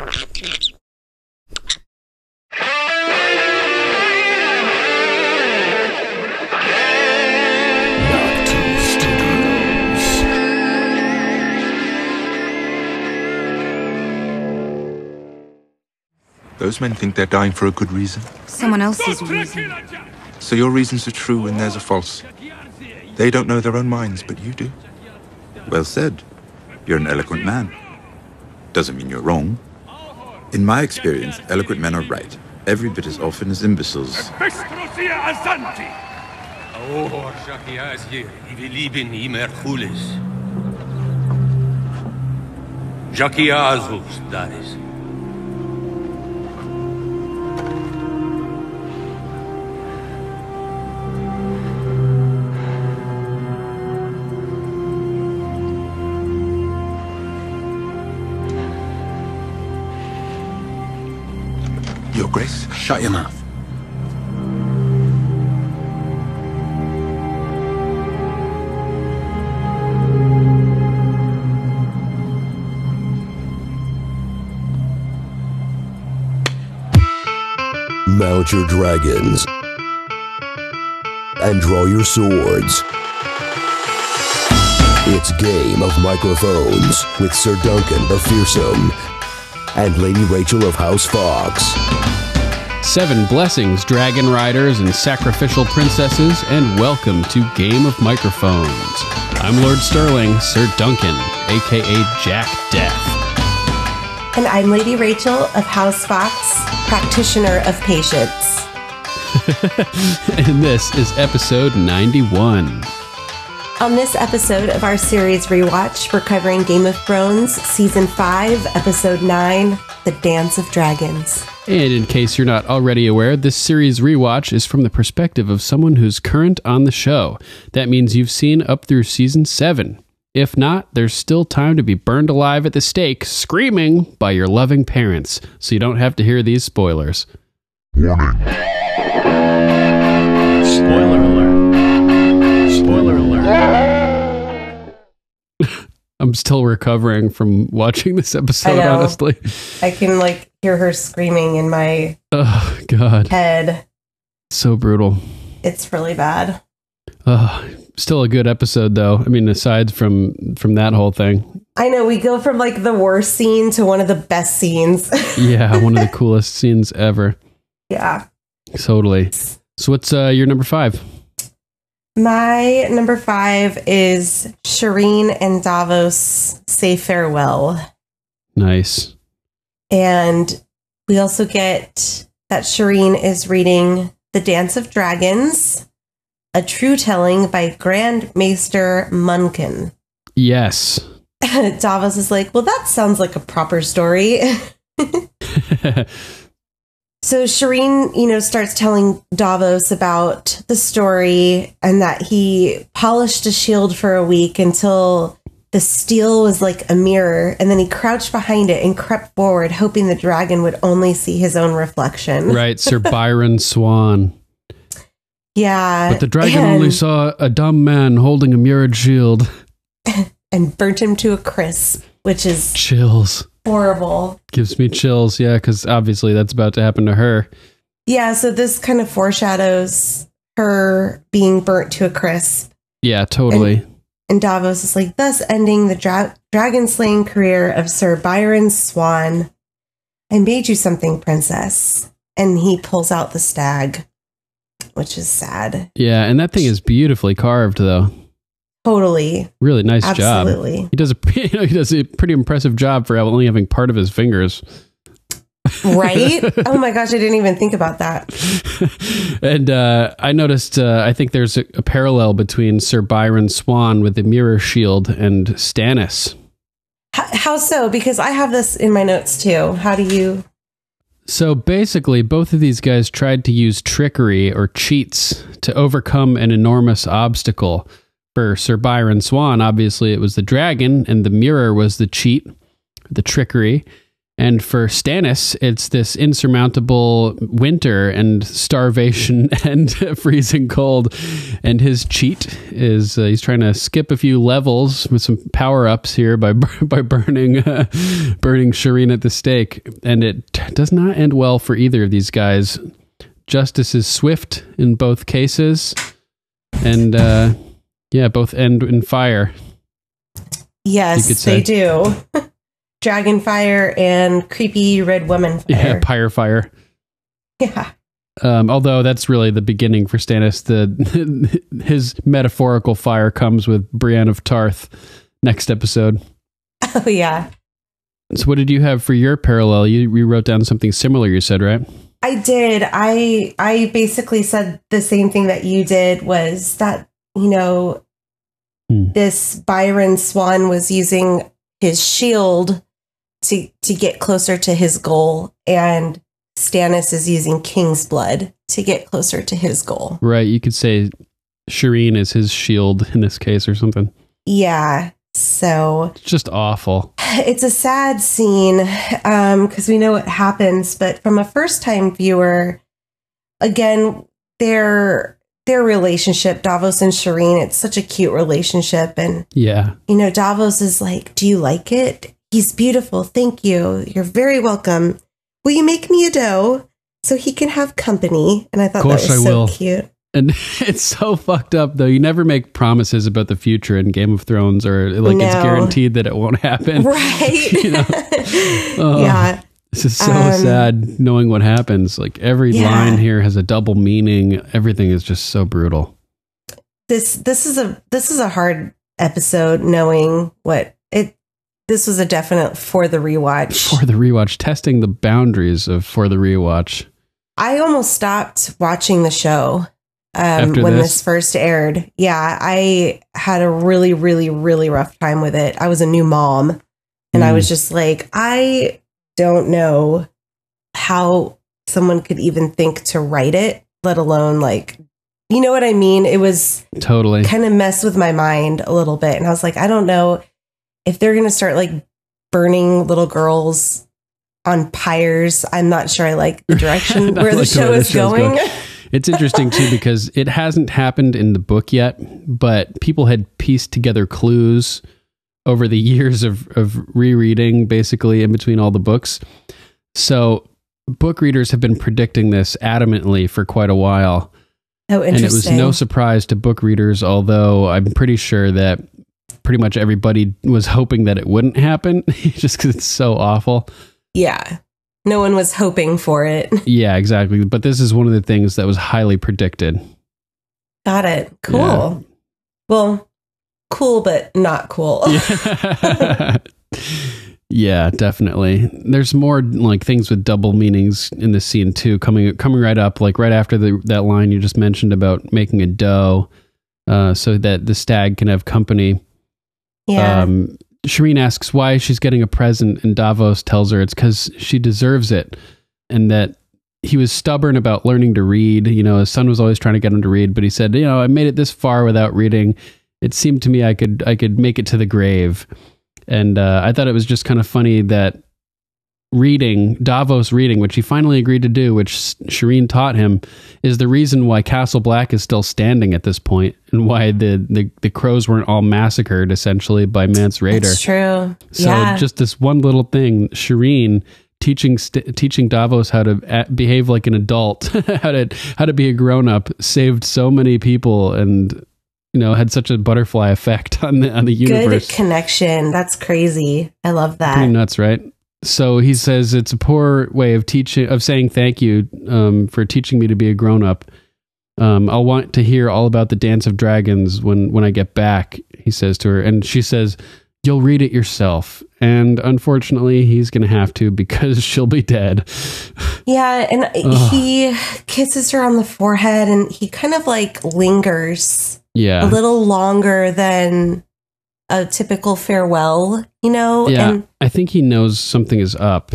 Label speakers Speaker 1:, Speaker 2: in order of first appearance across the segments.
Speaker 1: Those men think they're dying for a good reason.
Speaker 2: Someone else's reason.
Speaker 1: So your reasons are true and theirs are false. They don't know their own minds, but you do.
Speaker 3: Well said. You're an eloquent man. Doesn't mean you're wrong. In my experience, eloquent men are right. Every bit as often as imbeciles.
Speaker 1: Your Grace.
Speaker 3: Shut your mouth.
Speaker 4: Mount your dragons and draw your swords. It's Game of Microphones with Sir Duncan the Fearsome and Lady Rachel of House Fox.
Speaker 5: 7 blessings, dragon riders and sacrificial princesses, and welcome to Game of Microphones. I'm Lord Sterling, Sir Duncan, aka Jack Death.
Speaker 6: And I'm Lady Rachel of House Fox, practitioner of patience.
Speaker 5: And this is episode 91.
Speaker 6: On this episode of our series Rewatch, we're covering Game of Thrones, Season 5, Episode 9, The Dance of Dragons.
Speaker 5: And in case you're not already aware, this series Rewatch is from the perspective of someone who's current on the show. That means you've seen up through Season 7. If not, there's still time to be burned alive at the stake, screaming by your loving parents, so you don't have to hear these spoilers.
Speaker 4: Warning.
Speaker 5: Spoiler alert. Spoiler alert. I'm still recovering from watching this episode, honestly.
Speaker 6: I can, hear her screaming in my head.
Speaker 5: So brutal.
Speaker 6: It's really bad.
Speaker 5: Still a good episode, though. I mean, aside from that whole thing.
Speaker 6: I know, we go from, the worst scene to one of the best scenes.
Speaker 5: Yeah, one of the coolest scenes ever.
Speaker 6: Yeah.
Speaker 5: Totally. So what's your number 5?
Speaker 6: My number 5 is Shireen and Davos say farewell.
Speaker 5: Nice. And
Speaker 6: we also get that Shireen is reading The Dance of Dragons, a true telling by Grand Maester Munkin.
Speaker 5: Yes.
Speaker 6: Davos is like, well, that sounds like a proper story. So Shireen, starts telling Davos about the story and that he polished a shield for a week until the steel was like a mirror. And then he crouched behind it and crept forward, hoping the dragon would only see his own reflection.
Speaker 5: Right. Sir Byron Swan.
Speaker 6: Yeah.
Speaker 5: But the dragon only saw a dumb man holding a mirrored shield.
Speaker 6: And burnt him to a crisp, which is...
Speaker 5: Chills.
Speaker 6: Horrible.
Speaker 5: Gives me chills, yeah, because obviously that's about to happen to her.
Speaker 6: Yeah, so this kind of foreshadows her being burnt to a crisp.
Speaker 5: Yeah, totally.
Speaker 6: And Davos is like, thus ending the dragon slaying career of Sir Byron Swan. I made you something, princess. And he pulls out the stag, which is sad.
Speaker 5: Yeah, and that thing is beautifully carved, though.
Speaker 6: Totally.
Speaker 5: Really nice job.
Speaker 6: Absolutely.
Speaker 5: He does a pretty impressive job for only having part of his fingers.
Speaker 6: Right? Oh my gosh, I didn't even think about that.
Speaker 5: And I noticed, I think there's a parallel between Sir Byron Swan with the mirror shield and Stannis.
Speaker 6: How so? Because I have this in my notes too. How do you...
Speaker 5: So basically, both of these guys tried to use trickery or cheats to overcome an enormous obstacle. For Sir Byron Swan, obviously it was the dragon, and the mirror was the cheat, the trickery. And for Stannis, it's this insurmountable winter and starvation and freezing cold. And his cheat is he's trying to skip a few levels with some power-ups here by burning Shireen at the stake. And it does not end well for either of these guys. Justice is swift in both cases. And both end in fire.
Speaker 6: Yes, they do. Dragon fire and creepy red woman fire.
Speaker 5: Yeah, pyre fire.
Speaker 6: Yeah.
Speaker 5: Although that's really the beginning for Stannis. His metaphorical fire comes with Brienne of Tarth next episode.
Speaker 6: Oh, yeah.
Speaker 5: So what did you have for your parallel? You wrote down something similar, you said, right?
Speaker 6: I did. I basically said the same thing that you did, was that, this Byron Swan was using his shield to get closer to his goal, and Stannis is using King's blood to get closer to his goal.
Speaker 5: Right. You could say Shireen is his shield in this case or something.
Speaker 6: Yeah. So
Speaker 5: it's just awful.
Speaker 6: It's a sad scene because we know what happens, but from a first-time viewer, again, their relationship, Davos and Shireen, it's such a cute relationship. And, Davos is like, do you like it? He's beautiful. Thank you. You're very welcome. Will you make me a dough so he can have company? And I thought that was so cute.
Speaker 5: And it's so fucked up, though. You never make promises about the future in Game of Thrones, or it's guaranteed that it won't happen.
Speaker 6: Right.
Speaker 5: Yeah. This is so sad knowing what happens. Like every line here has a double meaning. Everything is just so brutal.
Speaker 6: This is a hard episode, knowing this was a definite for the rewatch.
Speaker 5: For the rewatch, testing the boundaries of for the rewatch.
Speaker 6: I almost stopped watching the show when this first aired. Yeah, I had a really, really, really rough time with it. I was a new mom, and I was just like, I don't know how someone could even think to write it, let alone you know what I mean? It was
Speaker 5: totally
Speaker 6: kind of messed with my mind a little bit. And I was like, I don't know if they're going to start burning little girls on pyres. I'm not sure I like the direction where the show is going.
Speaker 5: It's interesting too, because it hasn't happened in the book yet, but people had pieced together clues over the years of rereading, basically in between all the books. So book readers have been predicting this adamantly for quite a while.
Speaker 6: Oh, interesting.
Speaker 5: And it was no surprise to book readers, although I'm pretty sure that pretty much everybody was hoping that it wouldn't happen, just because it's so awful.
Speaker 6: Yeah. No one was hoping for it.
Speaker 5: Yeah, exactly. But this is one of the things that was highly predicted.
Speaker 6: Got it. Cool.
Speaker 5: Yeah.
Speaker 6: Well, cool, but not cool.
Speaker 5: Yeah, definitely. There's more things with double meanings in this scene too, coming right up, right after that line you just mentioned about making a dough, so that the stag can have company.
Speaker 6: Yeah.
Speaker 5: Shireen asks why she's getting a present, and Davos tells her it's because she deserves it, and that he was stubborn about learning to read. His son was always trying to get him to read, but he said, I made it this far without reading. It seemed to me I could make it to the grave. And I thought it was just kind of funny that Davos reading, which he finally agreed to do, which Shireen taught him, is the reason why Castle Black is still standing at this point, and why the crows weren't all massacred essentially by Mance Rayder.
Speaker 6: That's true.
Speaker 5: So just this one little thing, Shireen teaching Davos how to behave like an adult, how to be a grown up, saved so many people, and had such a butterfly effect on the universe.
Speaker 6: Good connection. That's crazy. I love that.
Speaker 5: Pretty nuts, right? So he says it's a poor way of saying thank you for teaching me to be a grown up. I'll want to hear all about the Dance of Dragons when I get back, he says to her. And she says, you'll read it yourself. And unfortunately, he's going to have to, because she'll be dead.
Speaker 6: Yeah, and he kisses her on the forehead, and he kind of lingers a little longer than a typical farewell,
Speaker 5: Yeah,
Speaker 6: and
Speaker 5: I think he knows something is up.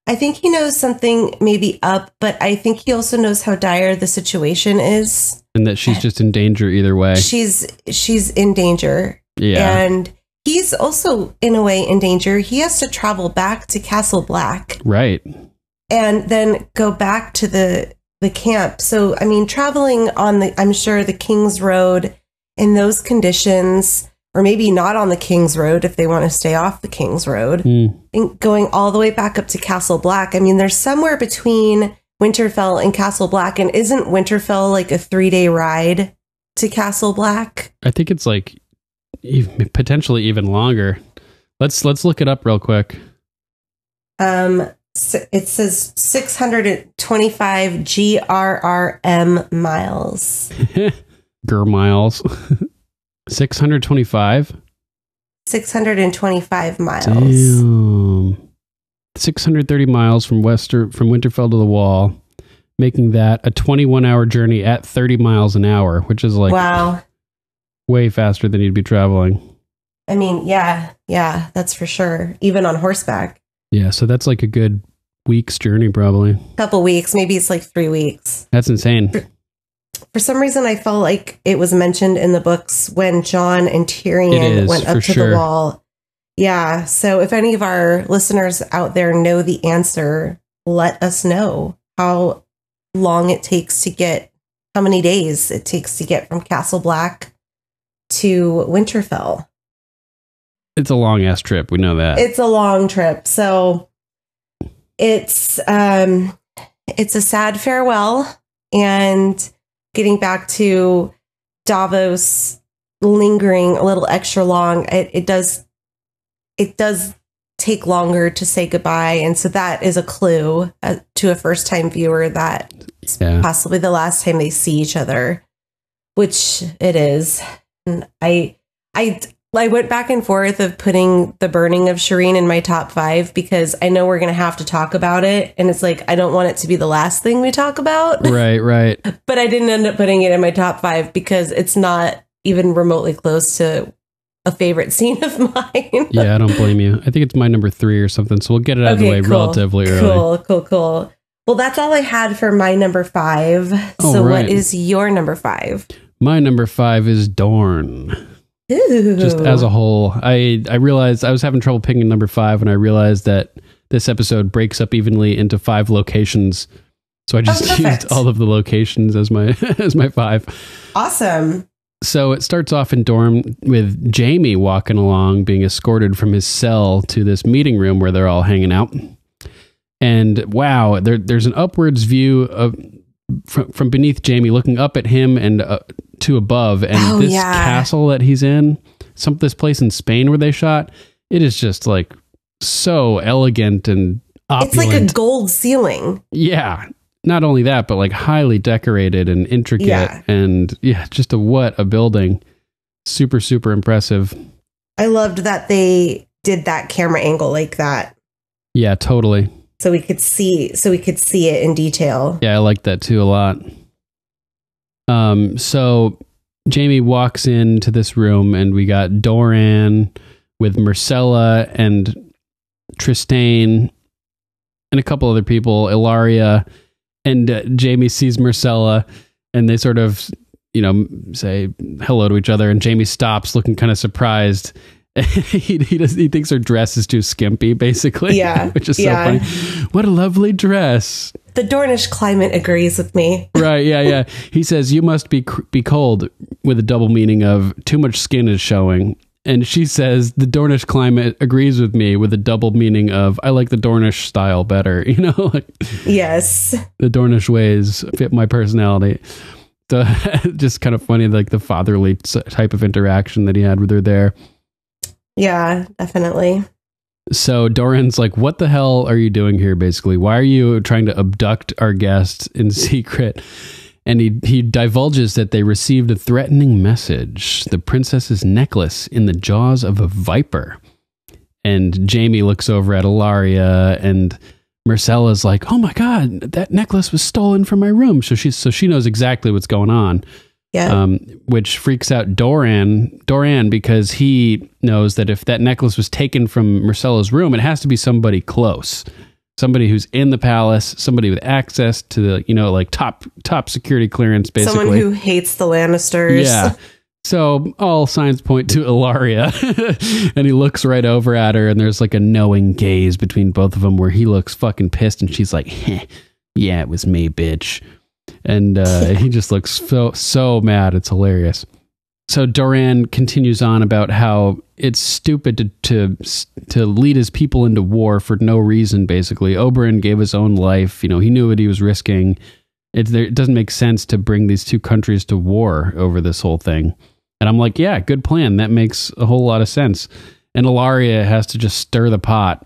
Speaker 6: I think he knows something may be up, but I think he also knows how dire the situation is.
Speaker 5: And that she's just in danger either way.
Speaker 6: She's in danger.
Speaker 5: Yeah.
Speaker 6: And he's also in a way in danger. He has to travel back to Castle Black.
Speaker 5: Right.
Speaker 6: And then go back to the camp. So, I mean, traveling on I'm sure the King's Road in those conditions, or maybe not on the King's Road if they want to stay off the King's Road, and going all the way back up to Castle Black. I mean, there's somewhere between Winterfell and Castle Black. And isn't Winterfell like a 3-day ride to Castle Black?
Speaker 5: I think it's like potentially even longer. Let's look it up real quick.
Speaker 6: So it says 625 GRRM miles.
Speaker 5: Miles. 625?
Speaker 6: 625 miles.
Speaker 5: Damn. 630 miles from Winterfell to the Wall, making that a 21-hour journey at 30 miles an hour, which is like
Speaker 6: wow,
Speaker 5: way faster than you'd be traveling.
Speaker 6: I mean, yeah, that's for sure. Even on horseback.
Speaker 5: Yeah, so that's like a good week's journey, probably.
Speaker 6: Couple weeks, maybe it's like 3 weeks.
Speaker 5: That's insane.
Speaker 6: For some reason, I felt like it was mentioned in the books when Jon and Tyrion went up to the Wall. Yeah, so if any of our listeners out there know the answer, let us know how long it takes to get, how many days it takes to get from Castle Black to Winterfell.
Speaker 5: It's a long ass trip. We know that.
Speaker 6: It's a long trip. So it's a sad farewell, and getting back to Davos lingering a little extra long. It does take longer to say goodbye. And so that is a clue to a first time viewer that it's possibly the last time they see each other, which it is. And I went back and forth of putting the burning of Shireen in my top 5 because I know we're going to have to talk about it. And it's like, I don't want it to be the last thing we talk about.
Speaker 5: Right.
Speaker 6: But I didn't end up putting it in my top 5 because it's not even remotely close to a favorite scene of mine.
Speaker 5: Yeah, I don't blame you. I think it's my number 3 or something. So we'll get it out of the way relatively early.
Speaker 6: Cool. Well, that's all I had for my number 5. So what is your number 5?
Speaker 5: My number 5 is Dorne.
Speaker 6: Ooh.
Speaker 5: Just as a whole, I realized I was having trouble picking number 5 when I realized that this episode breaks up evenly into 5 locations. So I just used all of the locations as my 5.
Speaker 6: Awesome.
Speaker 5: So it starts off in Dorne with Jaime walking along, being escorted from his cell to this meeting room where they're all hanging out. And wow, there's an upwards view of from beneath Jaime, looking up at him and to above, and this castle that he's in, this place in Spain where they shot, it is just like so elegant and opulent. It's like
Speaker 6: a gold ceiling.
Speaker 5: Yeah. Not only that, but like highly decorated and intricate, and just what a building. Super, super impressive.
Speaker 6: I loved that they did that camera angle like that.
Speaker 5: Yeah, totally.
Speaker 6: So we could see it in detail.
Speaker 5: Yeah, I liked that too a lot. So Jaime walks into this room, and we got Doran with Myrcella and Trystane and a couple other people, Ilaria, and Jaime sees Myrcella, and they sort of, say hello to each other, and Jaime stops looking kind of surprised. he thinks her dress is too skimpy, basically. Yeah. Which is so funny. What a lovely dress.
Speaker 6: The Dornish climate agrees with me.
Speaker 5: Right, yeah. He says, you must be cold, with a double meaning of too much skin is showing. And she says, the Dornish climate agrees with me, with a double meaning of I like the Dornish style better.
Speaker 6: Yes.
Speaker 5: The Dornish ways fit my personality. So just kind of funny, like the fatherly type of interaction that he had with her there.
Speaker 6: Yeah, definitely.
Speaker 5: So Doran's like, what the hell are you doing here, basically? Why are you trying to abduct our guest in secret? And he divulges that they received a threatening message, the princess's necklace in the jaws of a viper. And Jaime looks over at Ilaria, and Myrcella's like, oh my God, that necklace was stolen from my room. So she knows exactly what's going on.
Speaker 6: Yeah.
Speaker 5: Which freaks out Doran because he knows that if that necklace was taken from Myrcella's room, it has to be somebody close, somebody who's in the palace, somebody with access to the, like top security clearance, basically.
Speaker 6: Someone who hates the Lannisters.
Speaker 5: Yeah. So all signs point to Ilaria, and he looks right over at her, and there's like a knowing gaze between both of them where he looks fucking pissed, and she's like, yeah, it was me, bitch. And he just looks so mad. It's hilarious. So Doran continues on about how it's stupid to lead his people into war for no reason, basically. Oberyn gave his own life. He knew what he was risking. It doesn't make sense to bring these two countries to war over this whole thing. And I'm like, yeah, good plan. That makes a whole lot of sense. And Ilaria has to just stir the pot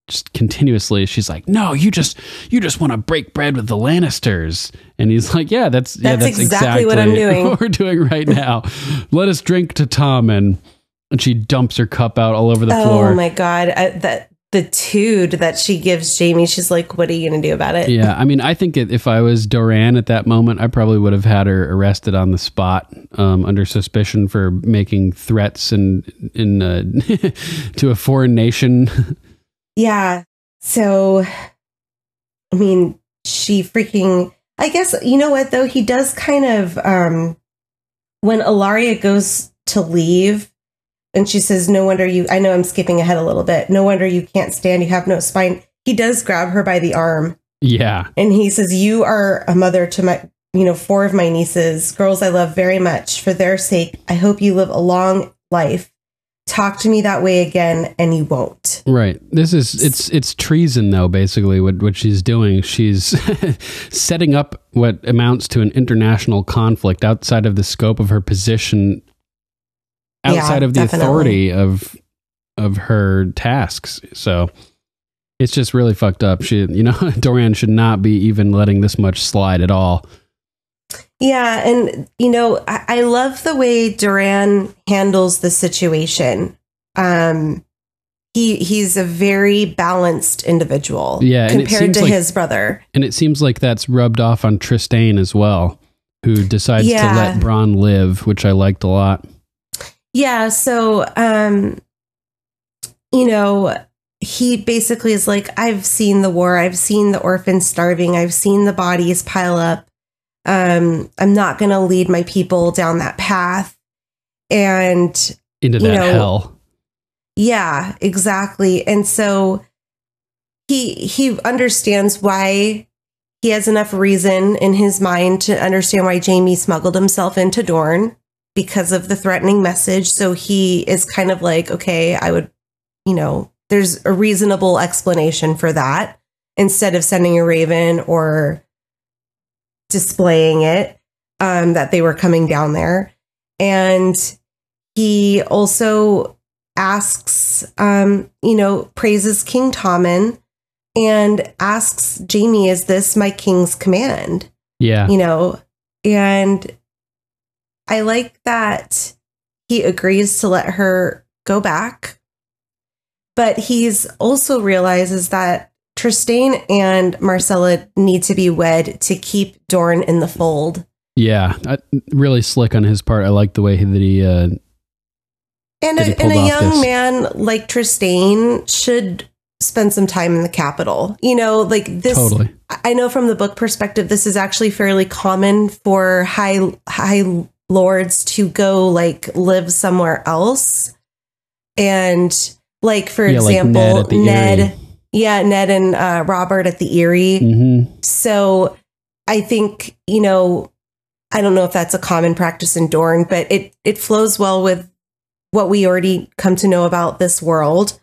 Speaker 5: just continuously. She's like, no, you just want to break bread with the Lannisters. And he's like, yeah, that's exactly
Speaker 6: what I'm doing.
Speaker 5: What we're doing right now. Let us drink to Tommen. And she dumps her cup out all over the floor.
Speaker 6: Oh my God. The tood that she gives Jamie, she's like, what are you going to do about it?
Speaker 5: Yeah. I mean, I think if I was Doran at that moment, I probably would have had her arrested on the spot under suspicion for making threats in to a foreign nation.
Speaker 6: Yeah. So, I mean, she freaking, I guess, you know what, though? He does kind of, when Ilaria goes to leave and she says, no wonder I know I'm skipping ahead a little bit. No wonder you can't stand. You have no spine. He does grab her by the arm.
Speaker 5: Yeah.
Speaker 6: And he says, you are a mother to my, 4 of my nieces, girls I love very much. For their sake, I hope you live a long life. Talk to me that way again, and you won't.
Speaker 5: Right. It's treason, though, basically, what she's doing. She's setting up what amounts to an international conflict outside of the scope of her position, outside of the authority of her tasks. So it's just really fucked up. Doran should not be even letting this much slide at all.
Speaker 6: Yeah. And, I love the way Doran handles the situation. He's a very balanced individual compared to his brother. And
Speaker 5: it seems like that's rubbed off on Trystane as well, who decides to let Bronn live, which I liked a lot.
Speaker 6: Yeah. So, he basically is like, I've seen the war. I've seen the orphans starving. I've seen the bodies pile up. I'm not going to lead my people down that path and
Speaker 5: into that hell.
Speaker 6: Yeah, exactly. And so he understands why. He has enough reason in his mind to understand why Jamie smuggled himself into Dorne because of the threatening message. So he is kind of like, okay, I would, there's a reasonable explanation for that instead of sending a raven or displaying it, that they were coming down there. And he also asks, praises King Tommen and asks Jamie, is this my king's command?
Speaker 5: Yeah.
Speaker 6: And I like that he agrees to let her go back, but he's also realizes that Trystane and Myrcella need to be wed to keep Dorne in the fold.
Speaker 5: Yeah, really slick on his part. I like the way that he
Speaker 6: and a young man like Trystane should spend some time in the capital. Like this.
Speaker 5: Totally.
Speaker 6: I know from the book perspective, this is actually fairly common for high lords to go live somewhere else, and for example,
Speaker 5: like Ned.
Speaker 6: Yeah, Ned and Robert at the Eyrie.
Speaker 5: Mm-hmm.
Speaker 6: So I think, I don't know if that's a common practice in Dorne, but it flows well with what we already come to know about this world.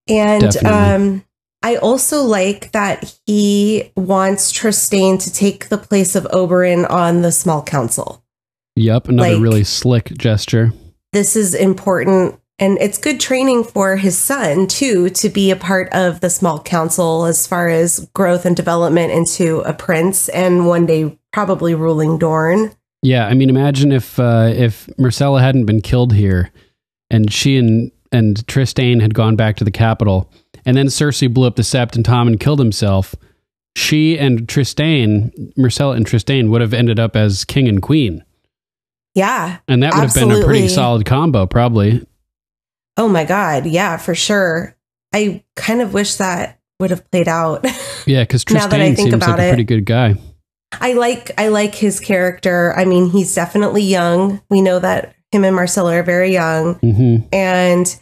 Speaker 6: And I also like that he wants Trystane to take the place of Oberyn on the small council.
Speaker 5: Yep, another really slick gesture.
Speaker 6: This is important. And it's good training for his son, too, to be a part of the small council as far as growth and development into a prince and one day probably ruling Dorne.
Speaker 5: Yeah, I mean, imagine if Myrcella hadn't been killed here and she and Trystane had gone back to the capital and then Cersei blew up the Sept and Tommen killed himself. She and Myrcella and Trystane would have ended up as king and queen.
Speaker 6: Yeah,
Speaker 5: and that would have been a pretty solid combo, probably.
Speaker 6: Oh my God. Yeah, for sure. I kind of wish that would have played out.
Speaker 5: Yeah, because Trystane seems like a pretty good guy.
Speaker 6: I like his character. I mean, he's definitely young. We know that him and Marcella are very young.
Speaker 5: Mm-hmm.
Speaker 6: And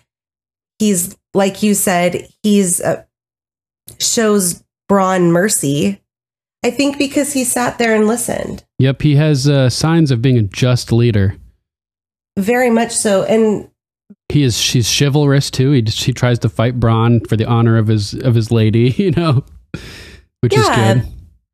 Speaker 6: he's, like you said, he's shows Bronn mercy. I think because he sat there and listened.
Speaker 5: Yep, he has signs of being a just leader.
Speaker 6: Very much so. And
Speaker 5: she's chivalrous too. He tries to fight Bronn for the honor of his lady, you know, which is good.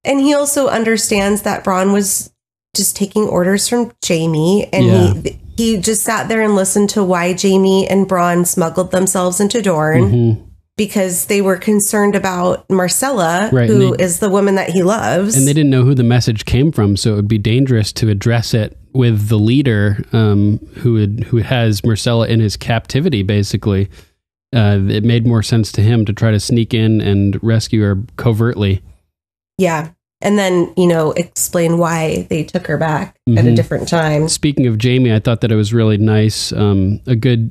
Speaker 6: And he also understands that Bronn was just taking orders from Jaime, and he just sat there and listened to why Jaime and Bronn smuggled themselves into Dorne, because they were concerned about Marcella, who is the woman that he loves.
Speaker 5: And they didn't know who the message came from, so it would be dangerous to address it with the leader who has Marcella in his captivity, basically. It made more sense to him to try to sneak in and rescue her covertly. Yeah.
Speaker 6: And then, you know, explain why they took her back at a different time.
Speaker 5: Speaking of Jaime, I thought that it was really nice. I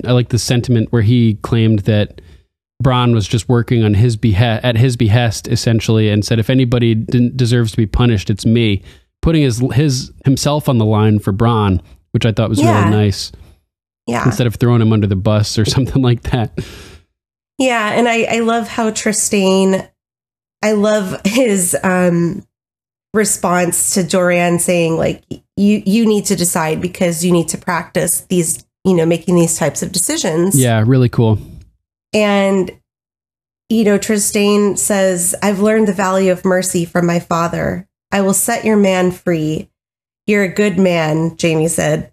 Speaker 5: like the sentiment where he claimed that Bronn was just working on at his behest, essentially, and said, if anybody deserves to be punished, it's me. Putting himself on the line for Bronn, which I thought was really nice.
Speaker 6: Yeah.
Speaker 5: Instead of throwing him under the bus or something like that.
Speaker 6: Yeah. And I love how Trystane, I love his response to Doran saying, like, you need to decide because you need to practice these, you know, making these types of decisions.
Speaker 5: Yeah, really cool.
Speaker 6: And, you know, Trystane says, I've learned the value of mercy from my father. I will set your man free. You're a good man, Jaime said,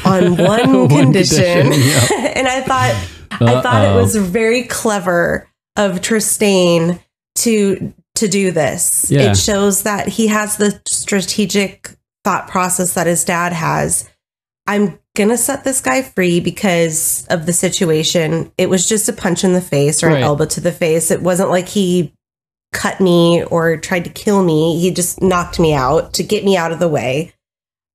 Speaker 6: on one condition. Yeah. And I thought it was very clever of Trystane to do this. Yeah. It shows that he has the strategic thought process that his dad has. I'm going to set this guy free because of the situation. It was just a punch in the face or an elbow to the face. It wasn't like he cut me or tried to kill me. He just knocked me out to get me out of the way.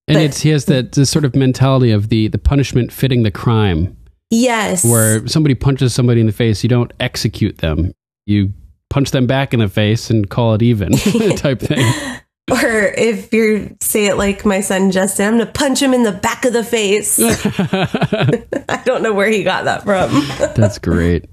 Speaker 5: And he has this sort of mentality of the punishment fitting the crime.
Speaker 6: Yes.
Speaker 5: Where somebody punches somebody in the face, you don't execute them. You punch them back in the face and call it even type thing.
Speaker 6: Or if you say it like my son Justin, I'm going to punch him in the back of the face. I don't know where he got that from.
Speaker 5: That's great.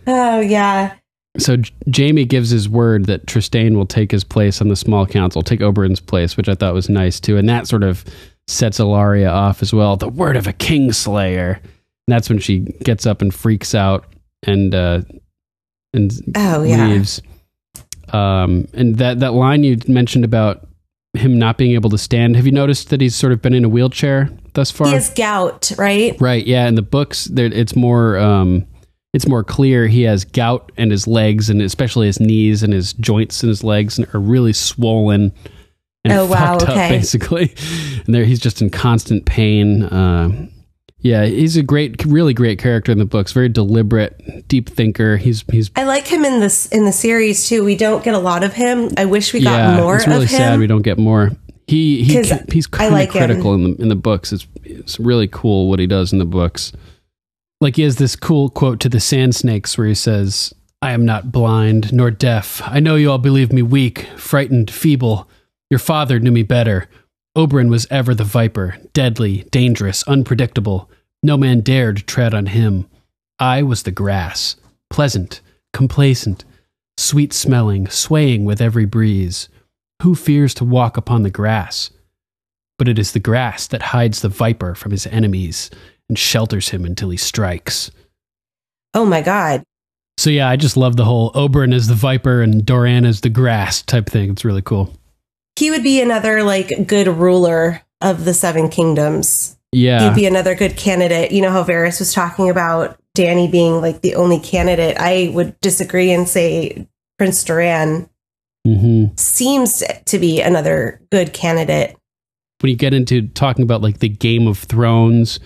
Speaker 6: Oh, yeah.
Speaker 5: So Jaime gives his word that Trystane will take his place on the small council, take Oberyn's place, which I thought was nice too. And that sort of sets Ilaria off as well. The word of a kingslayer. And that's when she gets up and freaks out and leaves. And that line you mentioned about him not being able to stand, have you noticed that he's sort of been in a wheelchair thus far?
Speaker 6: He has gout, right?
Speaker 5: Right, yeah. In the books, it's more clear he has gout, and his legs, and especially his knees and his joints and his legs are really swollen and fucked up, basically. And he's just in constant pain. Yeah, he's a really great character in the books. Very deliberate, deep thinker. He's. I
Speaker 6: like him in the series too. We don't get a lot of him. I wish we got more of him.
Speaker 5: It's really sad we don't get more. He's kind of critical in the books. It's really cool what he does in the books. Like he has this cool quote to the Sand Snakes where he says, "I am not blind nor deaf. I know you all believe me weak, frightened, feeble. Your father knew me better. Oberyn was ever the viper, deadly, dangerous, unpredictable. No man dared tread on him. I was the grass, pleasant, complacent, sweet-smelling, swaying with every breeze. Who fears to walk upon the grass? But it is the grass that hides the viper from his enemies and shelters him until he strikes."
Speaker 6: Oh my God.
Speaker 5: So yeah, I just love the whole Oberyn as the viper and Doran as the grass type thing. It's really cool.
Speaker 6: He would be another like good ruler of the Seven Kingdoms.
Speaker 5: Yeah.
Speaker 6: He'd be another good candidate. You know how Varys was talking about Dany being like the only candidate. I would disagree and say Prince Doran seems to be another good candidate.
Speaker 5: When you get into talking about like the Game of Thrones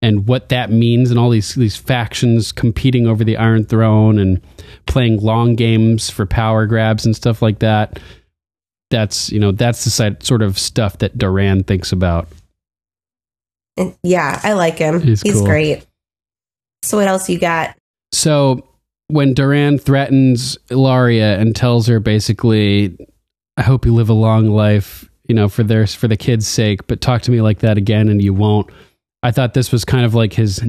Speaker 5: and what that means and all these factions competing over the Iron Throne and playing long games for power grabs and stuff like that. That's the sort of stuff that Doran thinks about.
Speaker 6: Yeah, I like him. He's cool. Great. So what else you got?
Speaker 5: So when Doran threatens Ilaria and tells her basically, I hope you live a long life, for the kids' sake, but talk to me like that again and you won't. I thought this was kind of like his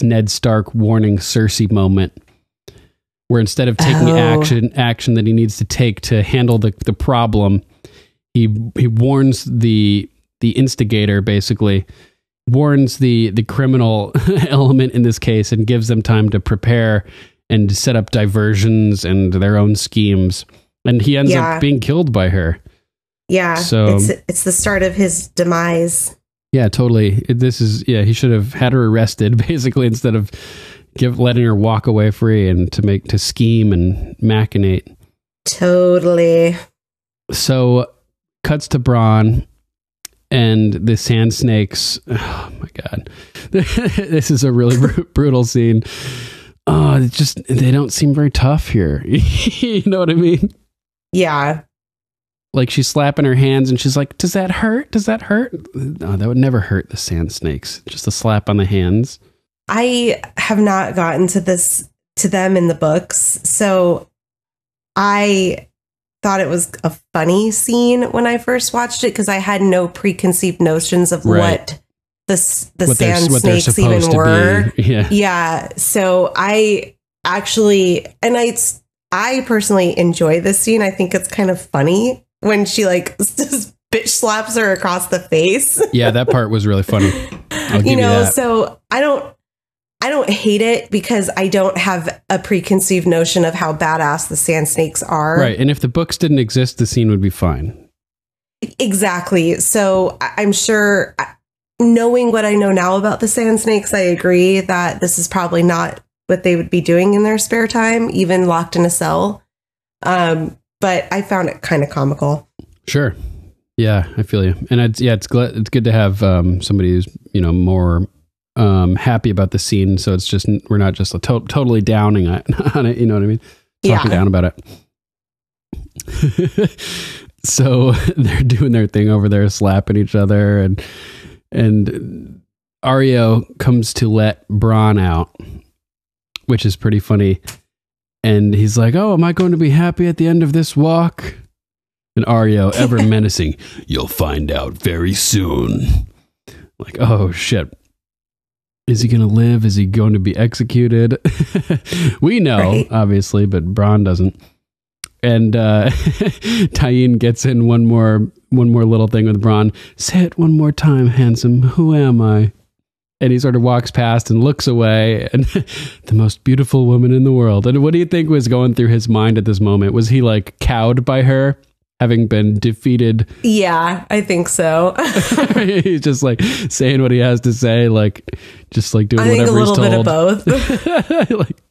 Speaker 5: Ned Stark warning Cersei moment, where instead of taking action that he needs to take to handle the problem, he warns the instigator, basically warns the criminal element in this case, and gives them time to prepare and set up diversions and their own schemes. And he ends up being killed by her. Yeah. So
Speaker 6: it's the start of his demise.
Speaker 5: Yeah, totally. He should have had her arrested basically, instead of letting her walk away free and to scheme and machinate.
Speaker 6: Totally.
Speaker 5: So cuts to Bronn and the sand snakes. Oh my God. This is a really brutal scene. Oh, they don't seem very tough here. You know what I mean?
Speaker 6: Yeah.
Speaker 5: Like she's slapping her hands and she's like, does that hurt? Does that hurt? No, that would never hurt the sand snakes. Just a slap on the hands.
Speaker 6: I have not gotten to them in the books. So I thought it was a funny scene when I first watched it, because I had no preconceived notions of what the sand snakes even were. Yeah. So I personally enjoy this scene. I think it's kind of funny when she just bitch slaps her across the face.
Speaker 5: Yeah, that part was really funny. I'll give you that.
Speaker 6: So I don't hate it, because I don't have a preconceived notion of how badass the sand snakes are.
Speaker 5: Right. And if the books didn't exist, the scene would be fine.
Speaker 6: Exactly. So I'm sure, knowing what I know now about the sand snakes, I agree that this is probably not what they would be doing in their spare time, even locked in a cell. But I found it kind of comical.
Speaker 5: Sure. Yeah, I feel you. And it's good to have somebody who's, more happy about the scene. So it's just, we're not just totally downing on it. You know what I mean? Talking down about it. So they're doing their thing over there, slapping each other, and Aryo comes to let Bronn out, which is pretty funny. And he's like, oh, am I going to be happy at the end of this walk? And Aryo, ever menacing, you'll find out very soon. Like, oh, shit. Is he going to live? Is he going to be executed? We know, obviously, but Bronn doesn't. And Tyene gets in one more little thing with Bronn. Say it one more time, handsome. Who am I? And he sort of walks past and looks away, and the most beautiful woman in the world. And what do you think was going through his mind at this moment? Was he cowed by her, having been defeated?
Speaker 6: Yeah, I think so.
Speaker 5: He's just saying what he has to say, just doing whatever he's told.
Speaker 6: I think a little bit of both.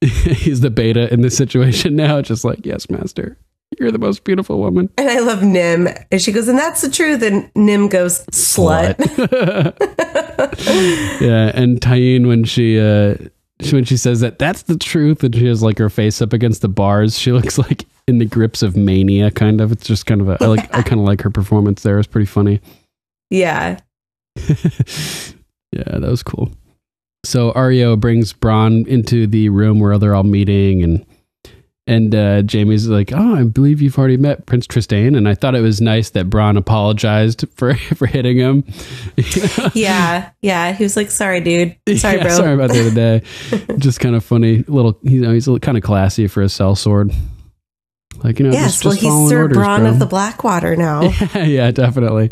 Speaker 5: He's the beta in this situation now, just yes, master. You're the most beautiful woman.
Speaker 6: And I love Nim. And she goes, and that's the truth. And Nim goes, slut.
Speaker 5: Yeah. And Tyene, when she says that's the truth, and she has her face up against the bars, she looks like in the grips of mania, kind of. It's just kind of I kind of like her performance there. It's pretty funny.
Speaker 6: Yeah.
Speaker 5: Yeah, that was cool. So Aryo brings Bronn into the room where they're all meeting, and Jaime's like, oh, I believe you've already met Prince Trystane. And I thought it was nice that Bronn apologized for hitting him.
Speaker 6: Yeah. He was like, sorry, dude. Sorry, bro.
Speaker 5: Sorry about the other day. Just kind of funny. He's kind of classy for a sellsword.
Speaker 6: Yes,
Speaker 5: just
Speaker 6: he's Sir
Speaker 5: orders,
Speaker 6: Bronn
Speaker 5: bro.
Speaker 6: of the Blackwater now.
Speaker 5: Yeah, definitely.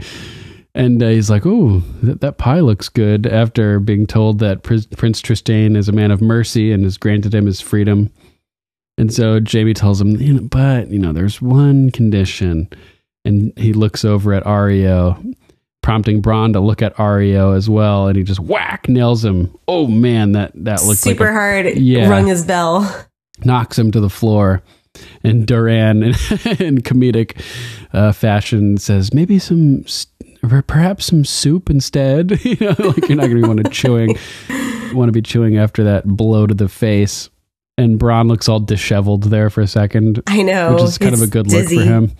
Speaker 5: And he's like, oh, that pie looks good, after being told that Prince Trystane is a man of mercy and has granted him his freedom. And so Jaime tells him, but there's one condition. And he looks over at Aryo, prompting Bronn to look at Aryo as well. And he just nails him. Oh man, that looked
Speaker 6: super hard. Rung his bell.
Speaker 5: Knocks him to the floor. And Duran, in comedic fashion, says, maybe perhaps some soup instead. You're not going to want to be chewing after that blow to the face. And Bronn looks all disheveled there for a second.
Speaker 6: I know.
Speaker 5: Which is kind of a good look for him.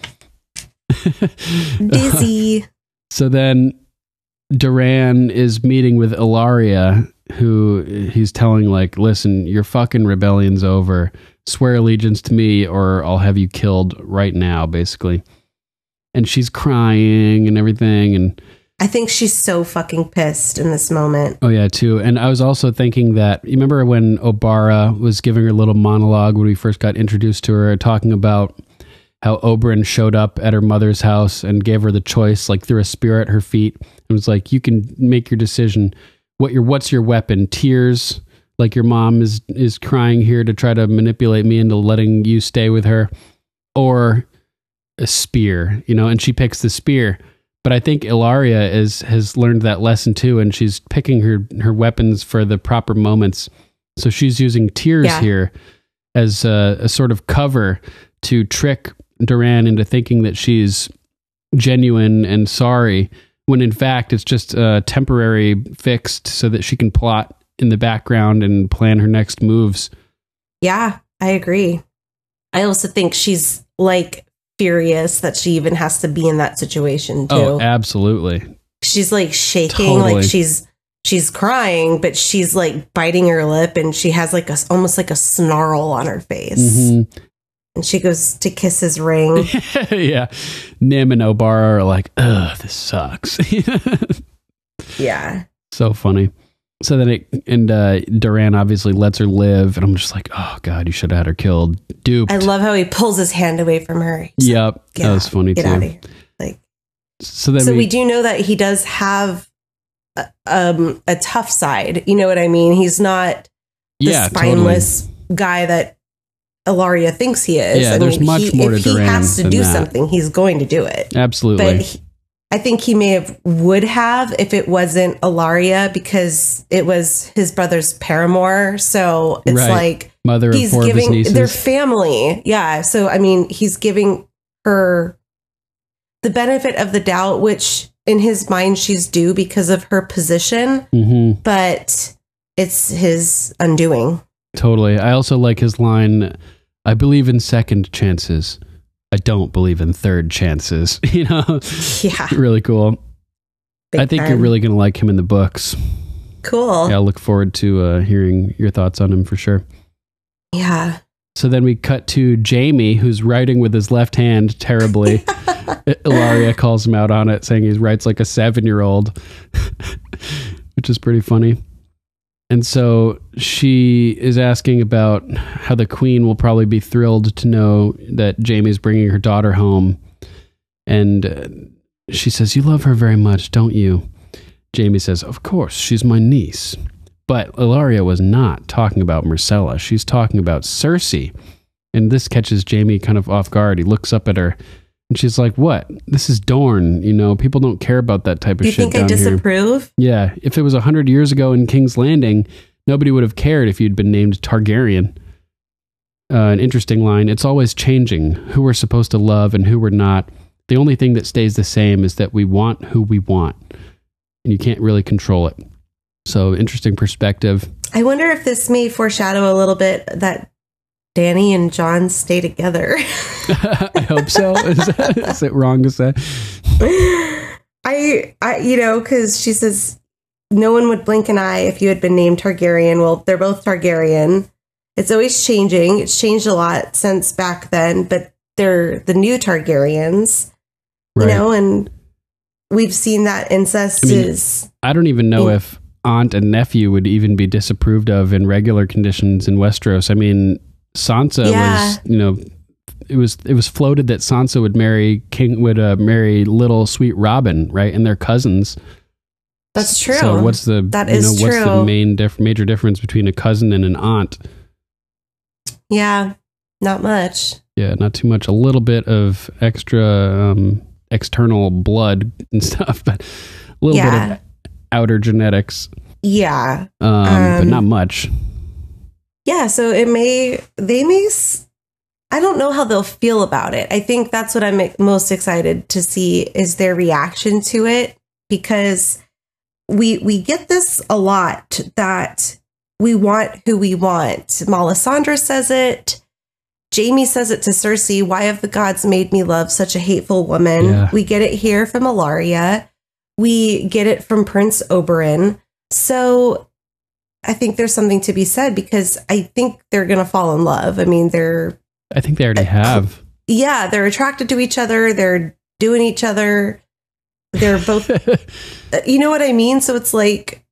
Speaker 6: Dizzy.
Speaker 5: So then Duran is meeting with Ilaria, who he's telling listen, your fucking rebellion's over. swear allegiance to me or I'll have you killed right now, basically. And she's crying and everything. And
Speaker 6: I think she's so fucking pissed in this moment.
Speaker 5: Oh, yeah, too. And I was also thinking that, you remember when Obara was giving her little monologue when we first got introduced to her, talking about how Oberyn showed up at her mother's house and gave her the choice, like threw a spear at her feet. It was like, you can make your decision. What's your weapon? Tears? Like your mom is crying here to try to manipulate me into letting you stay with her, or a spear, and she picks the spear. But I think Ilaria has learned that lesson too, and she's picking her weapons for the proper moments. So she's using tears here as a sort of cover to trick Doran into thinking that she's genuine and sorry, when in fact it's just temporary fixed so that she can plot in the background and plan her next moves.
Speaker 6: Yeah, I agree. I also think she's like furious that she even has to be in that situation too.
Speaker 5: Oh, absolutely.
Speaker 6: She's like shaking,
Speaker 5: Totally.
Speaker 6: like she's crying, but she's like biting her lip, and she has like almost like a snarl on her face.
Speaker 5: Mm-hmm.
Speaker 6: And she goes to kiss his ring.
Speaker 5: Yeah. Nim and Obara are like, ugh, this sucks.
Speaker 6: Yeah.
Speaker 5: So funny. So then Doran obviously lets her live, and I'm just like, oh God, you should have had her killed. Duped.
Speaker 6: I love how he pulls his hand away from her.
Speaker 5: Yep. That was funny too.
Speaker 6: Get out of here. Like,
Speaker 5: so
Speaker 6: we do know that he does have a tough side. You know what I mean? He's not the spineless guy that Ilaria thinks he is.
Speaker 5: Yeah, there's much more to Doran.
Speaker 6: If he has to
Speaker 5: than
Speaker 6: do
Speaker 5: that.
Speaker 6: something, he's going to do it.
Speaker 5: Absolutely.
Speaker 6: But I think he would have if it wasn't Ilaria, because it was his brother's paramour. So it's like
Speaker 5: mother
Speaker 6: he's
Speaker 5: of four
Speaker 6: giving
Speaker 5: of his nieces.
Speaker 6: their family. Yeah. So, I mean, he's giving her the benefit of the doubt, which in his mind she's due because of her position, but it's his undoing.
Speaker 5: Totally. I also like his line, I believe in second chances. I don't believe in third chances.
Speaker 6: Yeah.
Speaker 5: Really cool.
Speaker 6: Big
Speaker 5: I think
Speaker 6: time.
Speaker 5: you're really going to like him in the books.
Speaker 6: Cool.
Speaker 5: Yeah, I look forward to hearing your thoughts on him for sure.
Speaker 6: Yeah.
Speaker 5: So then we cut to Jamie, who's writing with his left hand terribly. Ilaria calls him out on it, saying he writes like a 7-year-old, which is pretty funny. And so she is asking about how the queen will probably be thrilled to know that Jamie's bringing her daughter home. And she says, you love her very much, don't you? Jamie says, of course, she's my niece. But Ilaria was not talking about Myrcella. She's talking about Cersei. And this catches Jamie kind of off guard. He looks up at her and she's like, what? This is Dorne. People don't care about that type of shit down here.
Speaker 6: You think I disapprove?
Speaker 5: Yeah. If it was 100 years ago in King's Landing, nobody would have cared if you'd been named Targaryen. An interesting line. It's always changing who we're supposed to love and who we're not. The only thing that stays the same is that we want who we want. And you can't really control it. So interesting perspective.
Speaker 6: I wonder if this may foreshadow a little bit that Dany and Jon stay together.
Speaker 5: I hope so. Is it wrong to say?
Speaker 6: I because she says no one would blink an eye if you had been named Targaryen. Well, they're both Targaryen. It's always changing. It's changed a lot since back then, but they're the new Targaryens,
Speaker 5: right.
Speaker 6: And we've seen that incest is.
Speaker 5: I don't even know if aunt and nephew would even be disapproved of in regular conditions in Westeros. I mean, Sansa was, it was floated that Sansa would marry little sweet Robin, right? And they're cousins.
Speaker 6: That's true.
Speaker 5: So what's the major difference between a cousin and an aunt?
Speaker 6: Yeah, not much.
Speaker 5: Yeah, not too much. A little bit of extra external blood and stuff, but a little bit of outer genetics.
Speaker 6: Yeah.
Speaker 5: But not much.
Speaker 6: Yeah, so they may, I don't know how they'll feel about it. I think that's what I'm most excited to see is their reaction to it, because we get this a lot that we want who we want. Melisandre says it. Jamie says it to Cersei. Why have the gods made me love such a hateful woman? Yeah. We get it here from Ilaria. We get it from Prince Oberyn. So I think there's something to be said because I think they're going to fall in love. I mean,
Speaker 5: I think they already have.
Speaker 6: Yeah, they're attracted to each other. They're doing each other. They're both, you know what I mean? So it's like,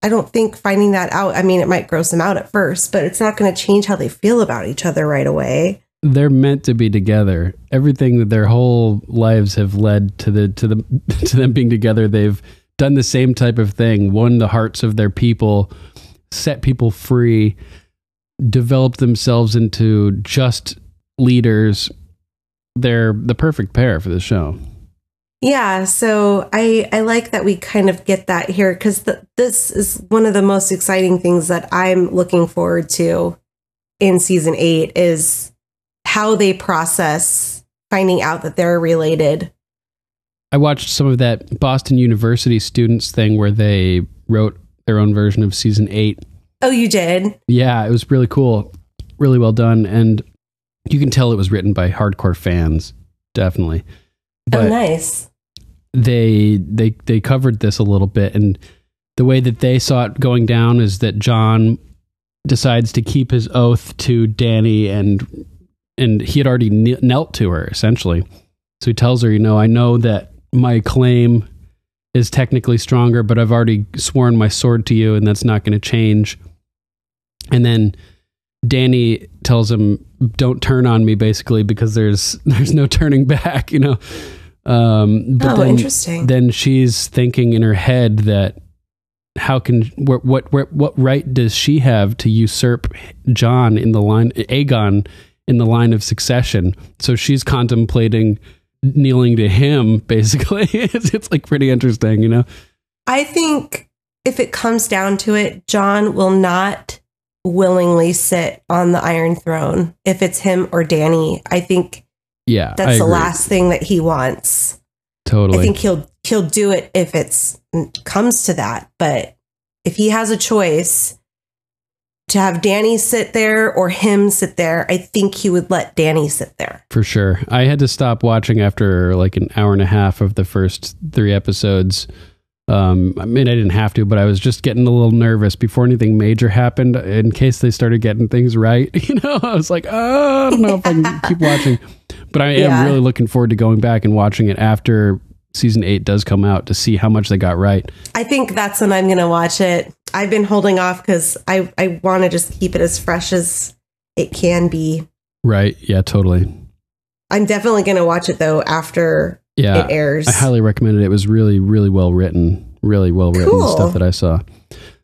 Speaker 6: I don't think finding that out, I mean, it might gross them out at first, but it's not going to change how they feel about each other right away.
Speaker 5: They're meant to be together. Everything that their whole lives have led to them being together. They've done the same type of thing, won the hearts of their people, set people free, developed themselves into just leaders. They're the perfect pair for the show.
Speaker 6: Yeah, so I like that we kind of get that here because this is one of the most exciting things that I'm looking forward to in season 8 is how they process finding out that they're related.
Speaker 5: I watched some of that Boston University students thing where they wrote their own version of season 8.
Speaker 6: Oh, you did?
Speaker 5: Yeah, it was really cool. Really well done. And you can tell it was written by hardcore fans. Definitely. But
Speaker 6: oh, nice.
Speaker 5: They covered this a little bit, and the way that they saw it going down is that John decides to keep his oath to Dany, and he had already knelt to her, essentially. So he tells her, I know that my claim is technically stronger, but I've already sworn my sword to you, and that's not going to change. And then Dany tells him, don't turn on me, basically, because there's no turning back, But
Speaker 6: interesting.
Speaker 5: Then she's thinking in her head that what right does she have to usurp Aegon in the line of succession? So she's contemplating kneeling to him, basically. It's like pretty interesting,
Speaker 6: I think if it comes down to it, John will not willingly sit on the Iron Throne if it's him or Dany. I think that's the last thing that he wants.
Speaker 5: Totally.
Speaker 6: I think he'll do it if it comes to that. But if he has a choice to have Dany sit there or him sit there, I think he would let Dany sit there.
Speaker 5: For sure. I had to stop watching after like an hour and a half of the first 3 episodes. I mean, I didn't have to, but I was just getting a little nervous before anything major happened in case they started getting things right. I was like, I don't know if I can keep watching. But I am really looking forward to going back and watching it after season 8 does come out to see how much they got right.
Speaker 6: I think that's when I'm going to watch it. I've been holding off because I want to just keep it as fresh as it can be. Right.
Speaker 5: Yeah, totally.
Speaker 6: I'm definitely going to watch it, though, after it airs.
Speaker 5: I highly recommend it. It was really, really well written. Really well written stuff that I saw.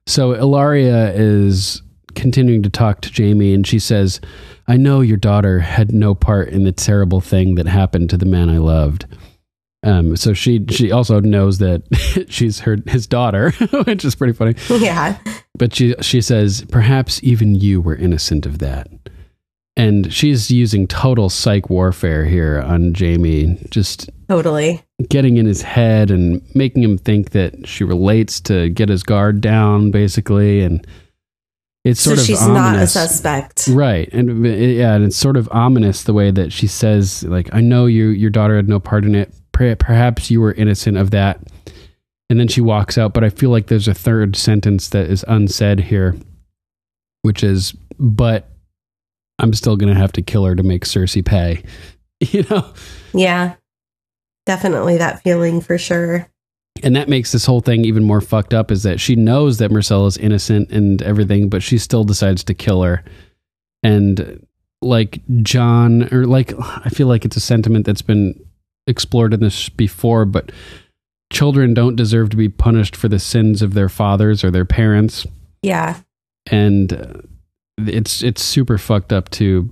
Speaker 5: So Ilaria is continuing to talk to Jaime, and she says, I know your daughter had no part in the terrible thing that happened to the man I loved. So she also knows that she's his daughter, which is pretty funny.
Speaker 6: Yeah.
Speaker 5: But she says, perhaps even you were innocent of that. And she's using total psych warfare here on Jaime, just
Speaker 6: totally
Speaker 5: getting in his head and making him think that she relates to get his guard down, basically. And it's sort of
Speaker 6: she's
Speaker 5: ominous.
Speaker 6: Not a suspect.
Speaker 5: Right. And and it's sort of ominous the way that she says, like, I know your daughter had no part in it. Perhaps you were innocent of that. And then she walks out. But I feel like there's a third sentence that is unsaid here, which is, but I'm still going to have to kill her to make Cersei pay.
Speaker 6: Yeah. Definitely that feeling for sure.
Speaker 5: And that makes this whole thing even more fucked up, is that she knows that Myrcella's innocent and everything, but she still decides to kill her. And like John, or like, I feel like it's a sentiment that's been explored in this before, but children don't deserve to be punished for the sins of their fathers or their parents.
Speaker 6: Yeah.
Speaker 5: And it's super fucked up to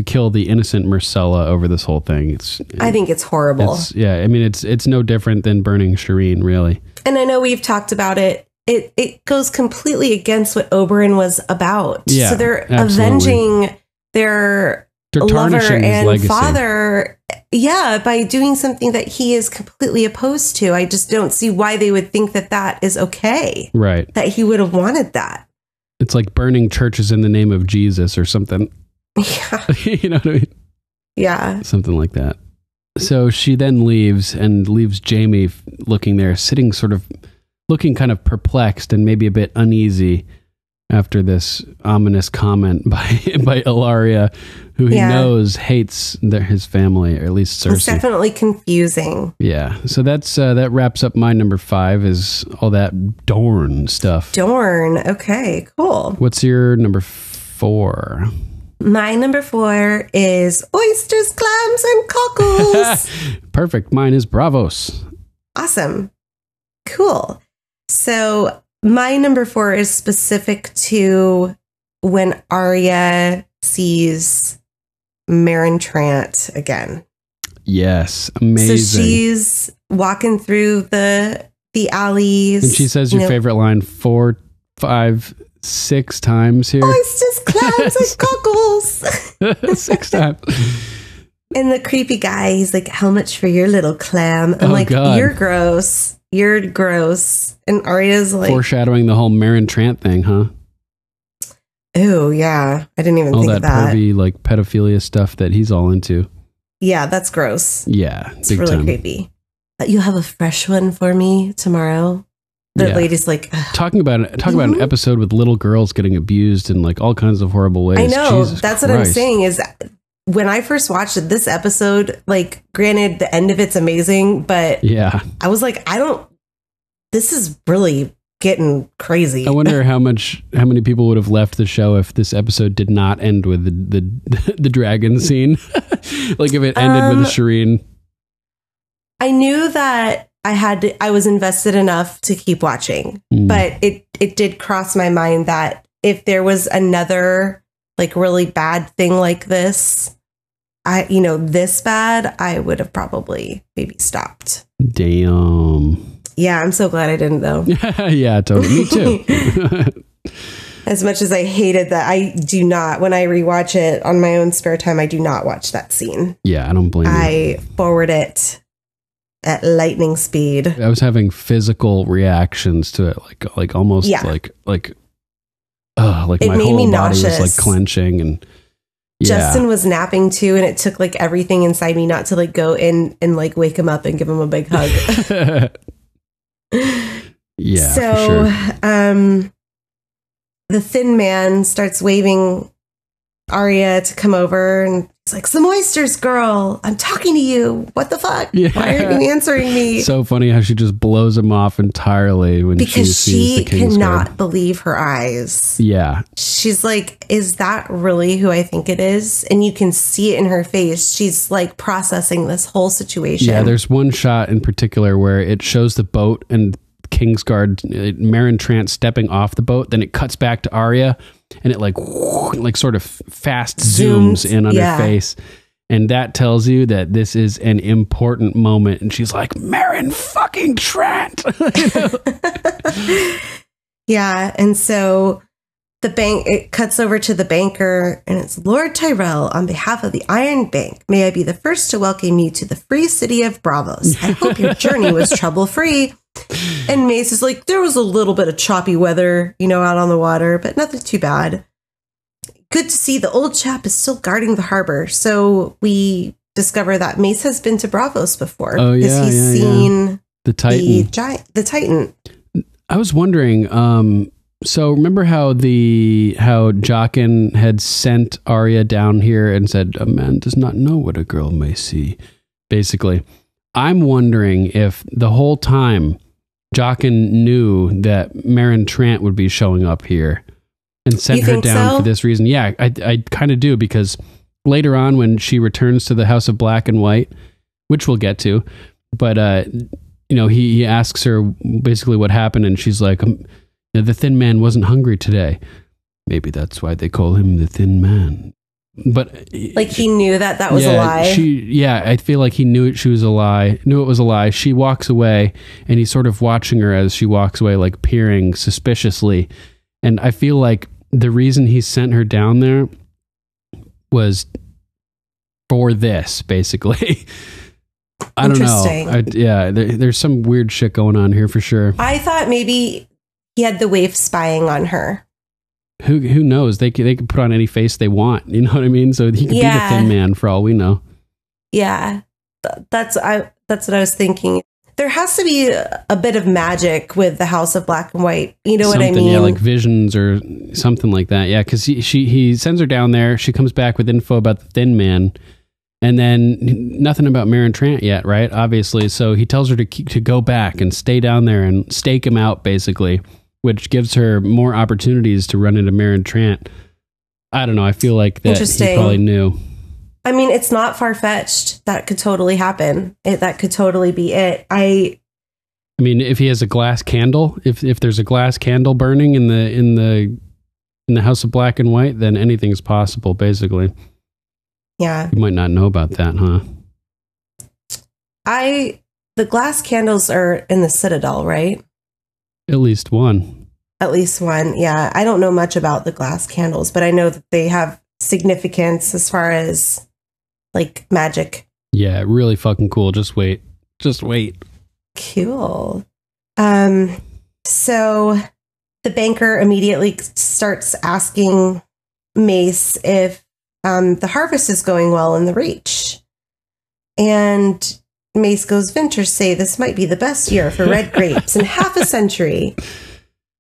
Speaker 5: kill the innocent Myrcella over this whole thing.
Speaker 6: I think it's horrible.
Speaker 5: I mean, it's no different than burning Shireen, really.
Speaker 6: And I know we've talked about it. It goes completely against what Oberyn was about.
Speaker 5: Yeah,
Speaker 6: so they're
Speaker 5: absolutely.
Speaker 6: Avenging their lover and father. Yeah, by doing something that he is completely opposed to. I just don't see why they would think that is okay.
Speaker 5: Right.
Speaker 6: That he would have wanted that.
Speaker 5: It's like burning churches in the name of Jesus or something.
Speaker 6: Yeah.
Speaker 5: You know what I mean?
Speaker 6: Yeah.
Speaker 5: Something like that. So she then leaves Jaime looking there, sitting sort of looking kind of perplexed and maybe a bit uneasy after this ominous comment by Ilaria, who he knows hates his family, or at least Cersei.
Speaker 6: It's definitely confusing.
Speaker 5: Yeah. So that wraps up my number 5, is all that Dorne stuff.
Speaker 6: Dorne. Okay, cool.
Speaker 5: What's your number 4?
Speaker 6: My number 4 is oysters, clams, and cockles.
Speaker 5: Perfect. Mine is Bravos.
Speaker 6: Awesome. Cool. So my number 4 is specific to when Arya sees Meryn Trant again.
Speaker 5: Yes, amazing.
Speaker 6: So she's walking through the alleys.
Speaker 5: And she says your favorite line 4, 5, 6 times here.
Speaker 6: Oysters, clams, and cockles.
Speaker 5: 6 times.
Speaker 6: And the creepy guy, he's like, how much for your little clam? I'm like,
Speaker 5: God.
Speaker 6: You're gross. You're gross. And Arya's like...
Speaker 5: Foreshadowing the whole Meryn Trant thing, huh?
Speaker 6: Oh, yeah. I didn't even
Speaker 5: all
Speaker 6: think of that.
Speaker 5: All that pervy, like, pedophilia stuff that he's all into.
Speaker 6: Yeah, that's gross.
Speaker 5: Yeah,
Speaker 6: it's really
Speaker 5: time.
Speaker 6: Creepy. You have a fresh one for me tomorrow? The lady's like...
Speaker 5: Talking about an episode with little girls getting abused in, like, all kinds of horrible ways.
Speaker 6: I know.
Speaker 5: Jesus
Speaker 6: that's
Speaker 5: Christ.
Speaker 6: What I'm saying is... When I first watched it, this episode, like, granted, the end of it's amazing, but
Speaker 5: yeah,
Speaker 6: I was like, this is really getting crazy.
Speaker 5: I wonder how many people would have left the show if this episode did not end with the dragon scene. Like if it ended with a Shireen.
Speaker 6: I knew that I was invested enough to keep watching, but it did cross my mind that if there was another like really bad thing like this, this bad, I would have probably maybe stopped.
Speaker 5: Damn.
Speaker 6: Yeah, I'm so glad I didn't though.
Speaker 5: Yeah, totally. Me too.
Speaker 6: As much as I hated that, I do not, when I rewatch it on my own spare time, I do not watch that scene.
Speaker 5: Yeah, I don't blame you.
Speaker 6: I forward it at lightning speed.
Speaker 5: I was having physical reactions to it, like almost like my whole body was like clenching, and
Speaker 6: Justin was napping too, and it took like everything inside me not to like go in and like wake him up and give him a big hug.
Speaker 5: Yeah.
Speaker 6: So,
Speaker 5: for sure.
Speaker 6: The thin man starts waving Arya to come over, and he's like, "Some oysters, girl. I'm talking to you. What the fuck?
Speaker 5: Yeah.
Speaker 6: Why aren't you answering me?"
Speaker 5: So funny how she just blows him off entirely when she sees the Kingsguard.
Speaker 6: Cannot believe her eyes.
Speaker 5: Yeah.
Speaker 6: She's like, "Is that really who I think it is?" And you can see it in her face. She's like processing this whole situation.
Speaker 5: Yeah, there's one shot in particular where it shows the boat and Kingsguard, Meryn Trant stepping off the boat, then it cuts back to Arya, and it like sort of fast zooms in on her face, and that tells you that this is an important moment. And she's like, Meryn fucking Trant.
Speaker 6: Yeah, and so it cuts over to the banker, and it's Lord Tyrell, on behalf of the Iron Bank. May I be the first to welcome you to the free city of Bravos. I hope your journey was trouble-free. And Mace is like, there was a little bit of choppy weather, out on the water, but nothing too bad. Good to see the old chap is still guarding the harbor. So we discover that Mace has been to Bravos before.
Speaker 5: Oh, yeah.
Speaker 6: Because he's seen
Speaker 5: the Titan.
Speaker 6: The Titan.
Speaker 5: I was wondering, so remember how Jaqen had sent Arya down here and said, a man does not know what a girl may see, basically. I'm wondering if the whole time Jaqen knew that Meryn Trant would be showing up here and sent her down for this reason. Yeah, I kind of do, because later on when she returns to the House of Black and White, which we'll get to, but he asks her basically what happened, and she's like, the thin man wasn't hungry today. Maybe that's why they call him the Thin Man. But
Speaker 6: like he knew that was a lie.
Speaker 5: I feel like he knew it was a lie. She walks away, and he's sort of watching her as she walks away, like peering suspiciously. And I feel like the reason he sent her down there was for this, basically. I don't know. There's some weird shit going on here for sure.
Speaker 6: I thought maybe he had the waif spying on her.
Speaker 5: Who knows? They could put on any face they want. You know what I mean? So he could be the Thin Man for all we know.
Speaker 6: Yeah, that's what I was thinking. There has to be a bit of magic with the House of Black and White. You know what I mean?
Speaker 5: Yeah, like visions or something like that. Yeah, because he sends her down there. She comes back with info about the Thin Man, and then nothing about Meryn Trant yet, right? Obviously, so he tells her to go back and stay down there and stake him out, basically, which gives her more opportunities to run into Meryn Trant. I don't know. I feel like that he probably knew.
Speaker 6: I mean, it's not far-fetched. That could totally happen. That could totally be it. I
Speaker 5: mean, if he has a glass candle, if there's a glass candle burning in the House of Black and White, then anything's possible, basically.
Speaker 6: Yeah.
Speaker 5: You might not know about that, huh?
Speaker 6: The glass candles are in the Citadel, right?
Speaker 5: At least one.
Speaker 6: At least one, yeah. I don't know much about the glass candles, but I know that they have significance as far as like magic.
Speaker 5: Yeah, really fucking cool. Just wait.
Speaker 6: Cool. So the banker immediately starts asking Mace if the harvest is going well in the Reach. And Mace goes, "Vinters say this might be the best year for red grapes in half a century.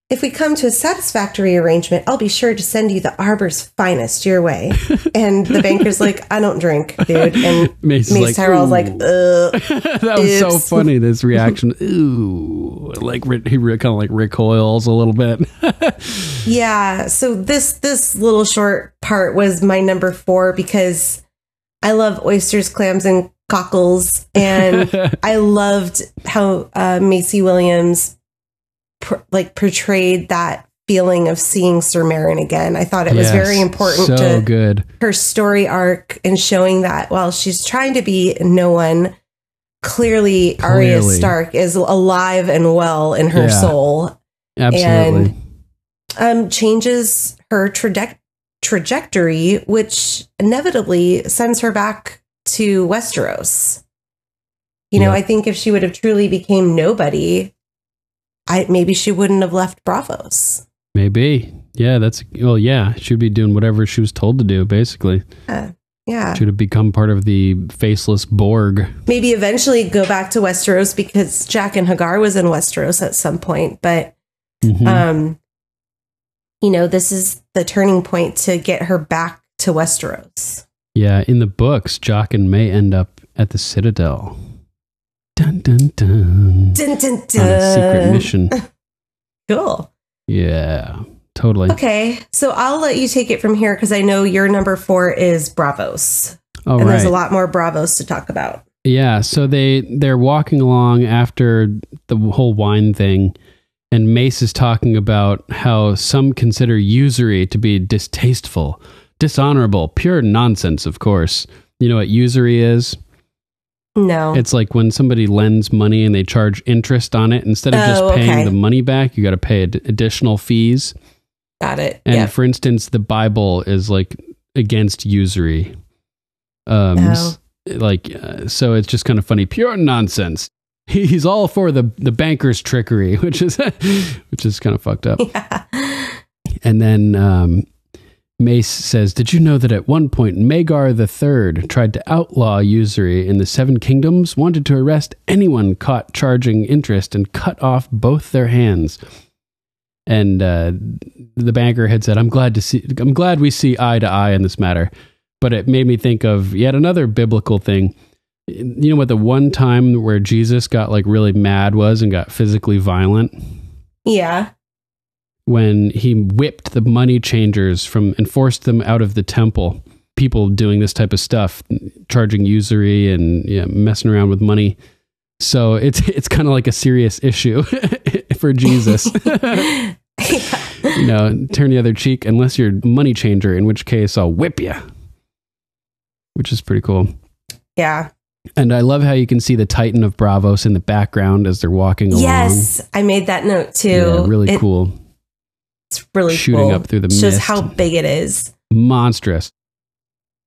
Speaker 6: If we come to a satisfactory arrangement, I'll be sure to send you the arbor's finest your way." And the banker's like, "I don't drink, dude." And Mace Tyrell's like,
Speaker 5: that was so funny, this reaction. Ooh. Like he kind of like recoils a little bit.
Speaker 6: Yeah. So this little short part was my number 4 because I love oysters, clams, and cockles. And I loved how Maisie Williams portrayed that feeling of seeing Sir Meryn again. I thought it was very important to her story arc and showing that while she's trying to be no one, clearly Arya Stark is alive and well in her soul.
Speaker 5: Absolutely.
Speaker 6: And changes her trajectory, which inevitably sends her back to Westeros. You know, I think if she would have truly became nobody, maybe she wouldn't have left Braavos.
Speaker 5: Maybe. Yeah, she'd be doing whatever she was told to do, basically.
Speaker 6: Yeah.
Speaker 5: Should have become part of the faceless Borg.
Speaker 6: Maybe eventually go back to Westeros because Jack and Hagar was in Westeros at some point. But, this is the turning point to get her back to Westeros.
Speaker 5: Yeah, in the books, Jaqen may end up at the Citadel. Dun, dun, dun.
Speaker 6: Dun, dun, dun.
Speaker 5: On a secret mission.
Speaker 6: Cool.
Speaker 5: Yeah, totally.
Speaker 6: Okay, so I'll let you take it from here because I know your number 4 is Braavos.
Speaker 5: Oh,
Speaker 6: and there's a lot more Braavos to talk about.
Speaker 5: Yeah, so they're walking along after the whole wine thing, and Mace is talking about how some consider usury to be distasteful, dishonorable, pure nonsense, of course. You know what usury is?
Speaker 6: No.
Speaker 5: It's like when somebody lends money and they charge interest on it. Instead of just paying the money back, you got to pay additional fees.
Speaker 6: Got it.
Speaker 5: And for instance, the Bible is like against usury. So it's just kind of funny. Pure nonsense. He's all for the banker's trickery, which is kind of fucked up. Yeah. And then Mace says, "Did you know that at one point Magar III tried to outlaw usury in the Seven Kingdoms, wanted to arrest anyone caught charging interest and cut off both their hands?" And the banker had said, I'm glad we see eye to eye in this matter. But it made me think of yet another biblical thing. You know what the one time where Jesus got like really mad was and got physically violent?
Speaker 6: Yeah.
Speaker 5: When he whipped the money changers and forced them out of the temple. People doing this type of stuff, charging usury and messing around with money. So it's kind of like a serious issue for Jesus. Turn the other cheek unless you're a money changer, in which case I'll whip you. Which is pretty cool. Yeah. And I love how you can see the Titan of Braavos in the background as they're walking along.
Speaker 6: Yes, I made that note too.
Speaker 5: Yeah, really cool.
Speaker 6: It's really
Speaker 5: shooting
Speaker 6: cool.
Speaker 5: Up through the
Speaker 6: mist.
Speaker 5: Shows
Speaker 6: how big it is.
Speaker 5: Monstrous.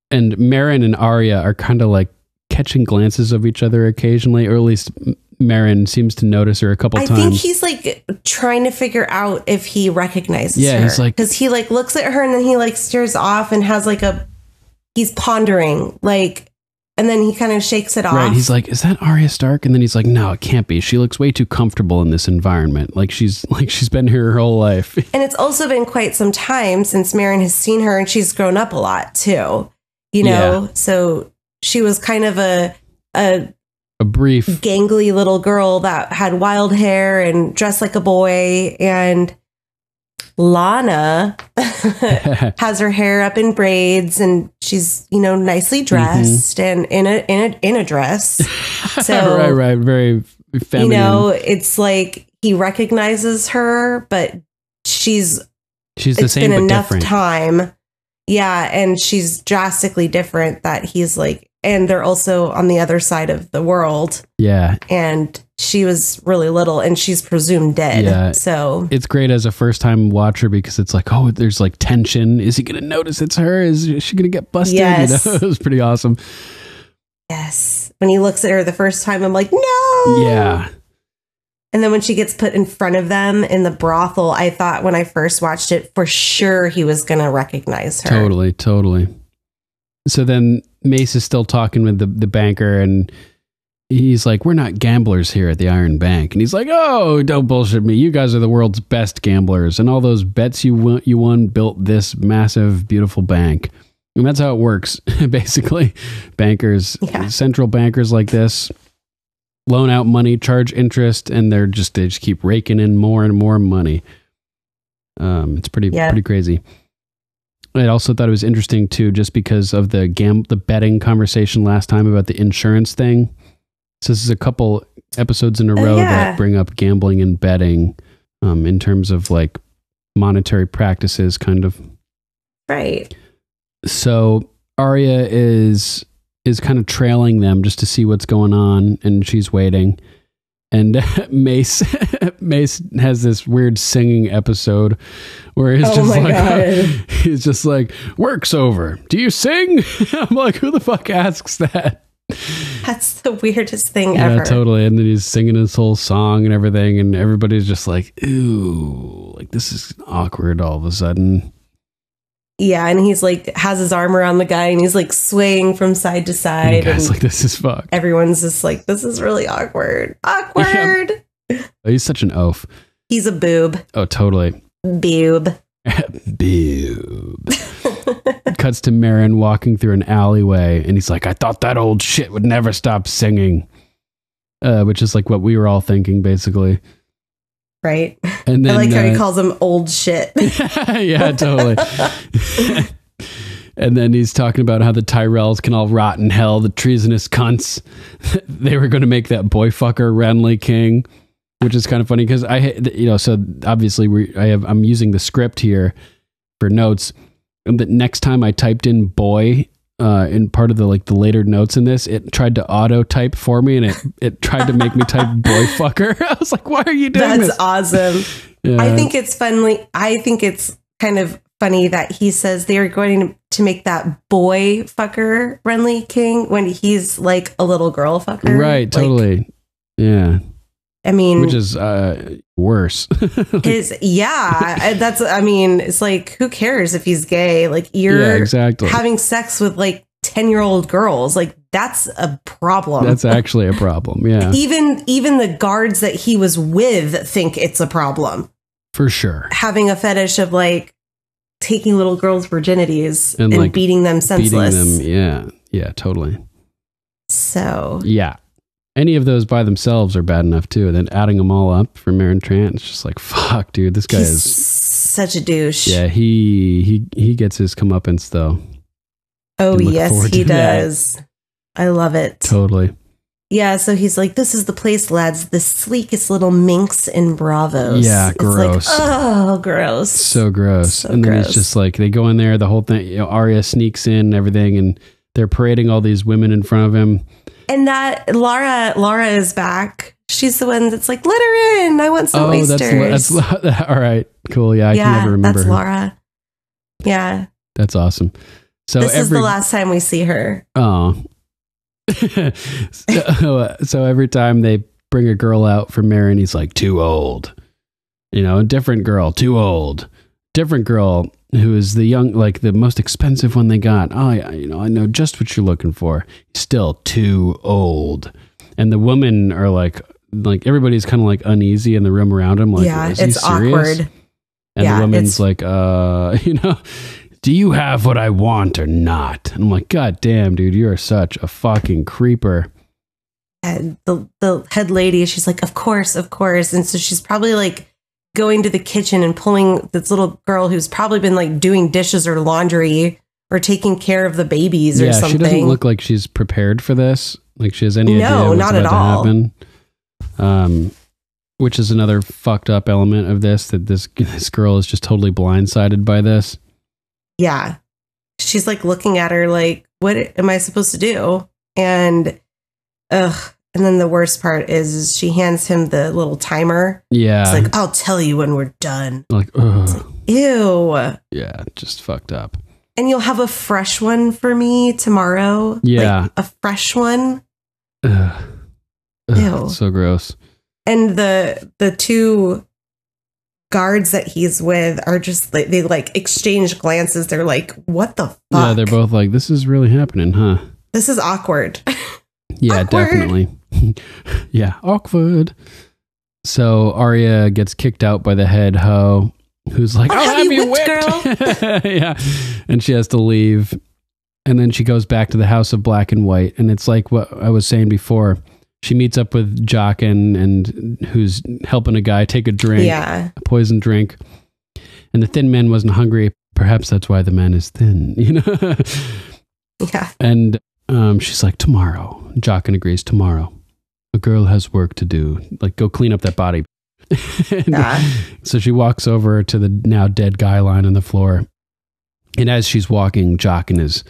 Speaker 5: And Meryn and Arya are kind of like catching glances of each other occasionally, or at least Meryn seems to notice her a couple times. I think
Speaker 6: he's like trying to figure out if he recognizes her.
Speaker 5: Yeah, he's like,
Speaker 6: because he like looks at her and then he like stares off and has like he's pondering like, And then he kind of shakes it off.
Speaker 5: Right. He's like, is that Arya Stark? And then he's like, no, it can't be. She looks way too comfortable in this environment. Like she's been here her whole life.
Speaker 6: And it's also been quite some time since Meryn has seen her, and she's grown up a lot too. You know,
Speaker 5: Yeah.
Speaker 6: so she was kind of a
Speaker 5: brief
Speaker 6: gangly little girl that had wild hair and dressed like a boy. And Lana has her hair up in braids, and she's, you know, nicely dressed and in a dress. So
Speaker 5: right, very feminine.
Speaker 6: You know, it's like he recognizes her, but she's
Speaker 5: the same
Speaker 6: been
Speaker 5: but
Speaker 6: enough
Speaker 5: different.
Speaker 6: time. Yeah, and she's drastically different that he's like, and they're also on the other side of the world.
Speaker 5: Yeah.
Speaker 6: And she was really little, and she's presumed dead.
Speaker 5: Yeah.
Speaker 6: So
Speaker 5: it's great as a first time watcher because it's like, oh, there's like tension. Is he going to notice it's her? Is she going to get busted?
Speaker 6: Yes.
Speaker 5: You know, it was pretty awesome.
Speaker 6: yes, when he looks at her the first time, I'm like, no.
Speaker 5: Yeah.
Speaker 6: And then when she gets put in front of them in the brothel, I thought when I first watched it, for sure he was going to recognize her.
Speaker 5: Totally. So then Mace is still talking with the banker, and he's like, we're not gamblers here at the Iron Bank. And he's like, oh, don't bullshit me. You guys are the world's best gamblers. And all those bets you won built this massive, beautiful bank. And that's how it works, basically. Bankers, central bankers like this, loan out money, charge interest, and they just keep raking in more and more money. It's pretty crazy. I also thought it was interesting too, just because of the betting conversation last time about the insurance thing. So this is a couple episodes in a row that bring up gambling and betting, in terms of like monetary practices, kind of.
Speaker 6: Right.
Speaker 5: So Arya is kind of trailing them just to see what's going on, and she's waiting. And Mace has this weird singing episode where he's just like, work's over. Do you sing? I'm like, who the fuck asks that?
Speaker 6: That's the weirdest thing ever.
Speaker 5: Yeah, totally. And then he's singing his whole song and everything, and everybody's just like, ooh, like this is awkward all of a sudden.
Speaker 6: Yeah, and he's like, has his arm around the guy, and he's like swaying from side to side.
Speaker 5: And the guy's like, this is fucked.
Speaker 6: Everyone's just like, this is really awkward. Awkward.
Speaker 5: Yeah. He's such an oaf.
Speaker 6: He's a boob.
Speaker 5: Oh, totally.
Speaker 6: Boob.
Speaker 5: Boob. Cuts to Meryn walking through an alleyway, and he's like, I thought that old shit would never stop singing. Which is like what we were all thinking, basically.
Speaker 6: Right.
Speaker 5: And then,
Speaker 6: I like how he calls him old shit.
Speaker 5: Yeah, totally. And then he's talking about how the Tyrells can all rot in hell, the treasonous cunts. They were going to make that boy fucker Renly king, which is kind of funny because so obviously I'm using the script here for notes. And the next time I typed in boy in part of the later notes in this, it tried to auto type for me, and it tried to make me type boy fucker. I was like, why are you doing this?
Speaker 6: That's awesome.
Speaker 5: Yeah.
Speaker 6: I think it's funny. I think it's kind of funny that he says they are going to make that boy fucker Renly king when he's like a little girl fucker.
Speaker 5: Right. Totally. Yeah.
Speaker 6: I mean,
Speaker 5: which is worse.
Speaker 6: it's like, who cares if he's gay? Like, you're
Speaker 5: exactly
Speaker 6: having sex with like 10-year-old girls. Like, that's a problem.
Speaker 5: That's actually a problem. Yeah.
Speaker 6: Even the guards that he was with think it's a problem.
Speaker 5: For sure.
Speaker 6: Having a fetish of like taking little girls' virginities and
Speaker 5: like
Speaker 6: beating them senseless.
Speaker 5: Beating them. Yeah, totally.
Speaker 6: So.
Speaker 5: Yeah. Any of those by themselves are bad enough too. And then adding them all up for Meryn Trant, it's just like, fuck, dude, this guy is
Speaker 6: such a douche.
Speaker 5: Yeah, he gets his comeuppance though.
Speaker 6: Oh yes, he does. I love it.
Speaker 5: Totally.
Speaker 6: Yeah, so he's like, this is the place, lads. The sleekest little minx in Bravos.
Speaker 5: Yeah, gross.
Speaker 6: It's like, oh, gross.
Speaker 5: So gross. And then he's just like, they go in there, the whole thing, Arya sneaks in and everything, and they're parading all these women in front of him.
Speaker 6: And that Laura is back. She's the one that's like, let her in. I want some oysters.
Speaker 5: That's all right. Cool. Yeah, I can never remember.
Speaker 6: That's Laura. Yeah.
Speaker 5: That's awesome. So
Speaker 6: this is the last time we see her.
Speaker 5: Oh. So every time they bring a girl out for Meryn, he's like, too old. A different girl, too old. different girl who is the young, like the most expensive one they got. Oh, yeah, I know just what you're looking for. Still too old. And the women are like everybody's kind of like uneasy in the room around him. Like,
Speaker 6: yeah,
Speaker 5: is he
Speaker 6: it's
Speaker 5: serious?
Speaker 6: awkward.
Speaker 5: And the woman's like, do you have what I want or not? And I'm like, God damn, dude, you are such a fucking creeper.
Speaker 6: And the head lady, she's like, of course. And so she's probably like going to the kitchen and pulling this little girl who's probably been like doing dishes or laundry or taking care of the babies or something.
Speaker 5: Yeah, she doesn't look like she's prepared for this. Like she has any idea what's
Speaker 6: not
Speaker 5: about
Speaker 6: at all.
Speaker 5: to happen. Which is another fucked up element of this, that this girl is just totally blindsided by this.
Speaker 6: Yeah. She's like looking at her like, what am I supposed to do? And then the worst part is she hands him the little timer.
Speaker 5: Yeah.
Speaker 6: It's like, I'll tell you when we're done.
Speaker 5: Like, ugh.
Speaker 6: Ew.
Speaker 5: Yeah, just fucked up.
Speaker 6: And you'll have a fresh one for me tomorrow.
Speaker 5: Yeah.
Speaker 6: Like a fresh one.
Speaker 5: Ugh.
Speaker 6: Ew.
Speaker 5: So gross.
Speaker 6: And the two guards that he's with are just like, they like exchange glances. They're like, what the fuck?
Speaker 5: Yeah, they're both like, this is really happening, huh?
Speaker 6: This is awkward.
Speaker 5: Yeah,
Speaker 6: awkward.
Speaker 5: Definitely. Yeah, awkward. So Arya gets kicked out by the head hoe, who's like, I'll have you whipped,
Speaker 6: girl.
Speaker 5: Yeah. And she has to leave. And then she goes back to the House of Black and White. And it's like what I was saying before. She meets up with Jaqen, and who's helping a guy take a drink, a poison drink. And the thin man wasn't hungry. Perhaps that's why the man is thin,
Speaker 6: Yeah.
Speaker 5: And she's like, tomorrow. Jaqen agrees, tomorrow. A girl has work to do. Like, go clean up that body. So she walks over to the now dead guy lying on the floor. And as she's walking, Jaqen is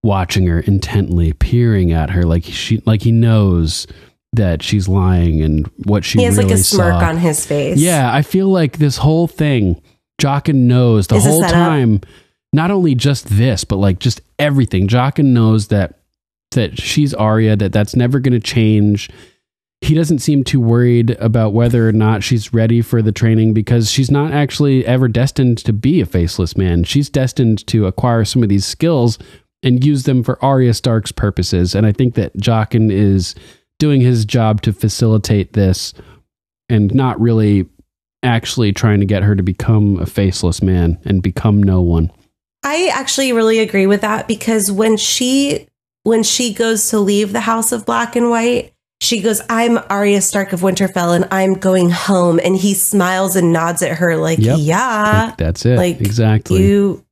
Speaker 5: watching her intently, peering at her like he knows that she's lying and what she really saw. He has like a smirk
Speaker 6: on his face.
Speaker 5: Yeah, I feel like this whole thing, Jaqen knows the whole time, not only just this, but like just everything. Jaqen knows that she's Arya, that's never going to change. He doesn't seem too worried about whether or not she's ready for the training, because she's not actually ever destined to be a faceless man. She's destined to acquire some of these skills and use them for Arya Stark's purposes. And I think that Jaqen is doing his job to facilitate this and not really actually trying to get her to become a faceless man and become no one.
Speaker 6: I actually really agree with that, because when she goes to leave the House of Black and White, she goes, I'm Arya Stark of Winterfell and I'm going home. And he smiles and nods at her like, yeah,
Speaker 5: like, that's it.
Speaker 6: Like,
Speaker 5: exactly.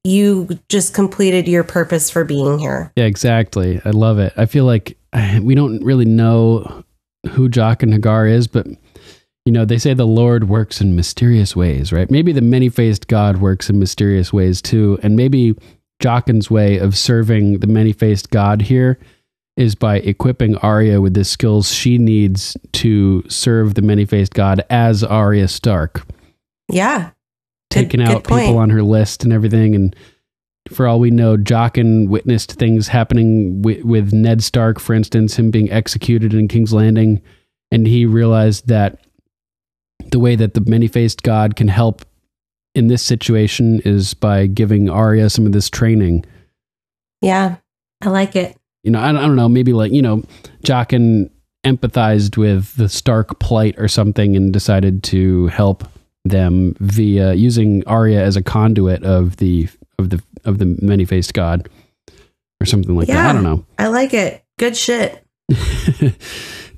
Speaker 6: You just completed your purpose for being here.
Speaker 5: Yeah, exactly. I love it. I feel like we don't really know who Jaqen Hagar is, but they say the Lord works in mysterious ways, right? Maybe the many-faced God works in mysterious ways too. And maybe Jaqen's way of serving the many-faced God here is by equipping Arya with the skills she needs to serve the many-faced God as Arya Stark.
Speaker 6: Yeah.
Speaker 5: Taking out people on her list and everything. And for all we know, Jaqen witnessed things happening with Ned Stark, for instance, him being executed in King's Landing. And he realized that the way that the many-faced God can help in this situation is by giving Arya some of this training.
Speaker 6: Yeah, I like it.
Speaker 5: I don't know, maybe like, Jaqen empathized with the Stark plight or something and decided to help them via using Arya as a conduit of the many-faced God or something like that. I don't know.
Speaker 6: I like it. Good shit.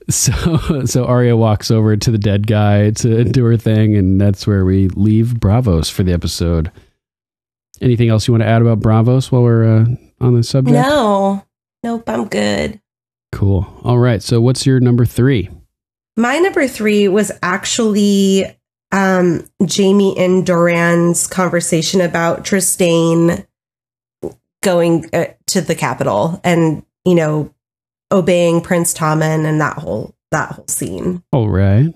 Speaker 5: So Arya walks over to the dead guy to do her thing, and that's where we leave Bravos for the episode. Anything else you want to add about Bravos while we're on the subject?
Speaker 6: Nope, I'm good.
Speaker 5: Cool. All right. So what's your number 3?
Speaker 6: My number 3 was actually Jamie and Doran's conversation about Trystane going to the capital and, obeying Prince Tommen and that whole scene.
Speaker 5: All right.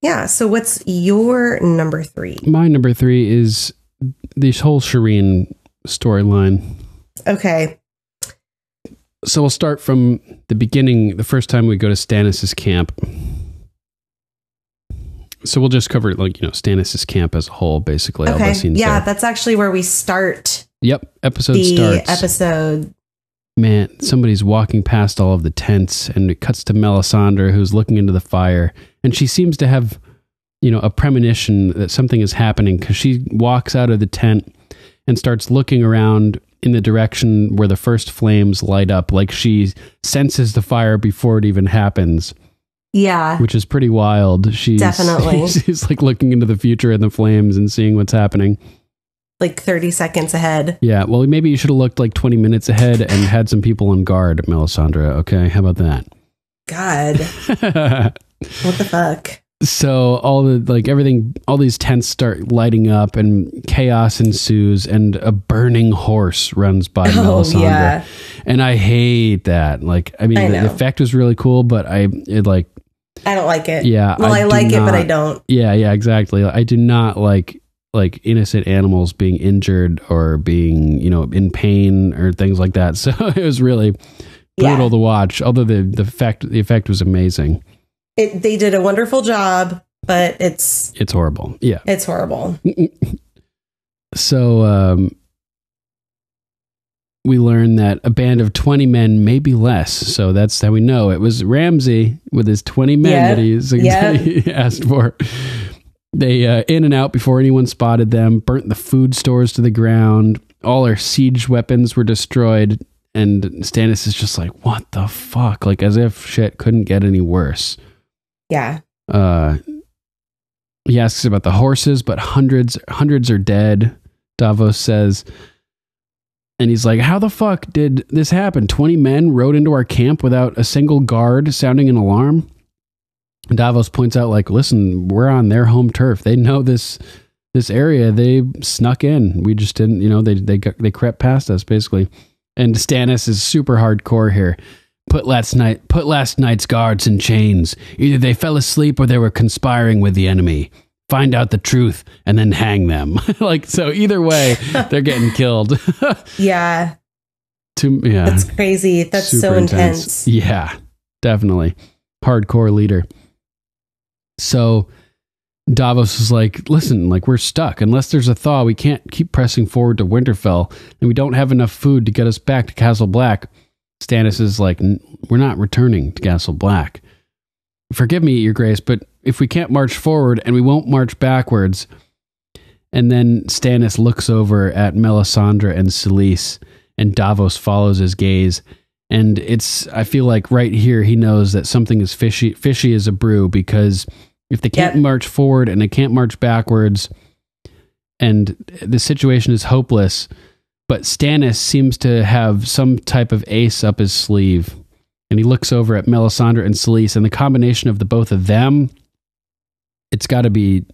Speaker 6: Yeah. So what's your number 3?
Speaker 5: My number 3 is this whole Shireen storyline.
Speaker 6: Okay.
Speaker 5: So we'll start from the beginning, the first time we go to Stannis' camp. So we'll just cover Stannis' camp as a whole, basically. All
Speaker 6: Okay.
Speaker 5: those scenes
Speaker 6: Yeah,
Speaker 5: there.
Speaker 6: that's actually where we start
Speaker 5: Yep. Episode
Speaker 6: the
Speaker 5: starts.
Speaker 6: episode.
Speaker 5: Man, somebody's walking past all of the tents, and it cuts to Melisandre, who's looking into the fire, and she seems to have, a premonition that something is happening, because she walks out of the tent and starts looking around in the direction where the first flames light up, like she senses the fire before it even happens.
Speaker 6: Yeah.
Speaker 5: Which is pretty wild.
Speaker 6: Definitely.
Speaker 5: She's like looking into the future and the flames and seeing what's happening.
Speaker 6: Like 30 seconds ahead.
Speaker 5: Yeah, well, maybe you should have looked like 20 minutes ahead and had some people on guard, Melisandre. Okay, how about that?
Speaker 6: God. What the fuck?
Speaker 5: So all these tents start lighting up and chaos ensues, and a burning horse runs by Melisandre.
Speaker 6: Yeah.
Speaker 5: And I hate that. The effect was really cool, but I don't like it. Yeah.
Speaker 6: Well, I like it, but I don't.
Speaker 5: Yeah, exactly. I do not like innocent animals being injured or being, in pain or things like that. So it was really brutal to watch. Although the effect was amazing.
Speaker 6: They did a wonderful job, but it's
Speaker 5: horrible. Yeah,
Speaker 6: it's horrible.
Speaker 5: So we learn that a band of 20 men, maybe less. So that's how we know it was Ramsay with his 20 men that he asked for. They in and out before anyone spotted them, burnt the food stores to the ground. All our siege weapons were destroyed. And Stannis is just like, what the fuck? Like, as if shit couldn't get any worse.
Speaker 6: Yeah.
Speaker 5: He asks about the horses, but hundreds are dead, Davos says. And he's like, how the fuck did this happen? 20 men rode into our camp without a single guard sounding an alarm? And Davos points out, like, listen, we're on their home turf. They know this area. They snuck in. We just didn't, they crept past us, basically. And Stannis is super hardcore here. Put last night's guards in chains. Either they fell asleep or they were conspiring with the enemy. Find out the truth and then hang them. So either way, they're getting killed.
Speaker 6: Yeah.
Speaker 5: Yeah.
Speaker 6: That's crazy. That's
Speaker 5: Super
Speaker 6: so intense.
Speaker 5: Yeah, definitely. Hardcore leader. So Davos is like, listen, we're stuck. Unless there's a thaw, we can't keep pressing forward to Winterfell, and we don't have enough food to get us back to Castle Black. Stannis is like, we're not returning to Castle Black. Forgive me, Your Grace, but if we can't march forward and we won't march backwards. And then Stannis looks over at Melisandre and Selyse, and Davos follows his gaze. And I feel like right here, he knows that something is fishy as a brew, because if they can't march forward and they can't march backwards, and the situation is hopeless, but Stannis seems to have some type of ace up his sleeve. And he looks over at Melisandre and Selyse, and the combination of the both of them, it's got to be...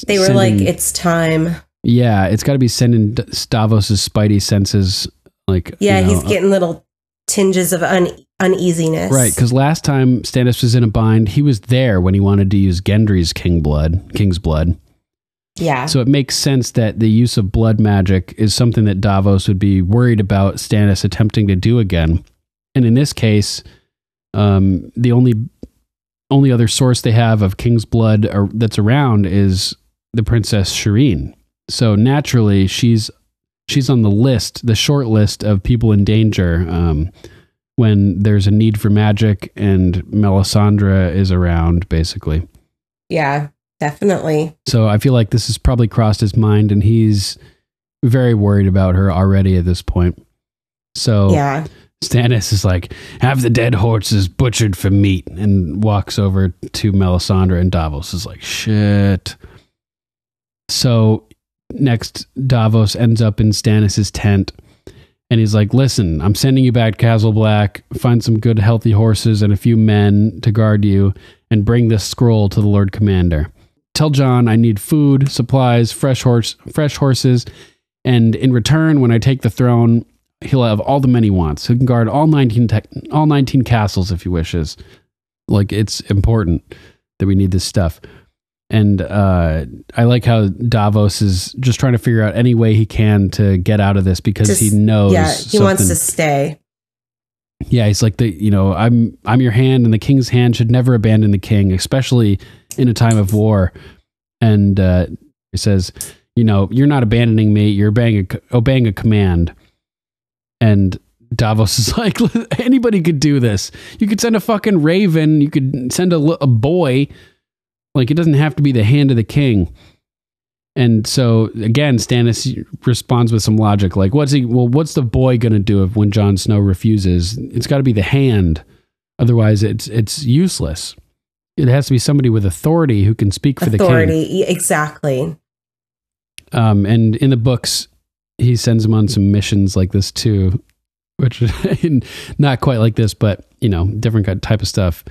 Speaker 6: They were like, it's time.
Speaker 5: Yeah, it's got to be sending Davos' spidey senses.
Speaker 6: He's getting little tinges of uneasiness.
Speaker 5: Right, because last time Stannis was in a bind, he was there when he wanted to use Gendry's king's blood.
Speaker 6: Yeah.
Speaker 5: So it makes sense that the use of blood magic is something that Davos would be worried about Stannis attempting to do again. And in this case, the only other source they have of king's blood that's around is the Princess Shireen. So naturally, she's on the short list of people in danger when there's a need for magic, and Melisandre is around, basically.
Speaker 6: Yeah, definitely.
Speaker 5: So I feel like this has probably crossed his mind, and he's very worried about her already at this point. So
Speaker 6: yeah.
Speaker 5: Stannis is like, have the dead horses butchered for meat, and walks over to Melisandre, and Davos is like, shit. So next, Davos ends up in Stannis' tent, and he's like, listen, I'm sending you back to Castle Black, find some good healthy horses and a few men to guard you, and bring this scroll to the Lord Commander. Tell Jon I need food, supplies, fresh horses, and in return, when I take the throne, he'll have all the men he wants. He can guard all 19 castles if he wishes. It's important that we need this stuff. And I like how Davos is just trying to figure out any way he can to get out of this, because he knows.
Speaker 6: Yeah, he wants to stay.
Speaker 5: Yeah, he's like I'm your hand, and the king's hand should never abandon the king, especially in a time of war. And he says, you're not abandoning me, you're obeying a command. And Davos is like, anybody could do this. You could send a fucking raven, you could send a boy. Like, it doesn't have to be the hand of the king. And so again, Stannis responds with some logic, like, what's the boy going to do when Jon Snow refuses? It's got to be the hand. Otherwise it's useless. It has to be somebody with authority who can speak for the king.
Speaker 6: Authority, exactly.
Speaker 5: And in the books, he sends him on some missions like this too, which not quite like this, but different type of stuff.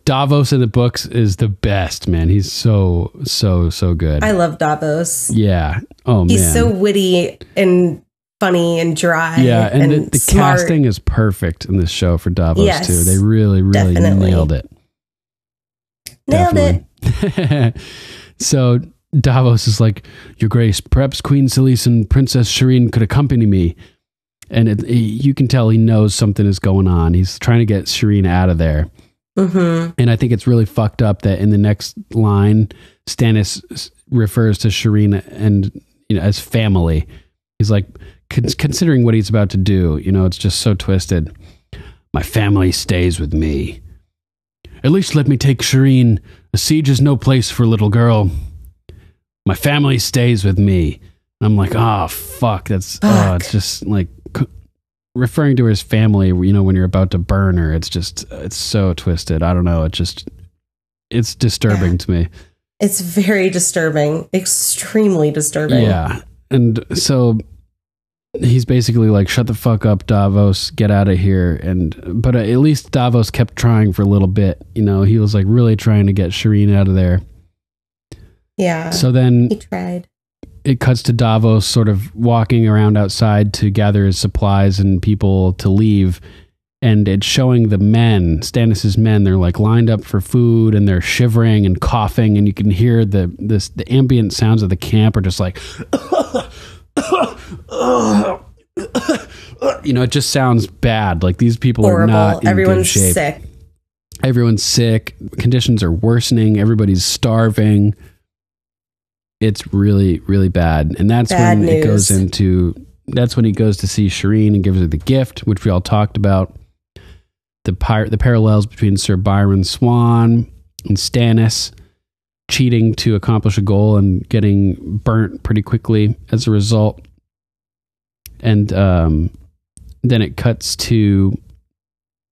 Speaker 5: Davos in the books is the best, man. He's so good.
Speaker 6: I love Davos.
Speaker 5: Yeah. Oh, man.
Speaker 6: He's so witty and funny and dry.
Speaker 5: Yeah, and the
Speaker 6: smart.
Speaker 5: casting is perfect in this show for Davos,
Speaker 6: yes,
Speaker 5: too. They really, really
Speaker 6: definitely.
Speaker 5: nailed it.
Speaker 6: Nailed it.
Speaker 5: So Davos is like, Your Grace, perhaps Queen Selyse and Princess Shireen could accompany me. And you can tell he knows something is going on. He's trying to get Shireen out of there. Mm-hmm. And I think it's really fucked up that in the next line, Stannis refers to Shireen and as family. He's like, considering what he's about to do, it's just so twisted. My family stays with me. At least let me take Shireen. A siege is no place for a little girl. My family stays with me. And I'm like, oh, fuck. That's, it's just like referring to his family, when you're about to burn her. It's so twisted. I don't know. It's disturbing to me.
Speaker 6: It's very disturbing. Extremely disturbing.
Speaker 5: Yeah. And so he's basically like, shut the fuck up, Davos, get out of here. But at least Davos kept trying for a little bit. He was like really trying to get Shireen out of there.
Speaker 6: Yeah.
Speaker 5: So then
Speaker 6: he tried.
Speaker 5: It cuts to Davos sort of walking around outside to gather his supplies and people to leave. And it's showing the men, Stannis' men, they're like lined up for food and they're shivering and coughing. And you can hear the ambient sounds of the camp are just like, it just sounds bad. Like these people
Speaker 6: horrible.
Speaker 5: Are not in
Speaker 6: Everyone's
Speaker 5: good shape.
Speaker 6: Sick.
Speaker 5: Everyone's sick. Conditions are worsening. Everybody's starving. It's really, really bad. And that's
Speaker 6: bad
Speaker 5: when
Speaker 6: news.
Speaker 5: That's when he goes to see Shireen and gives her the gift, which we all talked about. The parallels between Sir Byron Swan and Stannis cheating to accomplish a goal and getting burnt pretty quickly as a result. And then it cuts to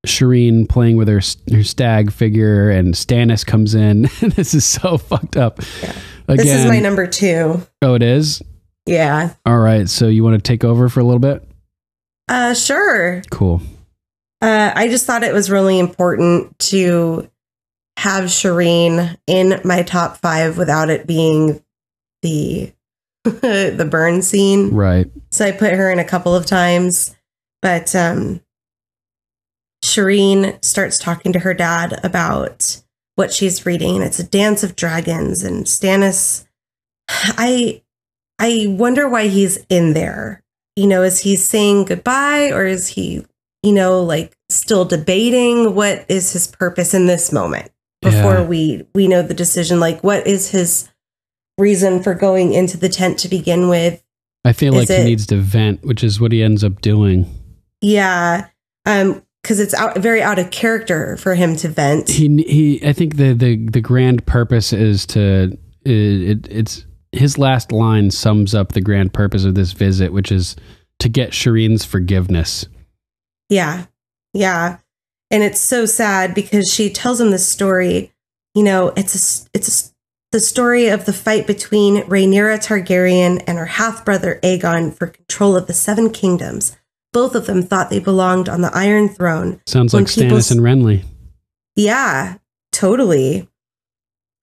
Speaker 5: Shireen playing with her stag figure, and Stannis comes in. This is so fucked up.
Speaker 6: Yeah.
Speaker 5: Again,
Speaker 6: this is my number 2.
Speaker 5: Oh, it is?
Speaker 6: Yeah.
Speaker 5: All right. So you want to take over for a little bit?
Speaker 6: Sure.
Speaker 5: Cool.
Speaker 6: I just thought it was really important to have Shireen in my top 5 without it being the the burn scene.
Speaker 5: Right.
Speaker 6: So I put her in a couple of times, but Shireen starts talking to her dad about what she's reading. It's A Dance of Dragons, and Stannis, I wonder why he's in there. Is he saying goodbye, or is he, like still debating what is his purpose in this moment before we know the decision? Like, what is his reason for going into the tent to begin with?
Speaker 5: I feel like he needs to vent, which is what he ends up doing. Yeah.
Speaker 6: Because it's very out of character for him to vent.
Speaker 5: I think the grand purpose is it's his last line sums up the grand purpose of this visit, which is to get Shireen's forgiveness.
Speaker 6: Yeah. Yeah. And it's so sad because she tells him this story. It's the story of the fight between Rhaenyra Targaryen and her half-brother Aegon for control of the 7 kingdoms. Both of them thought they belonged on the Iron Throne.
Speaker 5: Sounds like Stannis and Renly.
Speaker 6: Yeah, totally.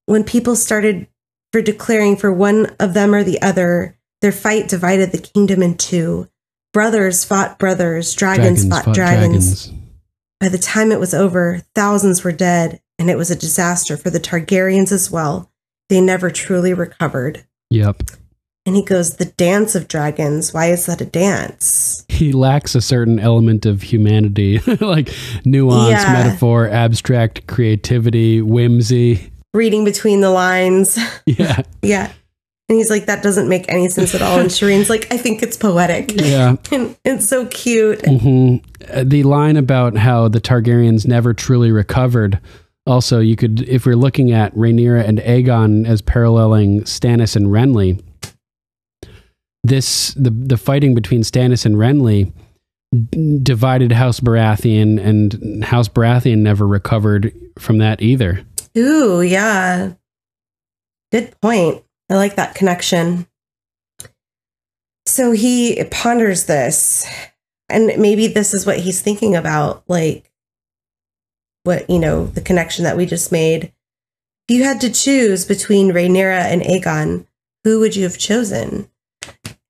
Speaker 6: When people started for declaring for one of them or the other, their fight divided the kingdom in 2. Brothers fought brothers, dragons fought dragons. By the time it was over, thousands were dead, and it was a disaster for the Targaryens as well. They never truly recovered.
Speaker 5: Yep.
Speaker 6: And he goes, the dance of dragons. Why is that a dance?
Speaker 5: He lacks a certain element of humanity, like nuance, metaphor, abstract creativity, whimsy.
Speaker 6: Reading between the lines.
Speaker 5: Yeah.
Speaker 6: Yeah. And he's like, that doesn't make any sense at all. And Shireen's like, I think it's poetic.
Speaker 5: Yeah.
Speaker 6: And it's so cute.
Speaker 5: Mm-hmm. The line about how the Targaryens never truly recovered. Also, you could, if we're looking at Rhaenyra and Aegon as paralleling Stannis and Renly, the fighting between Stannis and Renly divided House Baratheon, and House Baratheon never recovered from that either.
Speaker 6: Ooh, yeah. Good point. I like that connection. So he ponders this, and maybe this is what he's thinking about, like what, the connection that we just made. If you had to choose between Rhaenyra and Aegon, who would you have chosen?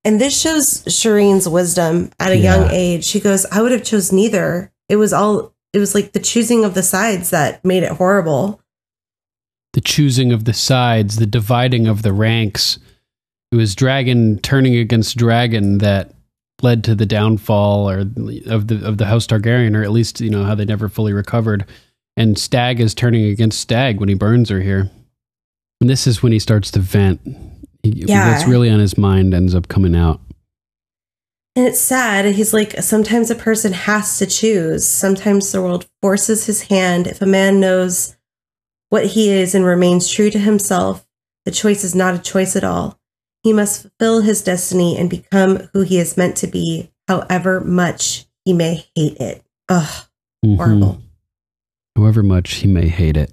Speaker 6: And this shows Shireen's wisdom at a young age. She goes, I would have chose neither. It was like the choosing of the sides that made it horrible.
Speaker 5: The choosing of the sides, the dividing of the ranks. It was dragon turning against dragon that led to the downfall of the House Targaryen, or at least, how they never fully recovered. And Stag is turning against Stag when he burns her here. And this is when he starts to vent. What's really on his mind ends up coming out.
Speaker 6: And it's sad. He's like, sometimes a person has to choose. Sometimes the world forces his hand. If a man knows what he is and remains true to himself, the choice is not a choice at all. He must fulfill his destiny and become who he is meant to be, however much he may hate it. Ugh, horrible.
Speaker 5: However much he may hate it.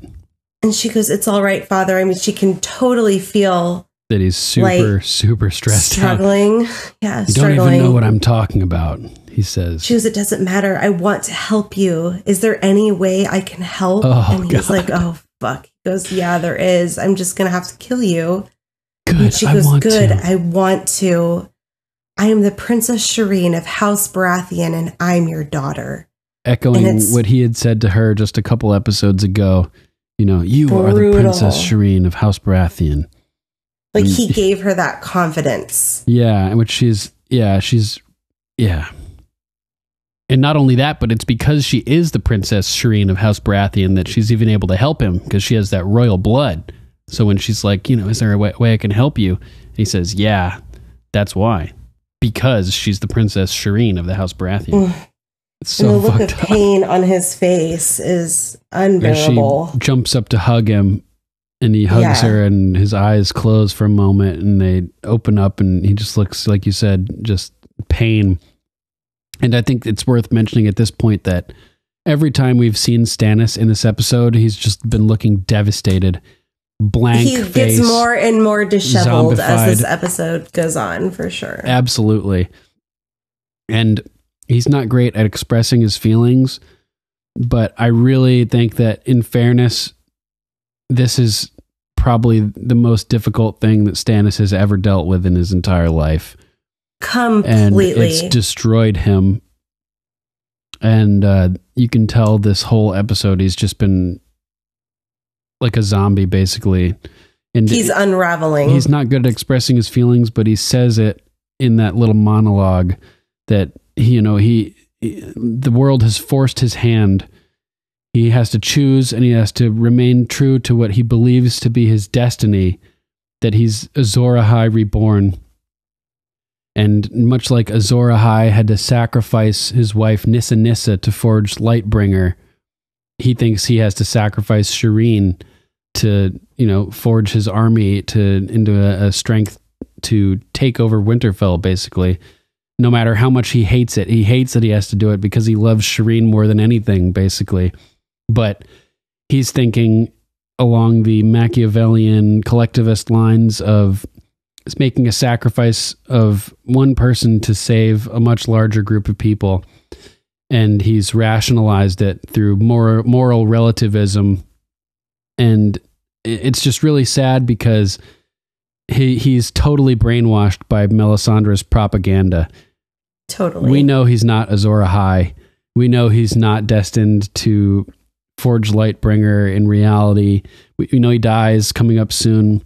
Speaker 6: And she goes, it's all right, Father. I mean, she can totally feel
Speaker 5: that he's super stressed
Speaker 6: struggling.
Speaker 5: out.
Speaker 6: Yeah,
Speaker 5: you
Speaker 6: struggling.
Speaker 5: Don't even know what I'm talking about, he says.
Speaker 6: She goes, it doesn't matter. I want to help you. Is there any way I can help? And he's like, oh, fuck. He goes, yeah, there is. I'm just going to have to kill you.
Speaker 5: Good,
Speaker 6: and she goes, I want to. I am the Princess Shireen of House Baratheon, and I'm your daughter.
Speaker 5: Echoing what he had said to her just a couple episodes ago. You are the Princess Shireen of House Baratheon.
Speaker 6: Like, he gave her that confidence.
Speaker 5: Yeah, which she's. And not only that, but it's because she is the Princess Shireen of House Baratheon that she's even able to help him, because she has that royal blood. So when she's like, is there a way I can help you? And he says, yeah, that's why. Because she's the Princess Shireen of the House Baratheon. It's so
Speaker 6: and the look of
Speaker 5: fucked up.
Speaker 6: pain on his face is unbearable.
Speaker 5: She jumps up to hug him, and he hugs her, and his eyes close for a moment, and they open up, and he just looks, like you said, just pain. And I think it's worth mentioning at this point that every time we've seen Stannis in this episode, he's just been looking devastated. Blank
Speaker 6: he
Speaker 5: face,
Speaker 6: gets more and more disheveled
Speaker 5: zombified.
Speaker 6: as this episode goes on, for sure.
Speaker 5: Absolutely. And he's not great at expressing his feelings, but I really think that, in fairness, this is probably the most difficult thing that Stannis has ever dealt with in his entire life.
Speaker 6: Completely.
Speaker 5: And it's destroyed him. And you can tell this whole episode he's just been like a zombie, basically. And
Speaker 6: he's unraveling.
Speaker 5: He's not good at expressing his feelings, but he says it in that little monologue that, the world has forced his hand. He has to choose, and he has to remain true to what he believes to be his destiny, that he's Azor Ahai reborn. And much like Azor Ahai had to sacrifice his wife Nissa Nissa to forge Lightbringer, he thinks he has to sacrifice Shireen to, forge his army into a strength to take over Winterfell, basically. No matter how much he hates it. He hates that he has to do it because he loves Shireen more than anything, basically. But he's thinking along the Machiavellian collectivist lines of making a sacrifice of one person to save a much larger group of people. And he's rationalized it through moral relativism. And it's just really sad because he's totally brainwashed by Melisandre's propaganda.
Speaker 6: Totally.
Speaker 5: We know he's not Azor Ahai. We know he's not destined to forge Lightbringer in reality. We know he dies coming up soon.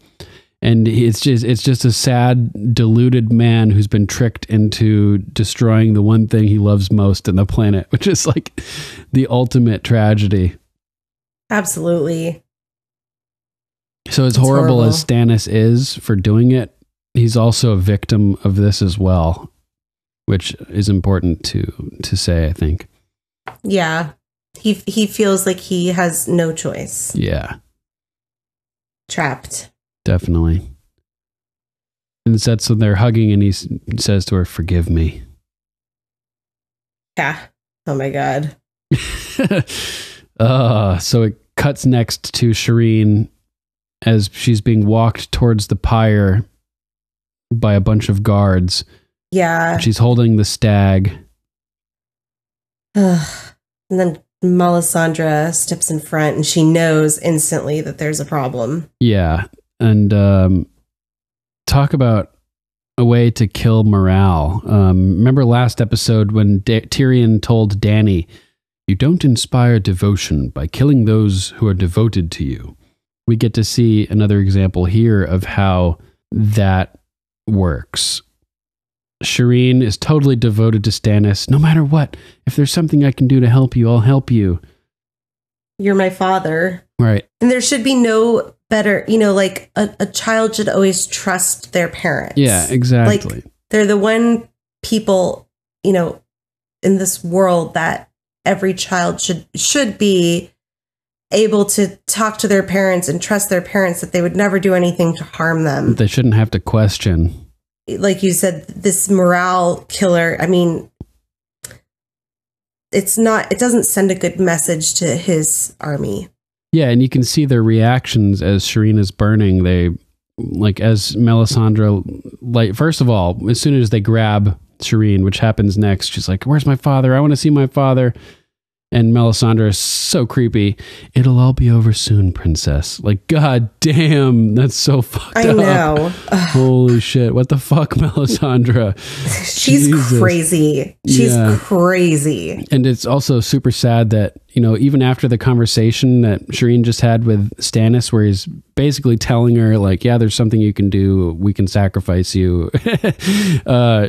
Speaker 5: And it's just a sad, deluded man who's been tricked into destroying the one thing he loves most in the planet, which is like the ultimate tragedy.
Speaker 6: Absolutely.
Speaker 5: So as horrible as Stannis is for doing it, he's also a victim of this as well, which is important to say, I think.
Speaker 6: Yeah. He feels like he has no choice.
Speaker 5: Yeah.
Speaker 6: Trapped.
Speaker 5: Definitely. And that's when they're hugging and he says to her, "Forgive me."
Speaker 6: Yeah. Oh my God.
Speaker 5: So it cuts next to Shireen as she's being walked towards the pyre by a bunch of guards.
Speaker 6: Yeah.
Speaker 5: She's holding the stag.
Speaker 6: And then Melisandre steps in front and she knows instantly that there's a problem.
Speaker 5: Yeah. And talk about a way to kill morale. Remember last episode when Tyrion told Dany, "You don't inspire devotion by killing those who are devoted to you." We get to see another example here of how that works. Shireen is totally devoted to Stannis. No matter what, if there's something I can do to help you, I'll help you.
Speaker 6: You're my father.
Speaker 5: Right.
Speaker 6: And there should be no better, like a child should always trust their parents.
Speaker 5: Yeah, exactly.
Speaker 6: Like they're the one people, in this world that every child should be able to talk to their parents and trust their parents that they would never do anything to harm them.
Speaker 5: They shouldn't have to question.
Speaker 6: Like you said, this morale killer, I mean, it doesn't send a good message to his army.
Speaker 5: Yeah, and you can see their reactions as Shireen is burning. They, like, as Melisandre, like, first of all, as soon as they grab Shireen, which happens next, she's like, "Where's my father? I want to see my father." And Melisandre is so creepy. "It'll all be over soon, princess." Like, God damn, that's so fucked up.
Speaker 6: I know.
Speaker 5: Holy shit. What the fuck, Melisandre?
Speaker 6: She's
Speaker 5: Jesus.
Speaker 6: Crazy. She's crazy.
Speaker 5: And it's also super sad that, even after the conversation that Shireen just had with Stannis, where he's basically telling her, like, "Yeah, there's something you can do. We can sacrifice you."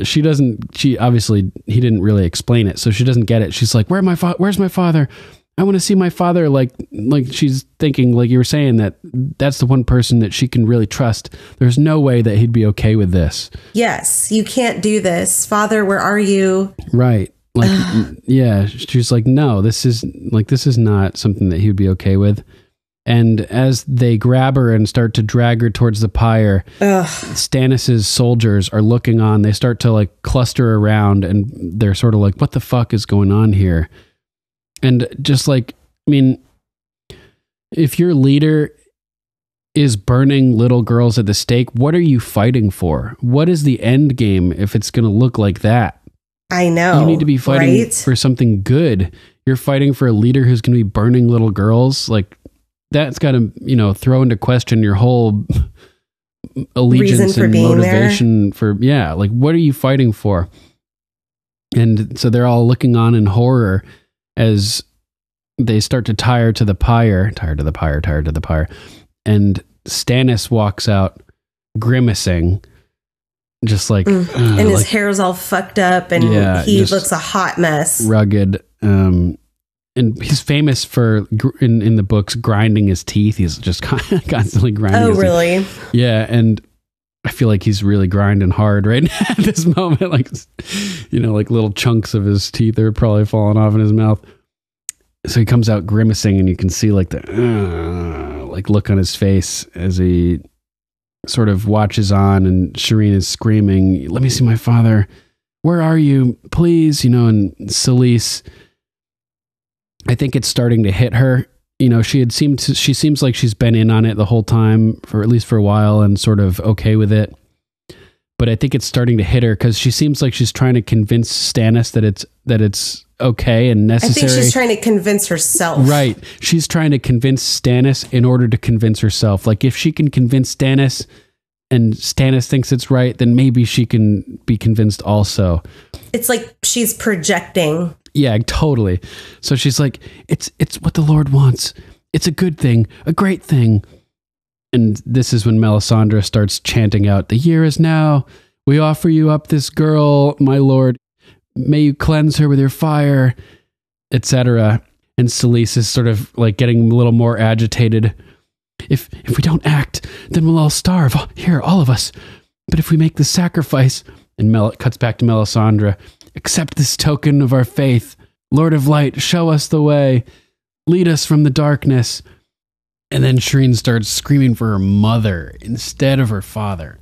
Speaker 5: She obviously, he didn't really explain it. So she doesn't get it. She's like, where's my father? I want to see my father." Like she's thinking, like you were saying, that that's the one person that she can really trust. There's no way that he'd be okay with this.
Speaker 6: Yes, you can't do this. Father, where are you?
Speaker 5: Right. Like, yeah, she's like, no, this is not something that he would be okay with. And as they grab her and start to drag her towards the pyre, Stannis's soldiers are looking on. They start to like cluster around and they're sort of like, what the fuck is going on here? And just like, I mean, if your leader is burning little girls at the stake, what are you fighting for? What is the end game if it's going to look like that?
Speaker 6: I know.
Speaker 5: You need to be fighting for something good. You're fighting for a leader who's going to be burning little girls. Like, that's got to, throw into question your whole allegiance and motivation for, like, what are you fighting for? And so they're all looking on in horror as they start to tire to the pyre. And Stannis walks out grimacing, just like, and
Speaker 6: his hair is all fucked up and he looks a hot mess.
Speaker 5: Rugged. And he's famous for, in the books, grinding his teeth. He's just constantly grinding his teeth. Oh, really? Yeah, and I feel like he's really grinding hard right now at this moment. Like, like little chunks of his teeth are probably falling off in his mouth. So he comes out grimacing and you can see like the look on his face as he sort of watches on, and Shireen is screaming, "Let me see my father. Where are you? Please," and Selyse, I think it's starting to hit her. She seems like she's been in on it the whole time, for at least for a while, and sort of okay with it. But I think it's starting to hit her because she seems like she's trying to convince Stannis that it's okay and necessary.
Speaker 6: I think she's trying to convince herself.
Speaker 5: Right. She's trying to convince Stannis in order to convince herself. Like, if she can convince Stannis and Stannis thinks it's right, then maybe she can be convinced also.
Speaker 6: It's like she's projecting.
Speaker 5: Yeah, totally. So she's like, it's what the Lord wants. It's a good thing, a great thing. And this is when Melisandre starts chanting out, "The year is now. We offer you up this girl, my lord. May you cleanse her with your fire," etc. And Selyse is sort of like getting a little more agitated. If we don't act, then we'll all starve. Here, all of us. But if we make the sacrifice," and it cuts back to Melisandre, "accept this token of our faith. Lord of Light, show us the way. Lead us from the darkness." And then Shireen starts screaming for her mother instead of her father.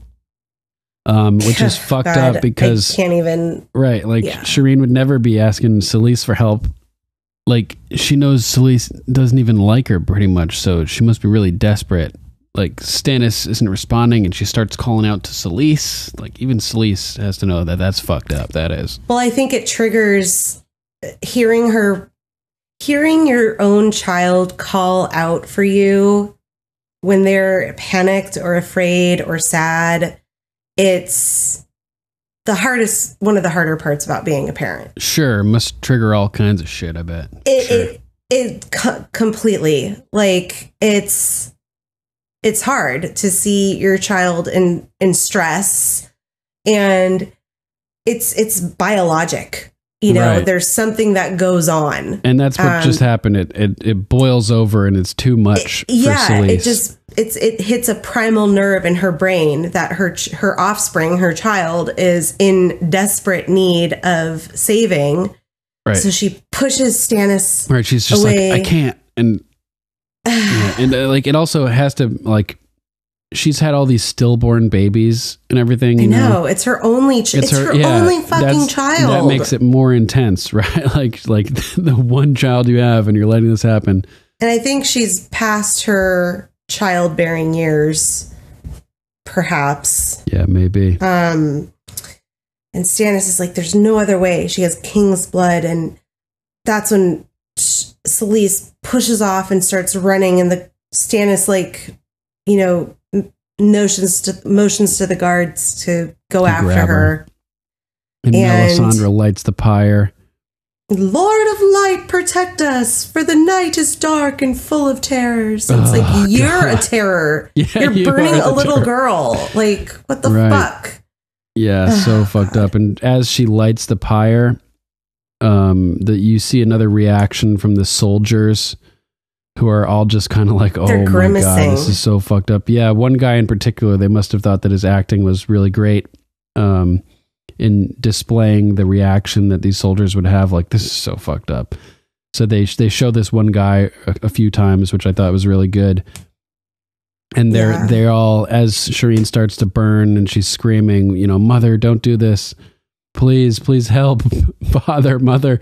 Speaker 5: Which is fucked up because...
Speaker 6: I can't even...
Speaker 5: Right, like Shireen would never be asking Selyse for help. Like, she knows Selyse doesn't even like her pretty much, so she must be really desperate. Like, Stannis isn't responding, and she starts calling out to Selyse. Like, even Selyse has to know that that's fucked up, that is.
Speaker 6: Well, I think it triggers hearing your own child call out for you when they're panicked or afraid or sad. It's one of the harder parts about being a parent.
Speaker 5: Sure, must trigger all kinds of shit, I bet.
Speaker 6: Completely. Like, it's hard to see your child in stress, and it's biologic. You know, right. There's something that goes on.
Speaker 5: And that's what just happened. It boils over and it's too much for Selyse.
Speaker 6: It hits a primal nerve in her brain that her offspring, her child, is in desperate need of saving.
Speaker 5: Right.
Speaker 6: So she pushes Stannis
Speaker 5: Right, she's just
Speaker 6: away.
Speaker 5: Like, I can't. And like it also has to, like, she's had all these stillborn babies and everything.
Speaker 6: I know. It's her only it's her only fucking child.
Speaker 5: That makes it more intense, right? like the one child you have and you're letting this happen.
Speaker 6: And I think she's past her childbearing years, perhaps.
Speaker 5: Yeah, maybe.
Speaker 6: And Stannis is like, there's no other way. She has king's blood. And that's when Selyse pushes off and starts running. And the Stannis, like, you know, motions to the guards to go after her.
Speaker 5: And Melisandre lights the pyre.
Speaker 6: "Lord of Light, protect us, for the night is dark and full of terrors." So it's like, you're God. A terror.
Speaker 5: Yeah,
Speaker 6: you're burning a little girl. Like, what the fuck?
Speaker 5: Yeah, so fucked up. And as she lights the pyre, you see another reaction from the soldiers, who are all just kind of like, "Oh my God, this is so fucked up." Yeah, one guy in particular, they must have thought that his acting was really great in displaying the reaction that these soldiers would have. Like, this is so fucked up. So they show this one guy a few times, which I thought was really good. And they're all, as Shireen starts to burn and she's screaming, you know, "Mother, don't do this. Please, please help. Father, mother."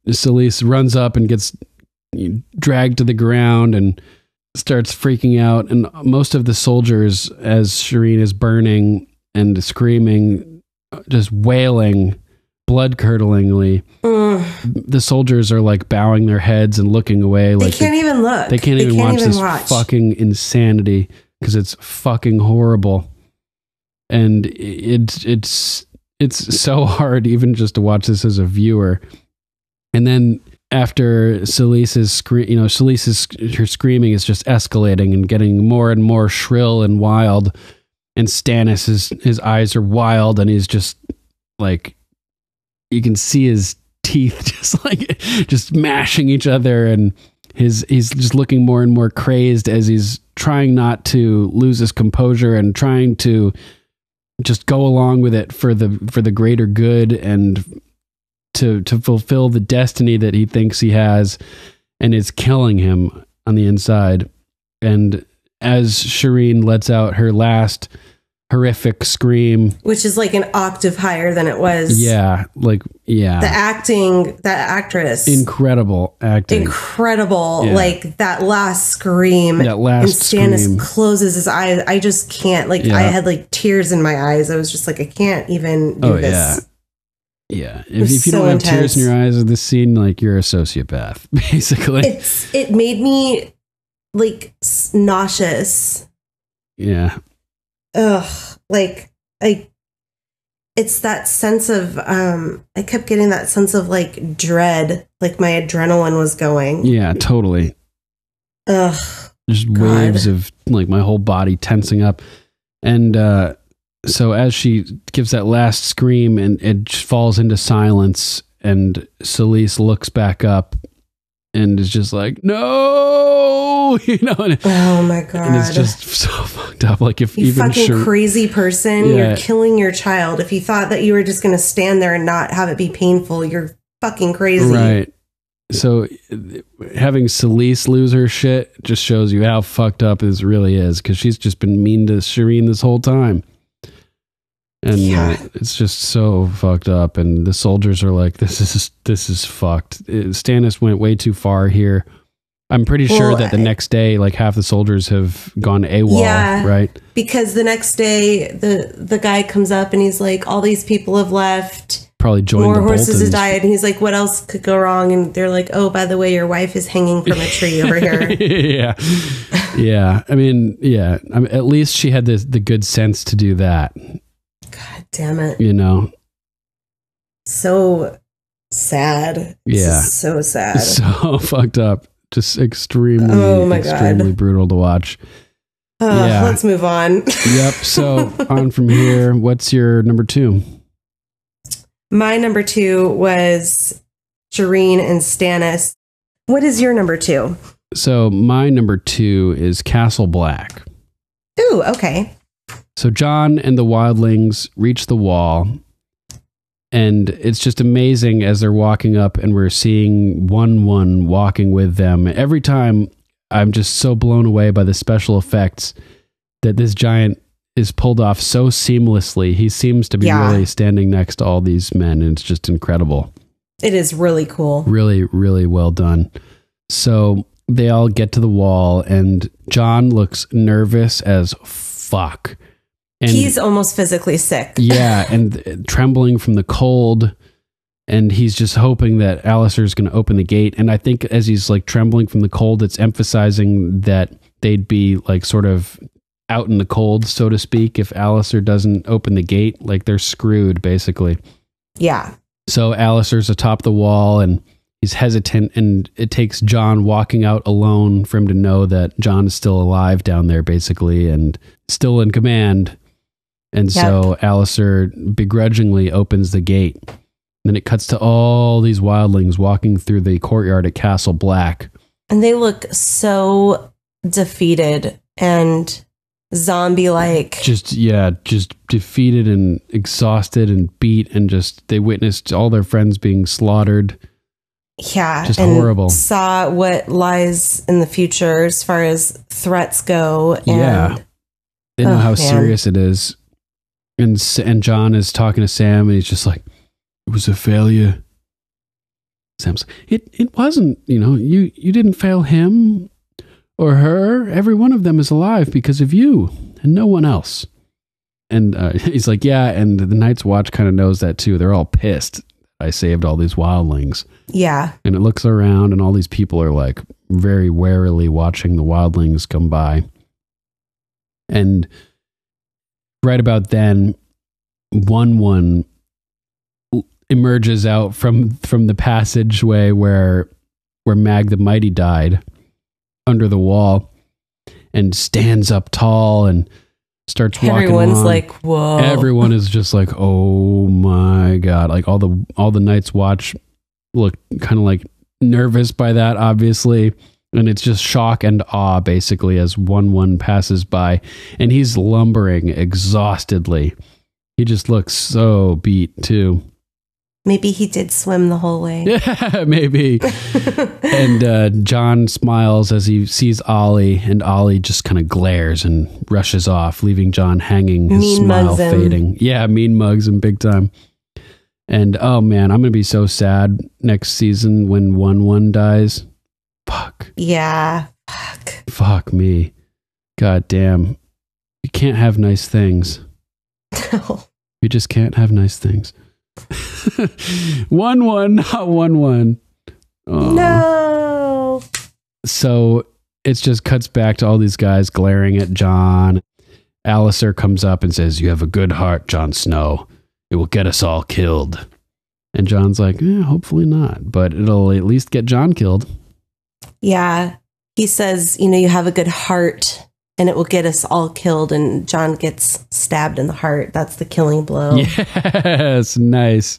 Speaker 5: Selyse runs up and gets dragged to the ground and starts freaking out. And most of the soldiers, as Shireen is burning and screaming, just wailing blood-curdlingly, the soldiers are like bowing their heads and looking away. Like
Speaker 6: they can't even look.
Speaker 5: They can't even watch this fucking insanity because it's fucking horrible. And it's so hard even just to watch this as a viewer. And then after Selyse's her screaming is just escalating and getting more and more shrill and wild. And Stannis, his eyes are wild, and he's just like, you can see his teeth just mashing each other, and he's just looking more and more crazed as he's trying not to lose his composure and trying to just go along with it for the greater good and to fulfill the destiny that he thinks he has, and it's killing him on the inside. And as Shireen lets out her last horrific scream,
Speaker 6: which is like an octave higher than it was.
Speaker 5: Yeah.
Speaker 6: The acting, that actress.
Speaker 5: Incredible acting.
Speaker 6: Incredible.
Speaker 5: Yeah.
Speaker 6: Like that last scream.
Speaker 5: And Stannis
Speaker 6: closes his eyes. I just can't, like, I had like tears in my eyes. I was just like, I can't even do this.
Speaker 5: Yeah. If you don't have tears in your eyes at this scene, like, you're a sociopath, basically.
Speaker 6: It made me like nauseous.
Speaker 5: Yeah.
Speaker 6: Ugh. Like, it's that sense of, I kept getting that sense of like dread, like my adrenaline was going.
Speaker 5: Yeah, totally.
Speaker 6: Ugh.
Speaker 5: just waves of like my whole body tensing up. And so as she gives that last scream and it falls into silence, and Celise looks back up and is just like, no, you know. And,
Speaker 6: oh my God.
Speaker 5: And it's just so fucked up. Like if
Speaker 6: you
Speaker 5: even
Speaker 6: fucking crazy person,
Speaker 5: Yeah.
Speaker 6: you're killing your child. If you thought that you were just going to stand there and not have it be painful, you're fucking crazy.
Speaker 5: Right. So having Celise lose her shit just shows you how fucked up this really is, because she's just been mean to Shireen this whole time. And it's just so fucked up. And the soldiers are like, this is fucked. Stannis went way too far here. I'm pretty sure that the next day, like half the soldiers have gone AWOL, right? Because
Speaker 6: the next day, the guy comes up and he's like, all these people have left.
Speaker 5: Probably joined
Speaker 6: more
Speaker 5: the
Speaker 6: horses
Speaker 5: Boltons.
Speaker 6: have died. And he's like, what else could go wrong? And they're like, oh, by the way, your wife is hanging from a tree over here.
Speaker 5: Yeah. I mean, at least she had the good sense to do that.
Speaker 6: God damn it.
Speaker 5: You know?
Speaker 6: So sad.
Speaker 5: Yeah.
Speaker 6: So sad.
Speaker 5: So fucked up. Just extremely brutal to watch.
Speaker 6: Let's move on.
Speaker 5: Yep. So on from here, what's your number 2?
Speaker 6: My number 2 was Shireen and Stannis. What is your number 2?
Speaker 5: So my number 2 is Castle Black.
Speaker 6: Ooh, okay.
Speaker 5: So Jon and the wildlings reach the wall, and it's just amazing as they're walking up, and we're seeing 1-1 walking with them. Every time I'm just so blown away by the special effects that this giant is pulled off so seamlessly. He seems to be really standing next to all these men, and it's just incredible.
Speaker 6: It is really cool.
Speaker 5: Really, really well done. So they all get to the wall, and Jon looks nervous as fuck. And
Speaker 6: he's almost physically sick.
Speaker 5: Yeah, and trembling from the cold. And he's just hoping that Alistair's going to open the gate. And I think as he's like trembling from the cold, it's emphasizing that they'd be like sort of out in the cold, so to speak, if Alistair doesn't open the gate. Like they're screwed, basically.
Speaker 6: Yeah.
Speaker 5: So Alistair's atop the wall and he's hesitant, and it takes Jon walking out alone for him to know that Jon is still alive down there, basically, and still in command. And so Alistair begrudgingly opens the gate. And then it cuts to all these wildlings walking through the courtyard at Castle Black.
Speaker 6: And they look so defeated and zombie-like.
Speaker 5: Just defeated and exhausted and beat, and just they witnessed all their friends being slaughtered.
Speaker 6: Yeah.
Speaker 5: Just
Speaker 6: and
Speaker 5: horrible.
Speaker 6: Saw what lies in the future as far as threats go. And,
Speaker 5: they know how serious it is. And Jon is talking to Sam, and he's just like, it was a failure. Sam's like, it wasn't, you didn't fail him or her. Every one of them is alive because of you and no one else. And he's like, yeah, and the Night's Watch kind of knows that too. They're all pissed I saved all these wildlings.
Speaker 6: Yeah.
Speaker 5: And it looks around, and all these people are like very warily watching the wildlings come by. And right about then, 1-1 emerges out from the passageway where Mag the Mighty died under the wall, and stands up tall and starts walking.
Speaker 6: Everyone's
Speaker 5: along.
Speaker 6: like, whoa.
Speaker 5: Everyone is just like, oh my God. Like all the Night's Watch look kind of like nervous by that, obviously. And it's just shock and awe, basically, as 1-1 passes by. And he's lumbering exhaustedly. He just looks so beat, too.
Speaker 6: Maybe he did swim the whole way.
Speaker 5: Yeah, maybe. And Jon smiles as he sees Ollie, and Ollie just kind of glares and rushes off, leaving Jon hanging, his
Speaker 6: mean
Speaker 5: smile
Speaker 6: mugs him.
Speaker 5: fading. Yeah, mean mugs him big time. And oh man, I'm going to be so sad next season when 1-1 dies. Fuck.
Speaker 6: Yeah.
Speaker 5: Fuck me. God damn. You can't have nice things.
Speaker 6: No.
Speaker 5: You just can't have nice things. 1-1, not 1-1. Oh.
Speaker 6: No.
Speaker 5: So it just cuts back to all these guys glaring at Jon. Alistair comes up and says, "You have a good heart, Jon Snow. It will get us all killed." And Jon's like, hopefully not, but it'll at least get Jon killed.
Speaker 6: Yeah. he says, you have a good heart and it will get us all killed. And Jon gets stabbed in the heart. That's the killing blow.
Speaker 5: Yes, nice.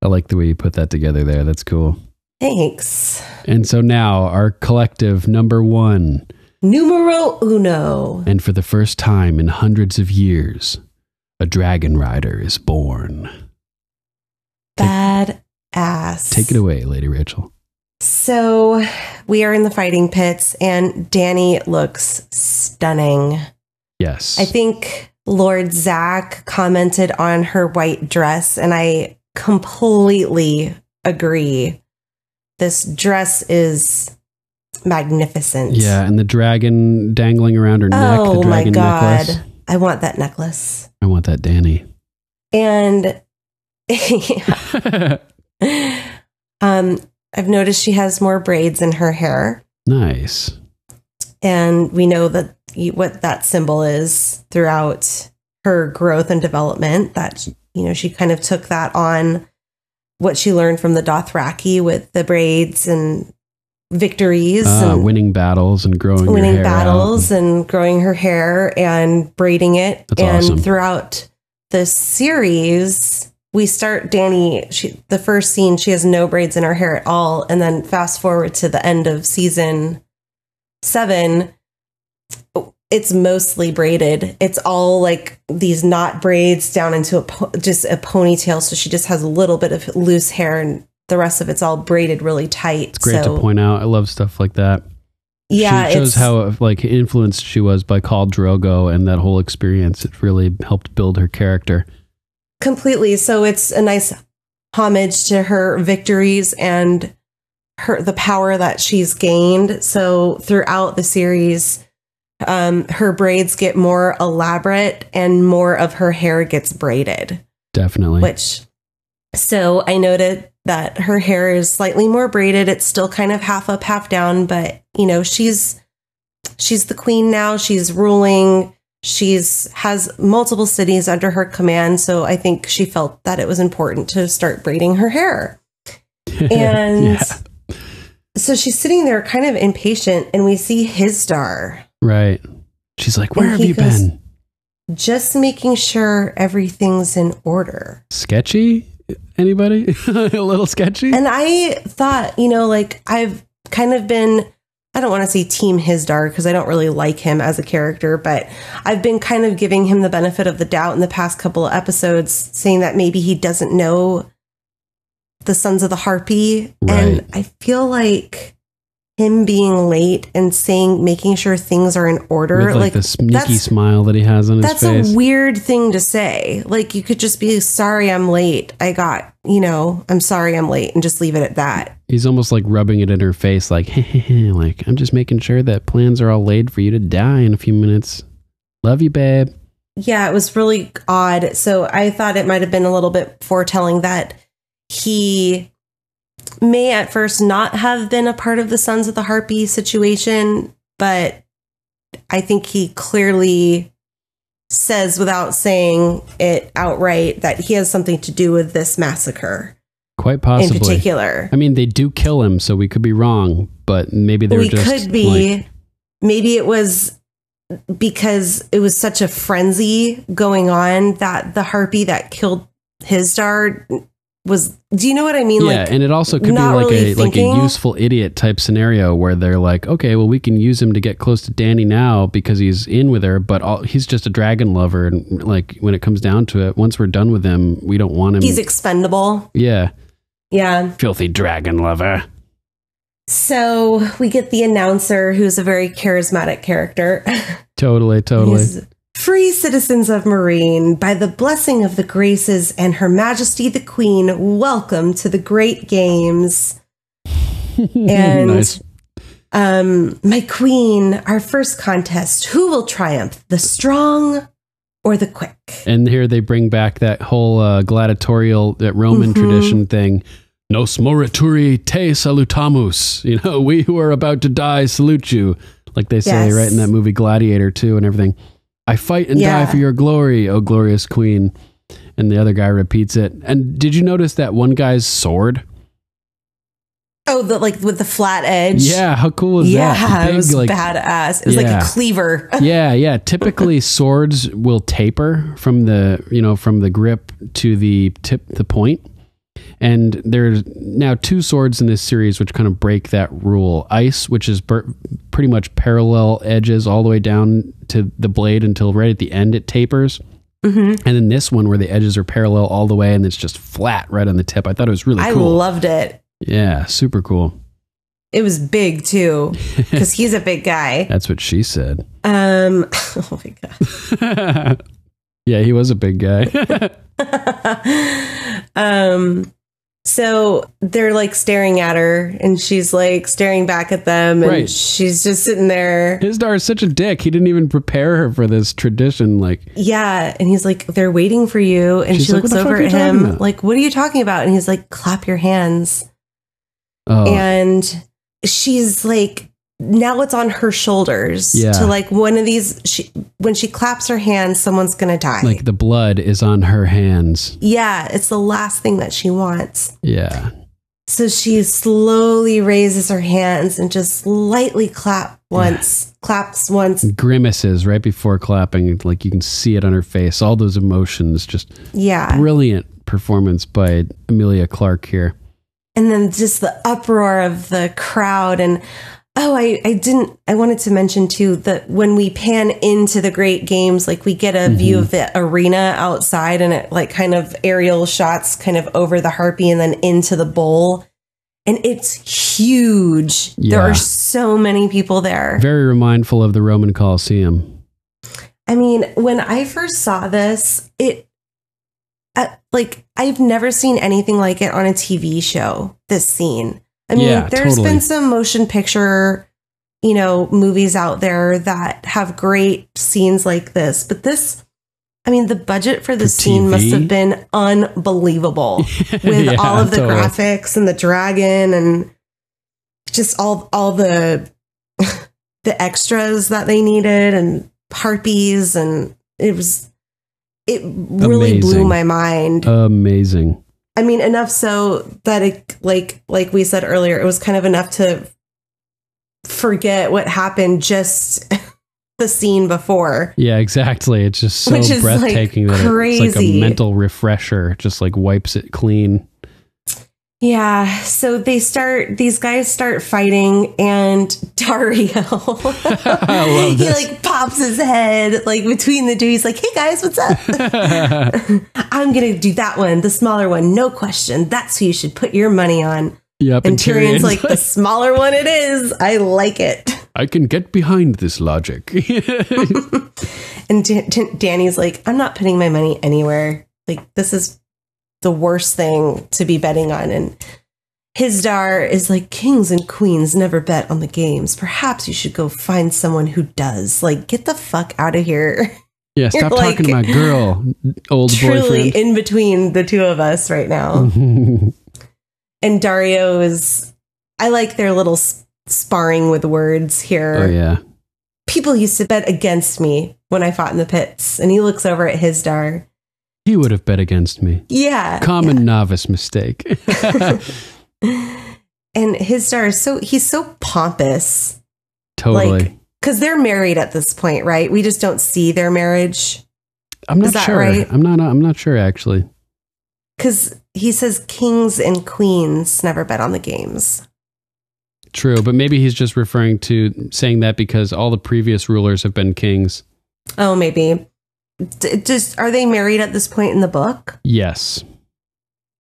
Speaker 5: I like the way you put that together there. That's cool.
Speaker 6: Thanks.
Speaker 5: And so now our collective number one.
Speaker 6: Numero uno.
Speaker 5: And for the first time in hundreds of years, a dragonrider is born.
Speaker 6: Badass.
Speaker 5: Take it away, Lady Rachel.
Speaker 6: So we are in the fighting pits and Dany looks stunning.
Speaker 5: Yes.
Speaker 6: I think Lord Zach commented on her white dress and I completely agree. This dress is magnificent.
Speaker 5: Yeah, and the dragon dangling around her neck.
Speaker 6: Oh
Speaker 5: the dragon
Speaker 6: my God.
Speaker 5: necklace.
Speaker 6: I want that necklace.
Speaker 5: I want that Dany.
Speaker 6: And I've noticed she has more braids in her hair.
Speaker 5: Nice.
Speaker 6: And we know that what that symbol is throughout her growth and development, that, she kind of took that on what she learned from the Dothraki with the braids and victories. And
Speaker 5: winning battles and growing her hair out.
Speaker 6: And growing her hair and braiding it.
Speaker 5: That's
Speaker 6: and
Speaker 5: awesome.
Speaker 6: Throughout the series, we start Dany, the first scene, she has no braids in her hair at all. And then fast forward to the end of season 7, it's mostly braided. It's all like these knot braids down into just a ponytail. So she just has a little bit of loose hair and the rest of it's all braided really tight.
Speaker 5: It's great to point out. I love stuff like that.
Speaker 6: Yeah.
Speaker 5: She shows how influenced she was by Khal Drogo and that whole experience. It really helped build her character.
Speaker 6: Completely. So it's a nice homage to her victories and the power that she's gained. So throughout the series, her braids get more elaborate and more of her hair gets braided.
Speaker 5: Definitely.
Speaker 6: So I noted that her hair is slightly more braided. It's still kind of half up, half down, but she's the queen now. She's ruling. Has multiple cities under her command. So I think she felt that it was important to start braiding her hair. And so she's sitting there kind of impatient and we see Hisdar.
Speaker 5: Right. She's like, where have you been?
Speaker 6: Just making sure everything's in order.
Speaker 5: Sketchy? Anybody? A little sketchy?
Speaker 6: And I thought, I've kind of been, I don't want to say team Hisdar because I don't really like him as a character, but I've been kind of giving him the benefit of the doubt in the past couple of episodes, saying that maybe he doesn't know the Sons of the Harpy.
Speaker 5: Right.
Speaker 6: And I feel like him being late and making sure things are in order.
Speaker 5: With the sneaky smile that he has on his face.
Speaker 6: That's a weird thing to say. Like, you could just be, sorry, I'm late. I'm sorry, I'm late, and just leave it at that.
Speaker 5: He's almost like rubbing it in her face, like, like, I'm just making sure that plans are all laid for you to die in a few minutes. Love you, babe.
Speaker 6: Yeah, it was really odd. So I thought it might have been a little bit foretelling that he may at first not have been a part of the Sons of the Harpy situation, but I think he clearly says without saying it outright that he has something to do with this massacre.
Speaker 5: Quite possibly.
Speaker 6: In particular.
Speaker 5: I mean, they do kill him, so we could be wrong, but maybe they were just...
Speaker 6: We could be. Maybe it was because it was such a frenzy going on that the Harpy that killed Hisdar was, do you know what I mean?
Speaker 5: Yeah, and it also could be like a useful idiot type scenario where they're like, okay, well, we can use him to get close to Dany now because he's in with her, but he's just a dragon lover, and like when it comes down to it, once we're done with him, we don't want him.
Speaker 6: He's expendable.
Speaker 5: Yeah.
Speaker 6: Yeah.
Speaker 5: Filthy dragon lover.
Speaker 6: So we get the announcer, who's a very charismatic character.
Speaker 5: Totally.
Speaker 6: Free citizens of Marine, by the blessing of the Graces and Her Majesty the Queen, welcome to the Great Games. And
Speaker 5: nice.
Speaker 6: My queen, our first contest, who will triumph, the strong or the quick?
Speaker 5: And here they bring back that whole gladiatorial, that Roman tradition thing. Nos morituri te salutamus. We who are about to die salute you. Like they say right in that movie Gladiator too and everything. I fight and die for your glory, O glorious queen. And the other guy repeats it. And did you notice that one guy's sword?
Speaker 6: Oh, like with the flat edge.
Speaker 5: Yeah, how cool is that?
Speaker 6: Yeah, it was
Speaker 5: like,
Speaker 6: badass. It was like a cleaver.
Speaker 5: Yeah. Typically, swords will taper from the grip to the point. And there's now 2 swords in this series which kind of break that rule. Ice, which is pretty much parallel edges all the way down to the blade until right at the end it tapers. Mm-hmm. And then this one where the edges are parallel all the way and it's just flat right on the tip. I thought it was really cool.
Speaker 6: I loved it.
Speaker 5: Yeah, super cool.
Speaker 6: It was big too, because he's a big guy.
Speaker 5: That's what she said.
Speaker 6: Oh my God.
Speaker 5: Yeah, he was a big guy.
Speaker 6: So they're like staring at her and she's like staring back at them and she's just sitting there.
Speaker 5: Hizdar is such a dick. He didn't even prepare her for this tradition.
Speaker 6: Yeah. And he's like, they're waiting for you. And she looks over at him like, what are you talking about? And he's like, clap your hands. Oh. And she's like, now it's on her shoulders to like one of these. When she claps her hands, someone's going to die.
Speaker 5: Like the blood is on her hands.
Speaker 6: Yeah. It's the last thing that she wants.
Speaker 5: Yeah.
Speaker 6: So she slowly raises her hands and just lightly claps once.
Speaker 5: Grimaces right before clapping. Like you can see it on her face. All those emotions. Just brilliant performance by Emilia Clarke here. And
Speaker 6: then just the uproar of the crowd. And I wanted to mention too that when we pan into the Great Games, like we get a view of the arena outside and it like kind of aerial shots kind of over the harpy and then into the bowl. And it's huge. Yeah. There are so many people there.
Speaker 5: Very mindful of the Roman Colosseum.
Speaker 6: I mean, when I first saw this, I've never seen anything like it on a TV show, this scene. I mean, there's been some motion picture, movies out there that have great scenes like this. But this, I mean, the budget for this scene must have been unbelievable with all of the graphics and the dragon and just all the the extras that they needed and harpies. And it really blew my mind.
Speaker 5: Amazing.
Speaker 6: I mean, enough so that it, like we said earlier, it was kind of enough to forget what happened just the scene before.
Speaker 5: Yeah, exactly. It's just so breathtaking that it's like a mental refresher, just like wipes it clean.
Speaker 6: Yeah. So these guys start fighting and Dario, he like pops his head like between the two. He's like, hey guys, what's up? I'm going to do that one. The smaller one. No question. That's who you should put your money on.
Speaker 5: Yep.
Speaker 6: And Tyrion's like, the smaller one it is. I like it.
Speaker 5: I can get behind this logic.
Speaker 6: And Dany's like, I'm not putting my money anywhere. Like, this is the worst thing to be betting on. And Hizdar is like, kings and queens never bet on the games. Perhaps you should go find someone who does. Like, get the fuck out of here.
Speaker 5: Yeah, stop talking to my girl, old
Speaker 6: truly
Speaker 5: boyfriend.
Speaker 6: In between the two of us right now. And Dario is, I like their little sparring with words here.
Speaker 5: Oh, yeah.
Speaker 6: People used to bet against me when I fought in the pits. And he looks over at Hizdar.
Speaker 5: He would have bet against me.
Speaker 6: Yeah.
Speaker 5: Common novice mistake.
Speaker 6: And Hizdar he's so pompous.
Speaker 5: Totally.
Speaker 6: Because they're married at this point, right? We just don't see their marriage.
Speaker 5: I'm not
Speaker 6: Is that
Speaker 5: sure.
Speaker 6: Right?
Speaker 5: I'm not sure actually.
Speaker 6: Because he says kings and queens never bet on the games.
Speaker 5: True, but maybe he's just referring to saying that because all the previous rulers have been kings.
Speaker 6: Oh, maybe. Are they married at this point in the book?
Speaker 5: Yes.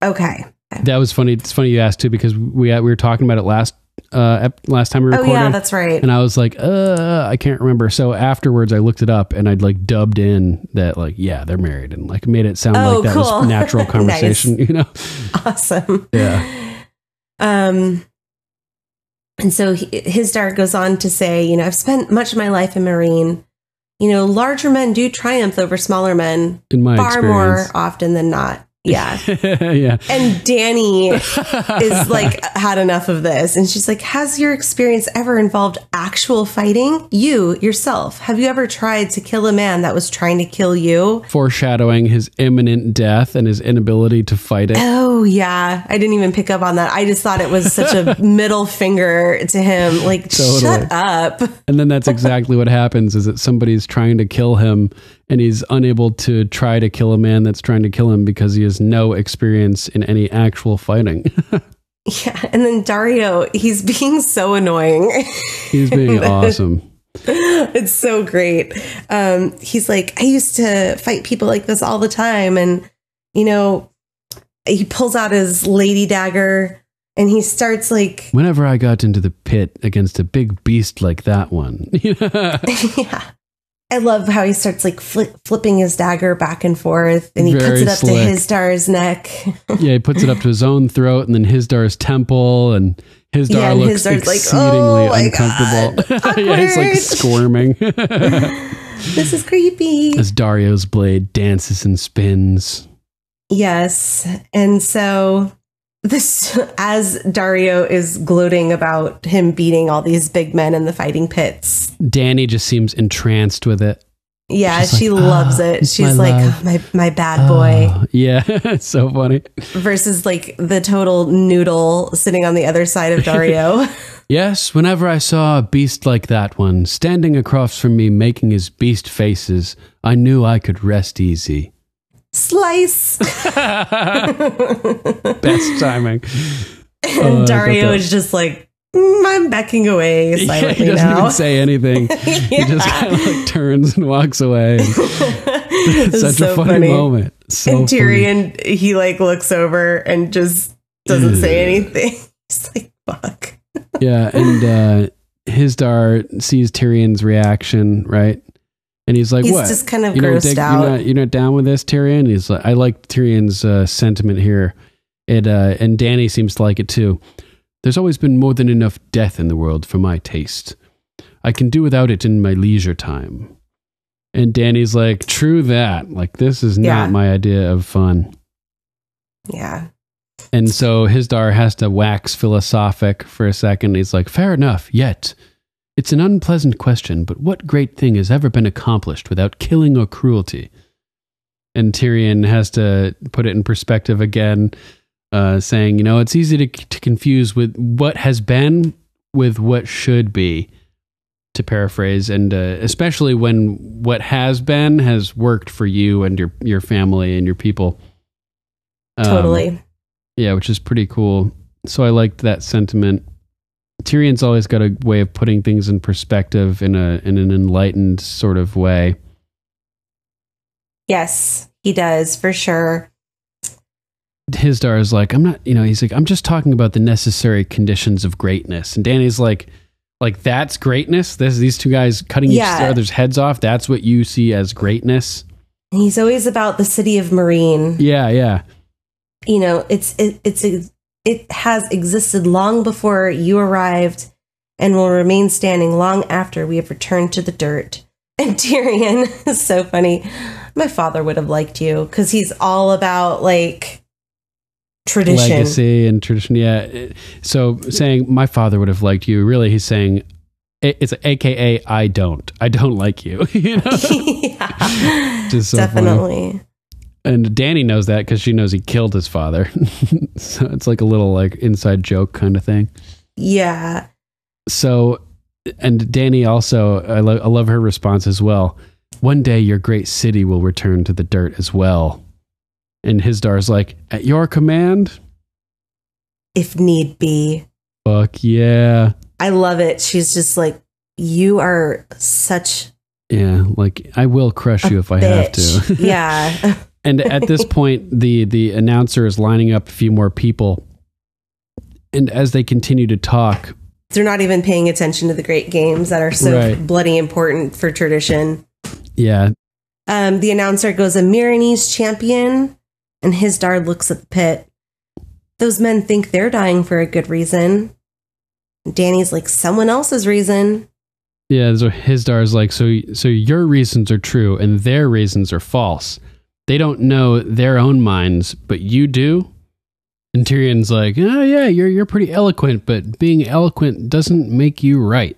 Speaker 6: Okay.
Speaker 5: That was funny. It's funny you asked too because we were talking about it last time we recorded.
Speaker 6: Oh yeah, that's right.
Speaker 5: And I was like, I can't remember. So afterwards, I looked it up and I'd like dubbed in that like, yeah, they're married and like made it sound like that was natural conversation.
Speaker 6: Nice.
Speaker 5: Awesome.
Speaker 6: Yeah. And so Hizdar goes on to say, I've spent much of my life in Meereen. Larger men do triumph over smaller men
Speaker 5: in my
Speaker 6: far
Speaker 5: experience.
Speaker 6: more often than not. Yeah.
Speaker 5: Yeah.
Speaker 6: And Danny is like, had enough of this. And she's like, has your experience ever involved actual fighting? You, yourself, have you ever tried to kill a man that was trying to kill you?
Speaker 5: Foreshadowing his imminent death and his inability to fight it.
Speaker 6: Oh, yeah. I didn't even pick up on that. I just thought it was such a middle finger to him. Like,
Speaker 5: Totally.
Speaker 6: Shut up.
Speaker 5: And then that's exactly what happens, is that somebody's trying to kill him and he's unable to try to kill a man that's trying to kill him because he has no experience in any actual fighting.
Speaker 6: Yeah. And then Dario, he's being so annoying.
Speaker 5: He's being awesome.
Speaker 6: It's so great. He's like, I used to fight people like this all the time. And, you know, he pulls out his lady dagger and he starts like...
Speaker 5: Whenever I got into the pit against a big beast like that one.
Speaker 6: Yeah. I love how he starts like flipping his dagger back and forth and he
Speaker 5: Very
Speaker 6: puts it up
Speaker 5: slick.
Speaker 6: to Hisdar's neck.
Speaker 5: Yeah, he puts it up to his own throat and then Hisdar's temple, and Hisdar looks
Speaker 6: Hisdar's
Speaker 5: exceedingly
Speaker 6: like,
Speaker 5: uncomfortable. Yeah, he's like squirming.
Speaker 6: This is creepy.
Speaker 5: As Dario's blade dances and spins.
Speaker 6: Yes. And so this, as Dario is gloating about him beating all these big men in the fighting pits,
Speaker 5: Danny just seems entranced with it.
Speaker 6: yeah,
Speaker 5: She's
Speaker 6: she
Speaker 5: like,
Speaker 6: loves it.
Speaker 5: it's
Speaker 6: She's
Speaker 5: my
Speaker 6: like,
Speaker 5: love.
Speaker 6: oh, my bad boy.
Speaker 5: Yeah, it's so funny.
Speaker 6: Versus like the total noodle sitting on the other side of Dario.
Speaker 5: Yes, whenever I saw a beast like that one standing across from me making his beast faces, I knew I could rest easy.
Speaker 6: Slice.
Speaker 5: Best timing.
Speaker 6: And Dario is just like, I'm backing away
Speaker 5: Yeah,
Speaker 6: silently
Speaker 5: he doesn't
Speaker 6: now.
Speaker 5: even say anything. He just kind of like turns and walks away. It's such
Speaker 6: so
Speaker 5: a funny moment. So
Speaker 6: and
Speaker 5: funny.
Speaker 6: Tyrion, he like looks over and just doesn't say anything. He's like, fuck.
Speaker 5: Yeah, and Hisdar sees Tyrion's reaction, right? And he's like,
Speaker 6: He's
Speaker 5: what?
Speaker 6: just kind of
Speaker 5: You don't
Speaker 6: grossed out.
Speaker 5: You're not down with this, Tyrion? He's like, I like Tyrion's sentiment here. And Danny seems to like it too. There's always been more than enough death in the world for my taste. I can do without it in my leisure time. And Danny's like, true that. Like, this is not my idea of fun.
Speaker 6: Yeah.
Speaker 5: And so Hisdar has to wax philosophic for a second. He's like, fair enough, yet. It's an unpleasant question, but what great thing has ever been accomplished without killing or cruelty? And Tyrion has to put it in perspective again, saying, you know, it's easy to confuse with what has been with what should be, to paraphrase, and especially when what has been has worked for you and your family and your people.
Speaker 6: Totally.
Speaker 5: Yeah, which is pretty cool. So I liked that sentiment. Tyrion's always got a way of putting things in perspective in an enlightened sort of way.
Speaker 6: Yes, he does, for sure.
Speaker 5: Hisdar is like, he's like, I'm just talking about the necessary conditions of greatness. And Danny's like that's greatness? These two guys cutting each other's heads off, that's what you see as greatness?
Speaker 6: He's always about the city of Marine.
Speaker 5: Yeah, yeah.
Speaker 6: You know, it has existed long before you arrived and will remain standing long after we have returned to the dirt. And Tyrion is so funny. My father would have liked you, because he's all about like tradition.
Speaker 5: Legacy and tradition, yeah. So saying my father would have liked you, really he's saying it's AKA I don't like you. You know?
Speaker 6: Yeah,
Speaker 5: just so
Speaker 6: definitely.
Speaker 5: Funny. And Danny knows that because she knows he killed his father. So it's like a little like inside joke kind of thing.
Speaker 6: Yeah.
Speaker 5: So, and Danny also, I love her response as well. One day your great city will return to the dirt as well. And Hisdar's like, at your command?
Speaker 6: If need be.
Speaker 5: Fuck yeah.
Speaker 6: I love it. She's just like, you are such...
Speaker 5: Yeah, like, I will crush you if I have to.
Speaker 6: Yeah.
Speaker 5: And at this point, the announcer is lining up a few more people. And as they continue to talk...
Speaker 6: They're not even paying attention to the great games that are so bloody important for tradition.
Speaker 5: Yeah.
Speaker 6: The announcer goes, a Myronese champion, and Hisdar looks at the pit. Those men think they're dying for a good reason. And Danny's like, someone else's reason.
Speaker 5: Yeah, so Hisdar's like, so your reasons are true and their reasons are false. they don't know their own minds, but you do. And Tyrion's like, oh yeah, you're pretty eloquent, but being eloquent doesn't make you right.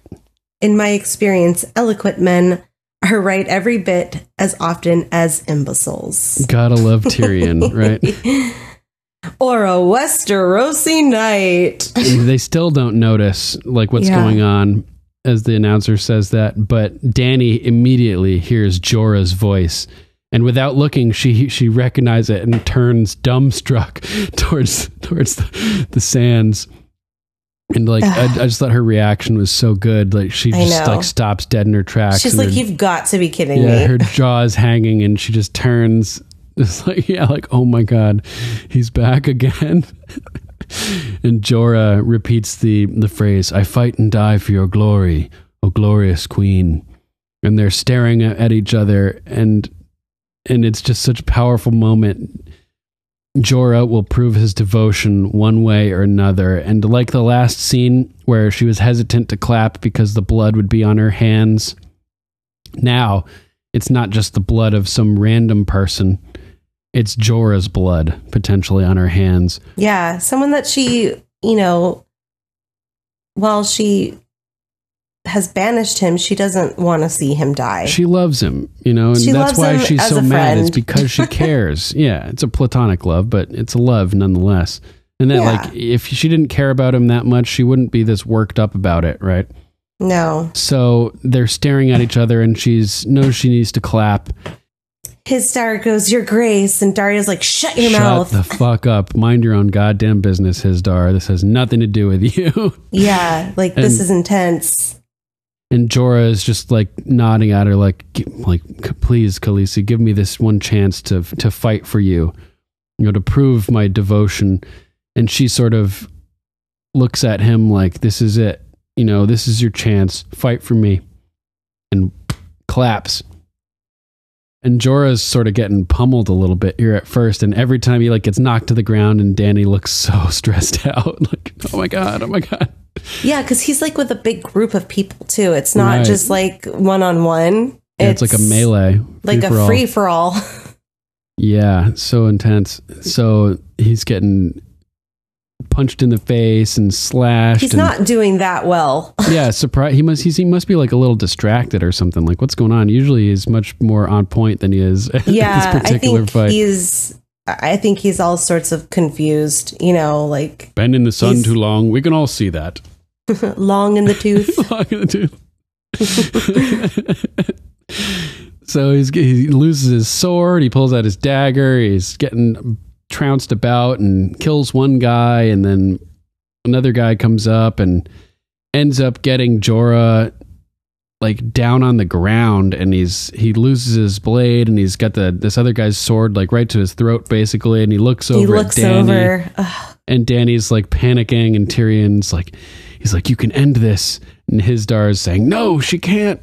Speaker 6: In my experience, eloquent men are right every bit as often as imbeciles.
Speaker 5: Gotta love Tyrion, right?
Speaker 6: Or a Westerosi night.
Speaker 5: They still don't notice like what's going on as the announcer says that, but Dany immediately hears Jorah's voice. And without looking, she recognizes it and turns dumbstruck towards the sands. And like I just thought her reaction was so good. Like she just like stops dead in her tracks.
Speaker 6: She's like, "You've got to be kidding me!"
Speaker 5: Her jaw is hanging, and she just turns. It's like, oh my god, he's back again. And Jorah repeats the phrase, "I fight and die for your glory, O glorious queen." And they're staring at each other, and it's just such a powerful moment. Jorah will prove his devotion one way or another. And like the last scene where she was hesitant to clap because the blood would be on her hands, now it's not just the blood of some random person. It's Jorah's blood potentially on her hands.
Speaker 6: Yeah, someone that she, while she has banished him, she doesn't want to see him die.
Speaker 5: She loves him, and that's why she's so mad. It's because she cares. Yeah, it's a platonic love, but it's a love nonetheless. And then, like, if she didn't care about him that much, she wouldn't be this worked up about it, right?
Speaker 6: No.
Speaker 5: So they're staring at each other, and she knows she needs to clap.
Speaker 6: His star goes, "Your Grace," and Darya's like, "Shut your mouth.
Speaker 5: Shut the fuck up. Mind your own goddamn business, Hisdar. This has nothing to do with you."
Speaker 6: Yeah, like, this is intense.
Speaker 5: And Jorah is just like nodding at her, like, "Please, Khaleesi, give me this one chance to fight for you, to prove my devotion." And she sort of looks at him like, "This is it. This is your chance. Fight for me." And claps. And Jorah's sort of getting pummeled a little bit here at first, and every time he like gets knocked to the ground, and Dany looks so stressed out, like, oh my god.
Speaker 6: Yeah, because he's like with a big group of people too. It's not just like one-on-one.
Speaker 5: Yeah, it's like a melee,
Speaker 6: like a free-for-all.
Speaker 5: Yeah, so intense. So he's getting punched in the face and slashed.
Speaker 6: He's not doing that well.
Speaker 5: Yeah, surprise. He must be like a little distracted or something. Like, what's going on? Usually he's much more on point than he is at this particular fight.
Speaker 6: I think he's all sorts of confused, like...
Speaker 5: Been in the sun too long. We can all see that.
Speaker 6: Long in the tooth.
Speaker 5: Long in the tooth. So he loses his sword. He pulls out his dagger. He's getting trounced about and kills one guy. And then another guy comes up and ends up getting Jorah like down on the ground, and he loses his blade, and he's got this other guy's sword like right to his throat basically, and he looks over at Dany, and Dany's like panicking, and Tyrion's like, he's like, "You can end this," and Hisdar is saying, "No, she can't."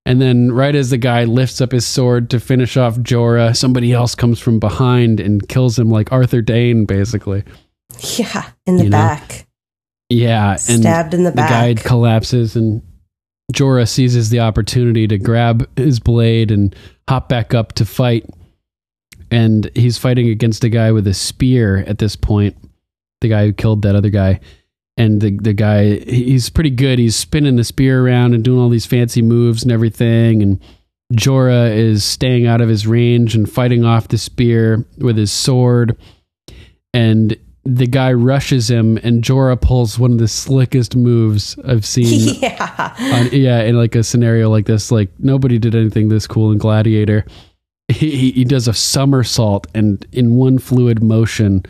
Speaker 5: And then right as the guy lifts up his sword to finish off Jorah, somebody else comes from behind and kills him like Arthur Dayne basically.
Speaker 6: Yeah, in the back.
Speaker 5: Yeah,
Speaker 6: stabbed in the back.
Speaker 5: The guy collapses, and Jorah seizes the opportunity to grab his blade and hop back up to fight. And he's fighting against a guy with a spear at this point, the guy who killed that other guy. And the guy, he's pretty good. He's spinning the spear around and doing all these fancy moves and everything. And Jorah is staying out of his range and fighting off the spear with his sword. And the guy rushes him, and Jorah pulls one of the slickest moves I've seen. In like a scenario like this. Like, nobody did anything this cool in Gladiator. He does a somersault, and in one fluid motion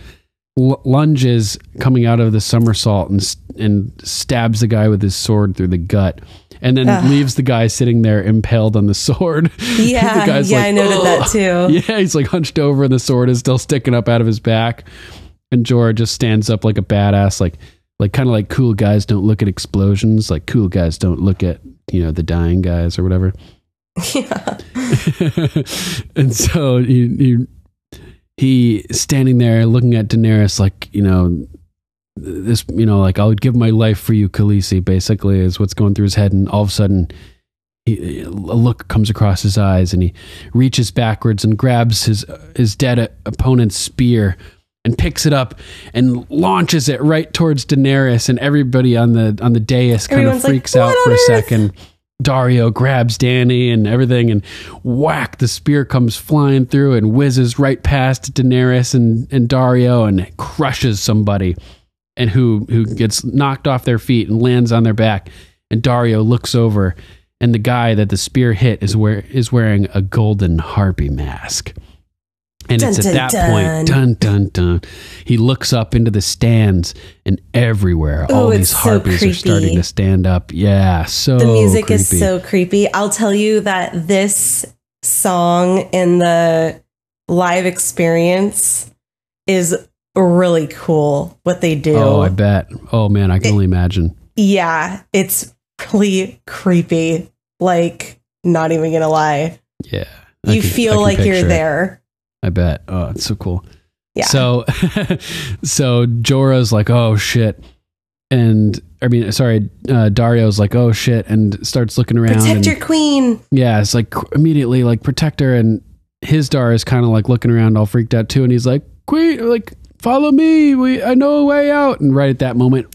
Speaker 5: lunges coming out of the somersault and stabs the guy with his sword through the gut, and then leaves the guy sitting there impaled on the sword.
Speaker 6: Yeah,
Speaker 5: the guy's
Speaker 6: I noted that too.
Speaker 5: Yeah, he's like hunched over, and the sword is still sticking up out of his back. And Jorah just stands up like a badass, like kind of like cool guys don't look at explosions, like cool guys don't look at, the dying guys or whatever.
Speaker 6: Yeah.
Speaker 5: And so he standing there looking at Daenerys like, this, like, I'll give my life for you, Khaleesi, basically is what's going through his head. And all of a sudden a look comes across his eyes, and he reaches backwards and grabs his dead opponent's spear and picks it up and launches it right towards Daenerys, and everybody on the dais kind of freaks out for a second. Daario grabs Dany and everything, and whack, the spear comes flying through and whizzes right past Daenerys and Daario and crushes somebody, and who gets knocked off their feet and lands on their back. And Daario looks over, and the guy that the spear hit is wearing a golden harpy mask. And it's at that point, dun, dun, dun, he looks up into the stands, and everywhere, all these harpies are starting to stand up. Yeah, so
Speaker 6: the music
Speaker 5: creepy.
Speaker 6: is so creepy. I'll tell you that this song in the live experience is really cool, what they do.
Speaker 5: Oh, I bet. Oh, man, I can only imagine.
Speaker 6: Yeah, it's really creepy. Like, not even gonna lie.
Speaker 5: Yeah.
Speaker 6: You feel like you're there.
Speaker 5: I bet. Oh, it's so cool.
Speaker 6: Yeah.
Speaker 5: So Jorah's like, oh shit. Daario's like, oh shit, and starts looking around.
Speaker 6: Protect your queen.
Speaker 5: Yeah, it's like immediately like protect her, and his Dar is kind of like looking around all freaked out too, and he's like, queen, like follow me, I know a way out. And right at that moment,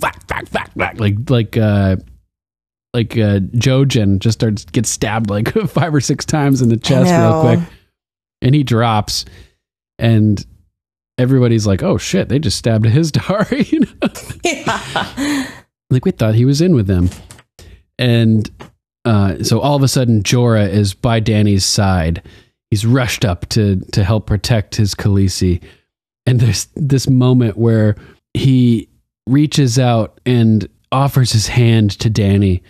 Speaker 5: Jojen just gets stabbed like 5 or 6 times in the chest real quick. And he drops, and everybody's like, oh shit, they just stabbed his Dar. You know?
Speaker 6: Yeah.
Speaker 5: Like, we thought he was in with them. And so all of a sudden, Jorah is by Dany's side. He's rushed up to help protect his Khaleesi. And there's this moment where he reaches out and offers his hand to Dany.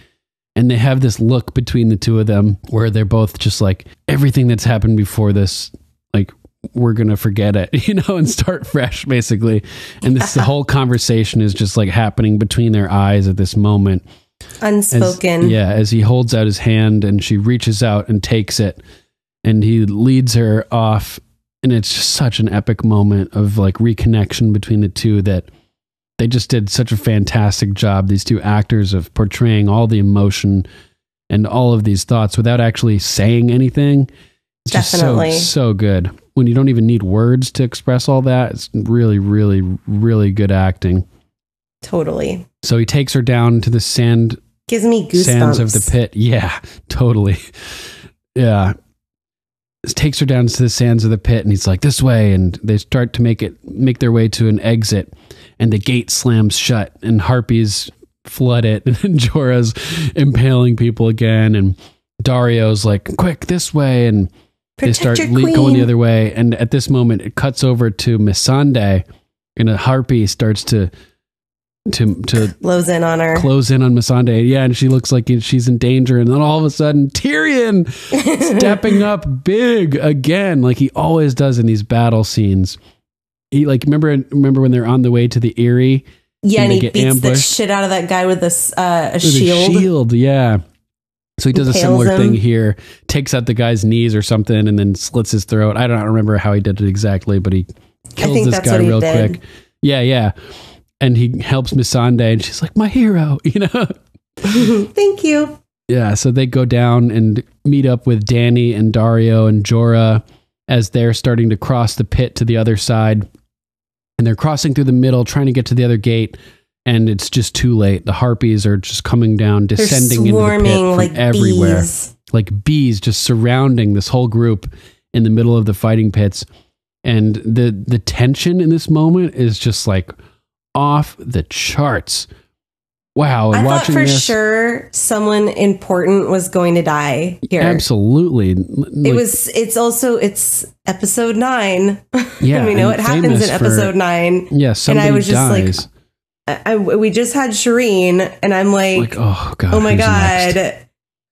Speaker 5: And they have this look between the two of them where they're both just like, everything that's happened before this, like, we're going to forget it, you know, and start fresh, basically. And the whole conversation is just like happening between their eyes at this moment.
Speaker 6: Unspoken.
Speaker 5: As he holds out his hand and she reaches out and takes it, and he leads her off. And it's just such an epic moment of like reconnection between the two that they just did such a fantastic job, these two actors, of portraying all the emotion and all of these thoughts without actually saying anything. It's
Speaker 6: Definitely.
Speaker 5: just so good. When you don't even need words to express all that, it's really, really, really good acting.
Speaker 6: Totally.
Speaker 5: So he takes her down to the
Speaker 6: Gives me goosebumps.
Speaker 5: sands of the pit. Yeah, totally. Yeah. Takes her down to the sands of the pit, and he's like, this way. And they start to make their way to an exit. And the gate slams shut, and harpies flood it, and Jorah's impaling people again, and Daario's like, quick, this way, and they start going the other way. And at this moment, it cuts over to Missandei, and a harpy starts to
Speaker 6: close in on her.
Speaker 5: Close in on Missandei. Yeah, and she looks like she's in danger. And then all of a sudden, Tyrion stepping up big again, like he always does in these battle scenes. He like remember when they're on the way to the Eyrie.
Speaker 6: Yeah, and he beats ambushed the shit out of that guy with a shield.
Speaker 5: A shield, yeah. So he does a similar thing here. Takes out the guy's knees or something, and then slits his throat. I don't remember how he did it exactly, but he kills this guy real quick. Yeah. And he helps Missandei, and she's like, my hero, you know?
Speaker 6: Thank you.
Speaker 5: Yeah, so they go down and meet up with Dany and Daario and Jorah as they're starting to cross the pit to the other side. And they're crossing through the middle, trying to get to the other gate, and it's just too late. The harpies are just coming down, descending into the pit from
Speaker 6: like
Speaker 5: everywhere.
Speaker 6: Bees.
Speaker 5: Like bees just surrounding this whole group in the middle of the fighting pits. And the tension in this moment is just like off the charts. Wow. And
Speaker 6: I thought for sure someone important was going to die here.
Speaker 5: Absolutely.
Speaker 6: It's episode 9.
Speaker 5: Yeah.
Speaker 6: We know what happens in episode 9.
Speaker 5: Yeah. Somebody
Speaker 6: and I was just
Speaker 5: dies.
Speaker 6: like, we just had Shireen, and I'm like,
Speaker 5: oh God.
Speaker 6: Oh my God.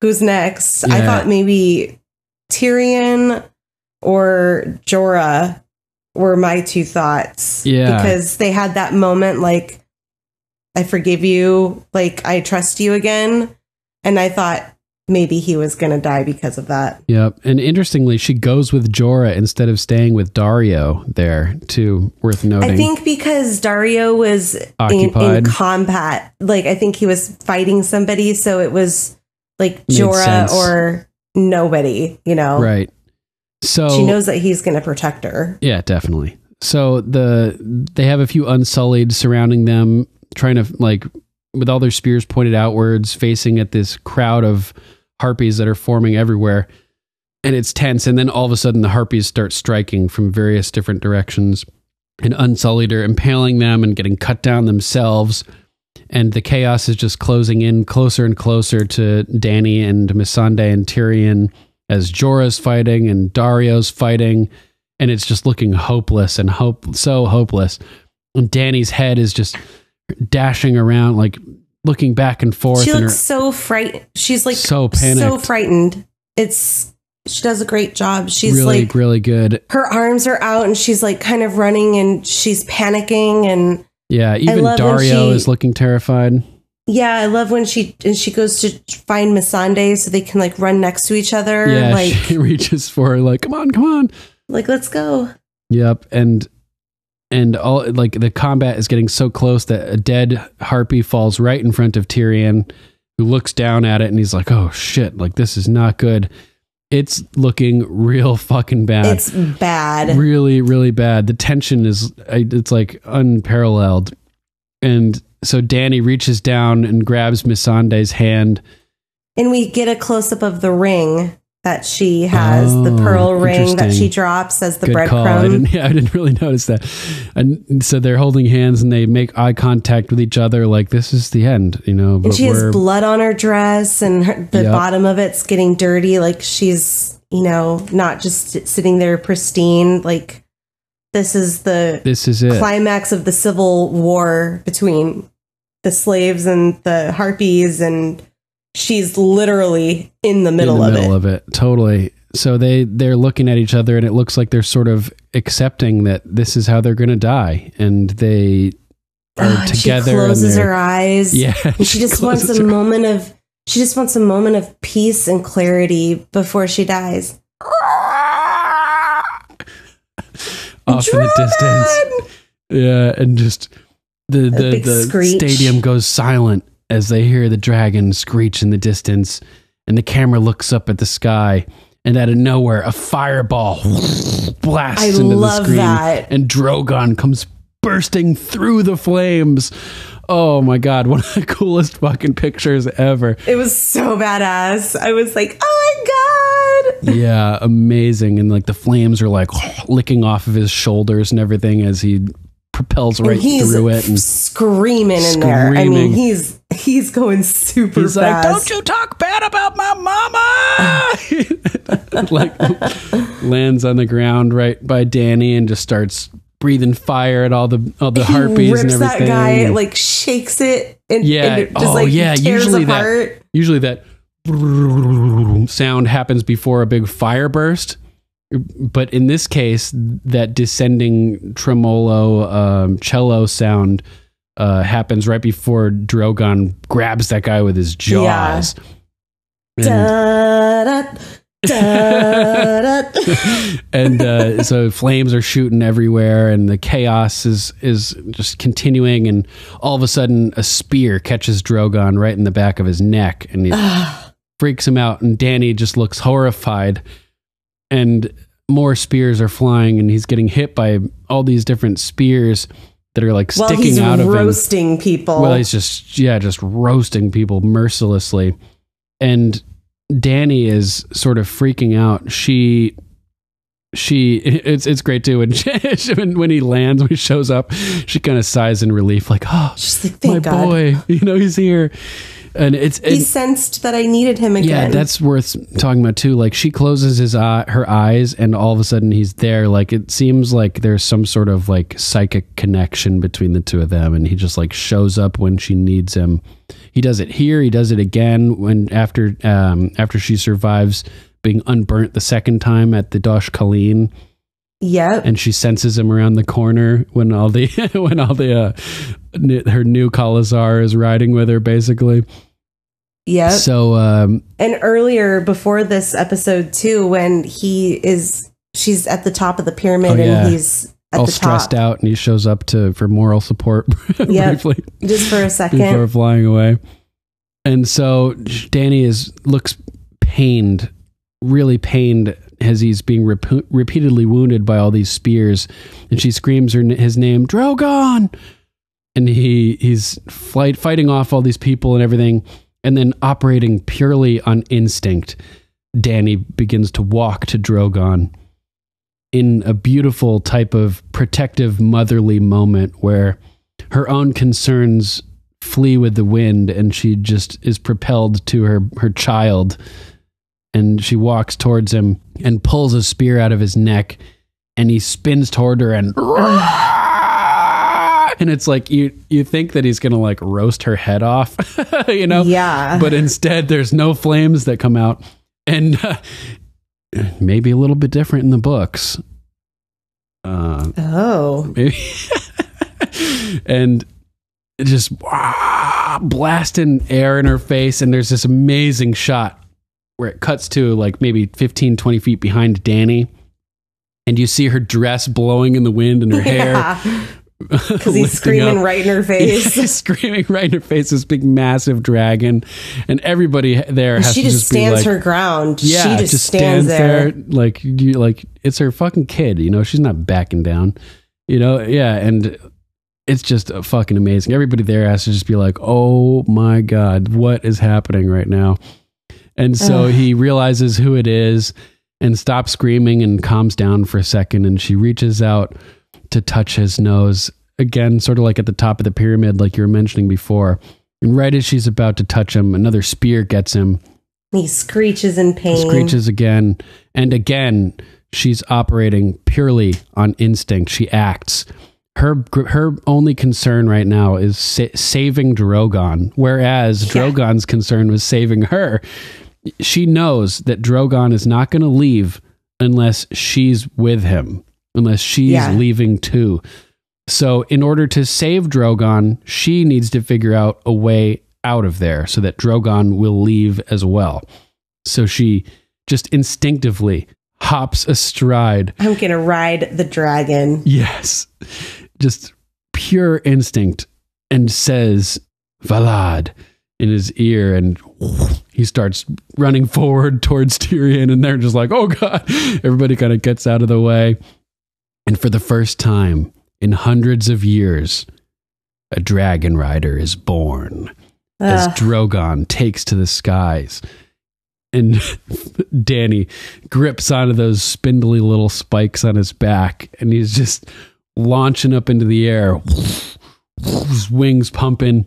Speaker 6: Who's next? Yeah. I thought maybe Tyrion or Jorah were my 2 thoughts.
Speaker 5: Yeah.
Speaker 6: Because they had that moment like, I forgive you, like I trust you again. And I thought maybe he was going to die because of that.
Speaker 5: Yep. And interestingly, she goes with Jorah instead of staying with Daario there too. Worth noting.
Speaker 6: I think because Daario was in combat. Like I think he was fighting somebody. So it was like
Speaker 5: Made
Speaker 6: Jorah
Speaker 5: sense.
Speaker 6: or nobody, you know.
Speaker 5: Right. So
Speaker 6: She knows that he's going to protect her.
Speaker 5: Yeah, definitely. So they have a few Unsullied surrounding them, trying to, like, with all their spears pointed outwards, facing at this crowd of harpies that are forming everywhere. And it's tense. And then all of a sudden the harpies start striking from various different directions. And Unsullied are impaling them and getting cut down themselves. And the chaos is just closing in closer and closer to Dany and Missandei and Tyrion as Jorah's fighting and Dario's fighting. And it's just looking hopeless and so hopeless. And Dany's head is just dashing around, like looking back and forth.
Speaker 6: She looks so frightened. She's like
Speaker 5: so panicked.
Speaker 6: So frightened. She does a great job. She's
Speaker 5: really,
Speaker 6: like
Speaker 5: really good.
Speaker 6: Her arms are out and she's like kind of running and she's panicking. And
Speaker 5: yeah, even Dario is looking terrified.
Speaker 6: Yeah, I love when she goes to find Missandei so they can like run next to each other.
Speaker 5: Yeah,
Speaker 6: like
Speaker 5: she reaches for her, like, come on.
Speaker 6: Like, let's go.
Speaker 5: Yep. And all, like, the combat is getting so close that a dead harpy falls right in front of Tyrion, who looks down at it and he's like, oh shit, like this is not good. It's looking real fucking bad.
Speaker 6: It's bad.
Speaker 5: Really, really bad. The tension it's like unparalleled. And so Dany reaches down and grabs Missandei's hand.
Speaker 6: And we get a close up of the ring that she has, the pearl ring that she drops as the breadcrumb.
Speaker 5: I didn't really notice that. And so they're holding hands and they make eye contact with each other, like this is the end, you know.
Speaker 6: And she has blood on her dress, and the bottom of it's getting dirty. Like she's, you know, not just sitting there pristine. Like this is it. Climax of the civil war between the slaves and the harpies, and she's literally in the middle of it.
Speaker 5: Totally. So they're looking at each other and it looks like they're sort of accepting that this is how they're going to die. And they are together.
Speaker 6: She closes her eyes.
Speaker 5: Yeah.
Speaker 6: And she just wants a moment of peace and clarity before she dies.
Speaker 5: Off in the distance. Yeah. And just the stadium goes silent as they hear the dragon screech in the distance, and the camera looks up at the sky, and out of nowhere, a fireball blasts into the screen, and Drogon comes bursting through the flames. Oh my God, one of the coolest fucking pictures ever.
Speaker 6: It was so badass. I was like, oh my God.
Speaker 5: Yeah, amazing. And like the flames are like licking off of his shoulders and everything as he propels right through it and
Speaker 6: screaming in there. I mean, he's going super fast.
Speaker 5: Like, don't you talk bad about my mama. Like lands on the ground right by Dany and just starts breathing fire at all the harpies
Speaker 6: rips
Speaker 5: and everything.
Speaker 6: That guy like shakes it and it just tears apart.
Speaker 5: Usually that sound happens before a big fire burst. But in this case, that descending tremolo cello sound happens right before Drogon grabs that guy with his jaws.
Speaker 6: Yeah.
Speaker 5: And so flames are shooting everywhere, and the chaos is just continuing. And all of a sudden, a spear catches Drogon right in the back of his neck, and it freaks him out. And Dany just looks horrified. And more spears are flying, and he's getting hit by all these different spears that are like sticking out of him.
Speaker 6: Roasting people.
Speaker 5: Well, he's just roasting people mercilessly. And Dany is sort of freaking out. It's great too. When he lands, when he shows up, she kind of sighs in relief, like, oh,
Speaker 6: she's like, thank
Speaker 5: my
Speaker 6: God.
Speaker 5: boy, he's here. And
Speaker 6: he sensed that I needed him again.
Speaker 5: Yeah, that's worth talking about too. Like she closes her eyes, and all of a sudden he's there. Like it seems like there's some sort of like psychic connection between the two of them, and he just like shows up when she needs him. He does it here. He does it again when after she survives being unburnt the second time at the Dosh Kalin.
Speaker 6: Yep.
Speaker 5: And she senses him around the corner when all the her new Khalazar is riding with her, basically.
Speaker 6: Yep.
Speaker 5: So
Speaker 6: and earlier before this episode too, when she's at the top of the pyramid and he's at
Speaker 5: all
Speaker 6: the top.
Speaker 5: Stressed out, and he shows up for moral support briefly,
Speaker 6: just for a second
Speaker 5: before flying away. And so Dany looks pained, really pained, as he's being repeatedly wounded by all these spears, and she screams his name, Drogon, and he's fighting off all these people and everything, and then operating purely on instinct, Dany begins to walk to Drogon in a beautiful type of protective motherly moment where her own concerns flee with the wind, and she just is propelled to her child. And she walks towards him and pulls a spear out of his neck, and he spins toward her and it's like you think that he's gonna like roast her head off, you know?
Speaker 6: Yeah.
Speaker 5: But instead there's no flames that come out, and maybe a little bit different in the books. Maybe. And just blasting air in her face, and there's this amazing shot where it cuts to like maybe 15, 20 feet behind Dany, and you see her dress blowing in the wind and her hair.
Speaker 6: Because he's screaming right in her face.
Speaker 5: Yeah, he's screaming right in her face, this big, massive dragon. And everybody there has to just
Speaker 6: stands
Speaker 5: be like,
Speaker 6: her ground.
Speaker 5: Yeah,
Speaker 6: she just stands there.
Speaker 5: Like, it's her fucking kid, you know? She's not backing down, you know? Yeah, and it's just fucking amazing. Everybody there has to just be like, oh my God, what is happening right now? And so he realizes who it is and stops screaming and calms down for a second, and she reaches out to touch his nose again, sort of like at the top of the pyramid, like you were mentioning before. And right as she's about to touch him, another spear gets him.
Speaker 6: He screeches in pain.
Speaker 5: Screeches again. And again, she's operating purely on instinct. She acts. Her only concern right now is saving Drogon, whereas Drogon's concern was saving her. She knows that Drogon is not going to leave unless she's with him, unless she's leaving too. So in order to save Drogon, she needs to figure out a way out of there so that Drogon will leave as well. So she just instinctively hops astride.
Speaker 6: I'm going to ride the dragon.
Speaker 5: Yes. Just pure instinct, and says Valad in his ear, and he starts running forward towards Tyrion, and they're just like, oh God. Everybody kind of gets out of the way. And for the first time in hundreds of years, a dragonrider is born as Drogon takes to the skies. And Dany grips onto those spindly little spikes on his back, and he's just launching up into the air, his wings pumping.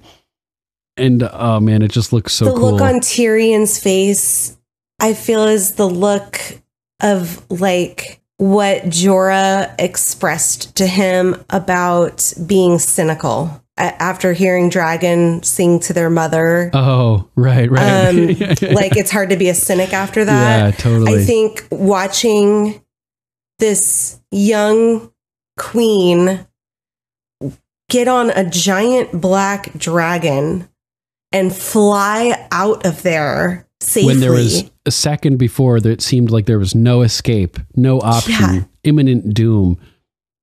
Speaker 5: And oh man, it just looks so cool.
Speaker 6: The look on Tyrion's face, I feel, is the look of like what Jorah expressed to him about being cynical after hearing Dragon sing to their mother.
Speaker 5: Oh, right.
Speaker 6: Like it's hard to be a cynic after that.
Speaker 5: Yeah, totally.
Speaker 6: I think watching this young queen get on a giant black dragon and fly out of there safely.
Speaker 5: When there was a second before that it seemed like there was no escape, no option, imminent doom.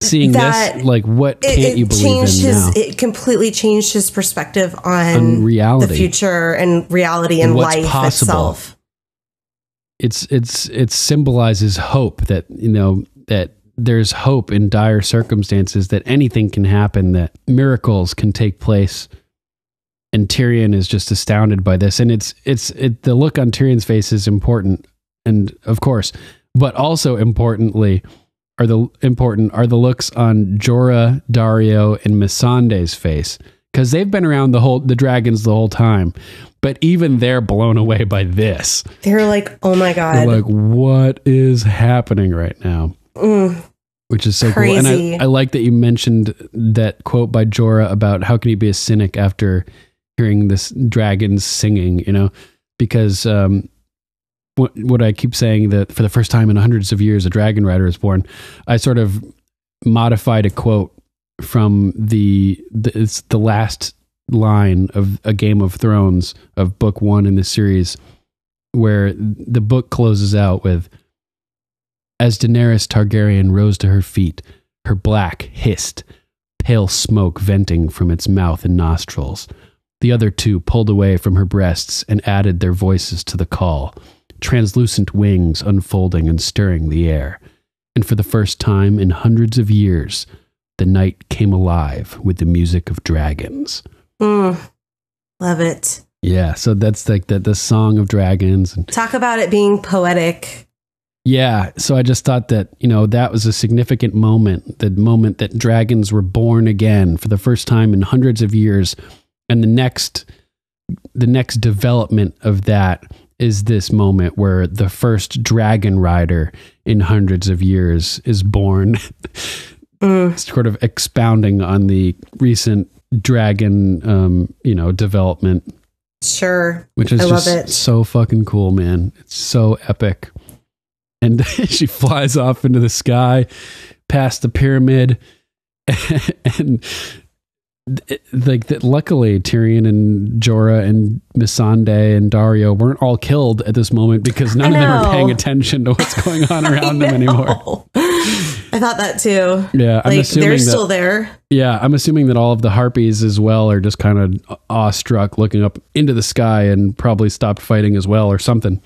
Speaker 5: Seeing this, like, what can't you believe in now?
Speaker 6: It completely changed his perspective on
Speaker 5: reality,
Speaker 6: the future, and reality, and life itself.
Speaker 5: It symbolizes hope, that, you know, that there's hope in dire circumstances, that anything can happen, that miracles can take place. And Tyrion is just astounded by this. And the look on Tyrion's face is important. And of course, but also importantly are the looks on Jorah, Daario, and Missandei's face. Because they've been around the dragons the whole time. But even they're blown away by this.
Speaker 6: They're like, oh my God.
Speaker 5: They're like, what is happening right now? Which is so
Speaker 6: crazy.
Speaker 5: Cool. And I like that you mentioned that quote by Jorah about how can you be a cynic after hearing this dragon singing, you know, because what I keep saying, that for the first time in hundreds of years, a dragon rider is born. I sort of modified a quote from it's the last line of A Game of Thrones of book 1 in the series, where the book closes out with, as Daenerys Targaryen rose to her feet, her black hissed, pale smoke venting from its mouth and nostrils. The other two pulled away from her breasts and added their voices to the call, translucent wings unfolding and stirring the air. And for the first time in hundreds of years, the night came alive with the music of dragons.
Speaker 6: Love it.
Speaker 5: Yeah, so that's like the song of dragons. And
Speaker 6: talk about it being poetic.
Speaker 5: Yeah, so I just thought that, that was a significant moment, the moment that dragons were born again for the first time in hundreds of years. And the next development of that is this moment where the first dragon rider in hundreds of years is born, sort of expounding on the recent dragon, development.
Speaker 6: Sure.
Speaker 5: Which is just so fucking cool, man. It's so epic. And she flies off into the sky past the pyramid and luckily Tyrion and Jorah and Missandei and Dario weren't all killed at this moment because none of them are paying attention to what's going on around them anymore.
Speaker 6: I thought that too.
Speaker 5: Yeah, I'm assuming
Speaker 6: they're still there.
Speaker 5: Yeah, I'm assuming that all of the harpies as well are just kind of awestruck looking up into the sky and probably stopped fighting as well or something.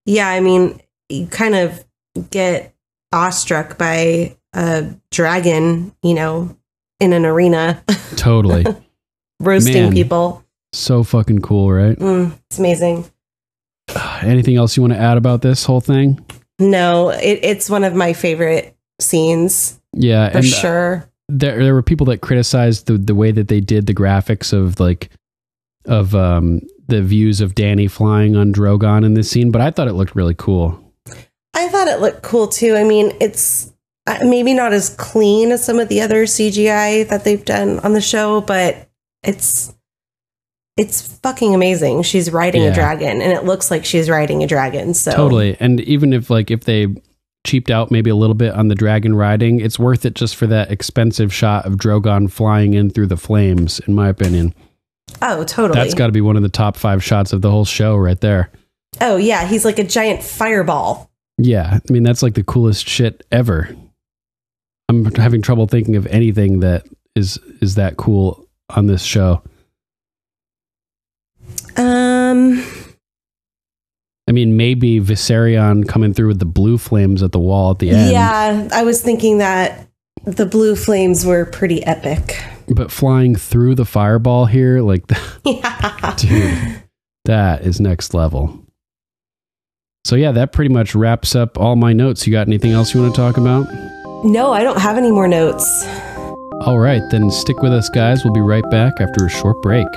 Speaker 6: Yeah, I mean, you kind of get awestruck by a dragon, in an arena.
Speaker 5: Totally.
Speaker 6: Roasting people.
Speaker 5: So fucking cool, right?
Speaker 6: It's amazing.
Speaker 5: Anything else you want to add about this whole thing?
Speaker 6: No, it's one of my favorite scenes.
Speaker 5: Yeah,
Speaker 6: for sure.
Speaker 5: There were people that criticized the way that they did the graphics of the views of Dany flying on Drogon in this scene, but I thought it looked really cool.
Speaker 6: I thought it looked cool too. I mean, it's maybe not as clean as some of the other CGI that they've done on the show, but it's fucking amazing. She's riding a dragon, and it looks like she's riding a dragon. So
Speaker 5: totally. And even if they cheaped out maybe a little bit on the dragon riding, it's worth it just for that expensive shot of Drogon flying in through the flames, in my opinion.
Speaker 6: Oh, totally.
Speaker 5: That's got to be one of the top 5 shots of the whole show right there.
Speaker 6: Oh, yeah. He's like a giant fireball.
Speaker 5: Yeah. I mean, that's like the coolest shit ever. I'm having trouble thinking of anything that is that cool on this show. I mean, maybe Viserion coming through with the blue flames at the wall at the end.
Speaker 6: Yeah, I was thinking that the blue flames were pretty epic.
Speaker 5: But flying through the fireball here,
Speaker 6: yeah.
Speaker 5: Dude, that is next level. So yeah, that pretty much wraps up all my notes. You got anything else you want to talk about?
Speaker 6: No, I don't have any more notes.
Speaker 5: All right, then stick with us, guys. We'll be right back after a short break.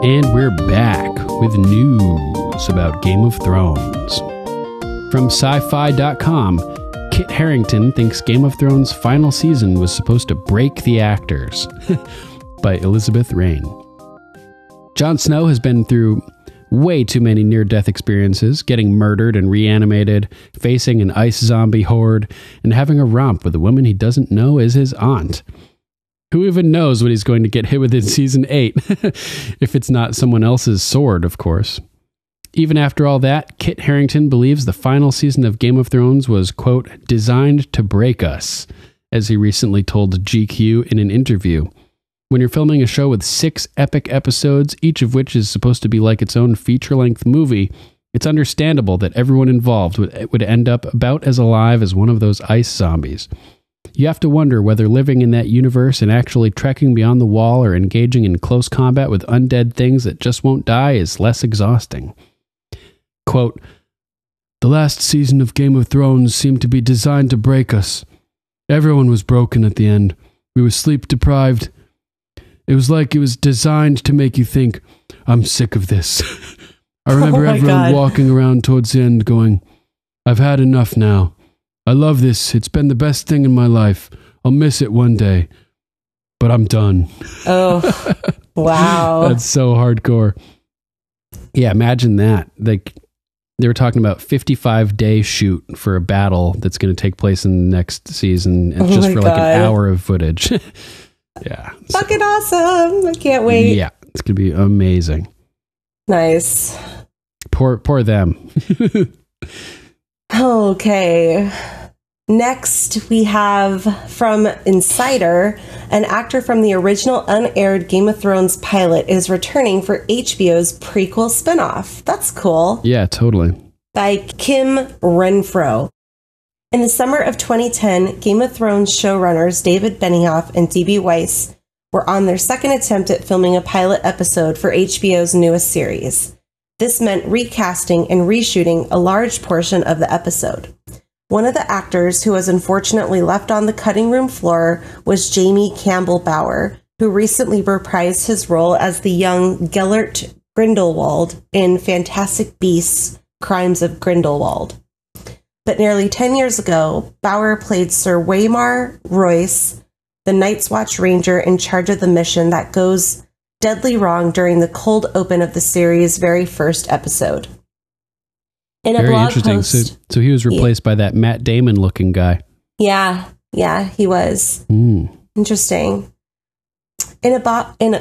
Speaker 5: And we're back with news about Game of Thrones. From sci-fi.com, Kit Harington thinks Game of Thrones' final season was supposed to break the actors. By Elizabeth Rain. Jon Snow has been through way too many near-death experiences, getting murdered and reanimated, facing an ice zombie horde, and having a romp with a woman he doesn't know is his aunt. Who even knows what he's going to get hit with in season 8? If it's not someone else's sword, of course. Even after all that, Kit Harington believes the final season of Game of Thrones was, quote, designed to break us, as he recently told GQ in an interview. When you're filming a show with 6 epic episodes, each of which is supposed to be like its own feature-length movie, it's understandable that everyone involved would end up about as alive as one of those ice zombies. You have to wonder whether living in that universe and actually trekking beyond the wall or engaging in close combat with undead things that just won't die is less exhausting. Quote, the last season of Game of Thrones seemed to be designed to break us. Everyone was broken at the end. We were sleep deprived. It was like it was designed to make you think, I'm sick of this. I remember everyone walking around towards the end going, I've had enough now. I love this. It's been the best thing in my life. I'll miss it one day, but I'm done.
Speaker 6: Oh, wow.
Speaker 5: That's so hardcore. Yeah, imagine that. Like, they were talking about 55-day shoot for a battle that's going to take place in the next season, and just for like an hour of footage. Yeah.
Speaker 6: Fucking awesome. I can't wait.
Speaker 5: Yeah, it's going to be amazing.
Speaker 6: Nice.
Speaker 5: Poor them.
Speaker 6: Okay. Next, we have from Insider, an actor from the original unaired Game of Thrones pilot is returning for HBO's prequel spinoff. That's cool.
Speaker 5: Yeah, totally.
Speaker 6: By Kim Renfro. In the summer of 2010, Game of Thrones showrunners David Benioff and D.B. Weiss were on their second attempt at filming a pilot episode for HBO's newest series. This meant recasting and reshooting a large portion of the episode. One of the actors who was unfortunately left on the cutting room floor was Jamie Campbell Bower, who recently reprised his role as the young Gellert Grindelwald in Fantastic Beasts: Crimes of Grindelwald. But nearly 10 years ago, Bower played Sir Waymar Royce, the Night's Watch Ranger in charge of the mission that goes deadly wrong during the cold open of the series' very first episode. In a
Speaker 5: very
Speaker 6: blog
Speaker 5: interesting.
Speaker 6: Post,
Speaker 5: so he was replaced by that Matt Damon looking guy.
Speaker 6: Yeah, he was. Interesting. In a blog. In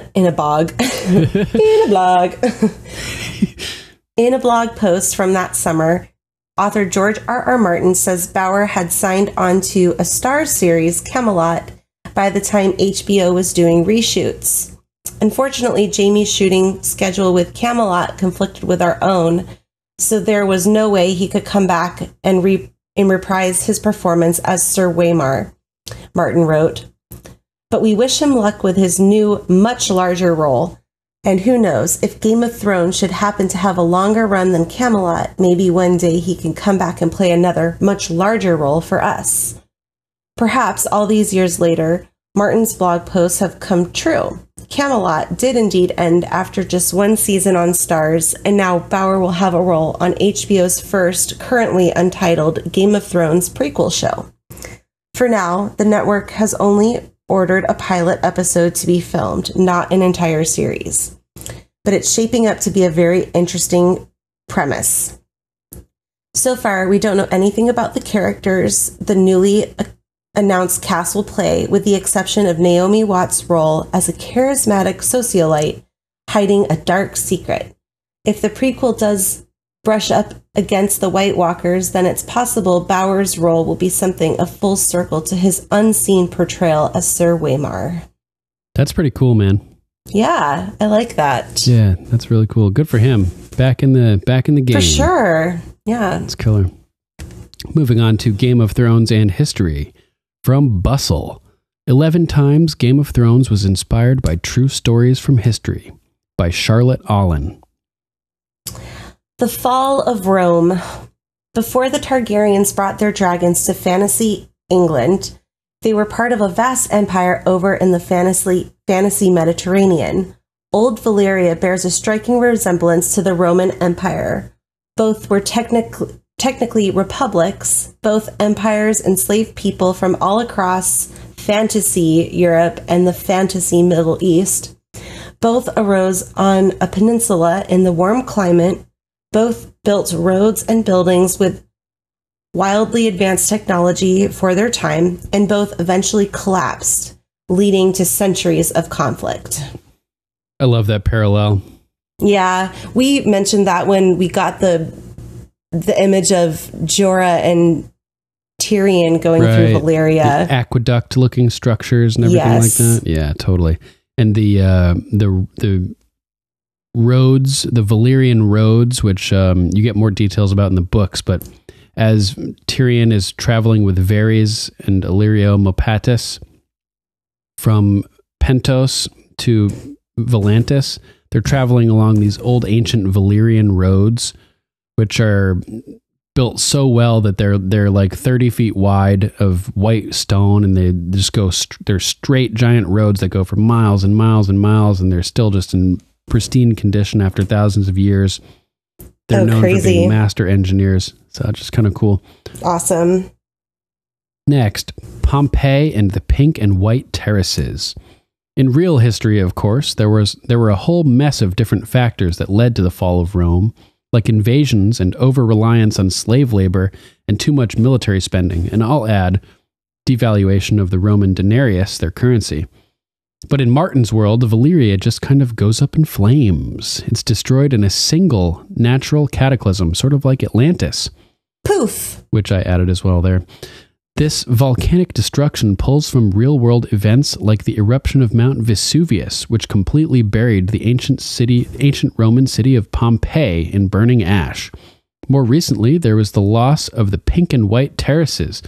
Speaker 6: a blog post from that summer, author George R.R. Martin says Bower had signed on to a Starz series, Camelot, by the time HBO was doing reshoots. Unfortunately, Jamie's shooting schedule with Camelot conflicted with our own, so there was no way he could come back and reprise his performance as Sir Waymar, Martin wrote. But we wish him luck with his new, much larger role. And who knows, if Game of Thrones should happen to have a longer run than Camelot, maybe one day he can come back and play another, much larger role for us. Perhaps all these years later, Martin's blog posts have come true. Camelot did indeed end after just one season on Starz, and now Bower will have a role on HBO's first, currently untitled Game of Thrones prequel show. For now, the network has only ordered a pilot episode to be filmed, not an entire series. But it's shaping up to be a very interesting premise. So far, we don't know anything about the characters the newly announced cast will play, with the exception of Naomi Watts' role as a charismatic socialite hiding a dark secret. If the prequel does brush up against the White Walkers, then it's possible Bower's role will be something of full circle to his unseen portrayal as Sir Waymar.
Speaker 5: That's pretty cool, man.
Speaker 6: Yeah, I like that.
Speaker 5: Yeah, that's really cool. Good for him. Back in the game.
Speaker 6: For sure. Yeah.
Speaker 5: It's killer. Moving on to Game of Thrones and history. From Bustle. 11 times Game of Thrones was inspired by true stories from history. By Charlotte Allen.
Speaker 6: The Fall of Rome. Before the Targaryens brought their dragons to fantasy England, they were part of a vast empire over in the fantasy Mediterranean. Old Valyria bears a striking resemblance to the Roman Empire. Both were technically republics. Both empires enslaved people from all across fantasy Europe and the fantasy Middle East. Both arose on a peninsula in the warm climate. Both built roads and buildings with wildly advanced technology for their time, and both eventually collapsed, leading to centuries of conflict.
Speaker 5: I love that parallel.
Speaker 6: Yeah, we mentioned that when we got the image of Jorah and Tyrion going through Valyria.
Speaker 5: The aqueduct-looking structures and everything like that. Yeah, totally. And the roads, the Valyrian roads, which you get more details about in the books, but as Tyrion is traveling with Varys and Illyrio Mopatis from Pentos to Volantis, they're traveling along these old ancient Valyrian roads, which are built so well that they're like 30 feet wide of white stone, and they just go, they're straight giant roads that go for miles and miles and miles, and they're still just in pristine condition after thousands of years. They're known for being master engineers, so just kind of cool.
Speaker 6: Awesome.
Speaker 5: Next, Pompeii and the pink and white terraces. In real history, of course, there were a whole mess of different factors that led to the fall of Rome, like invasions and over-reliance on slave labor and too much military spending, and I'll add, devaluation of the Roman denarius, their currency. But in Martin's world, Valyria just kind of goes up in flames. It's destroyed in a single natural cataclysm, sort of like Atlantis.
Speaker 6: Poof!
Speaker 5: Which I added as well there. This volcanic destruction pulls from real-world events like the eruption of Mount Vesuvius, which completely buried the ancient Roman city of Pompeii in burning ash. More recently, there was the loss of the pink and white terraces,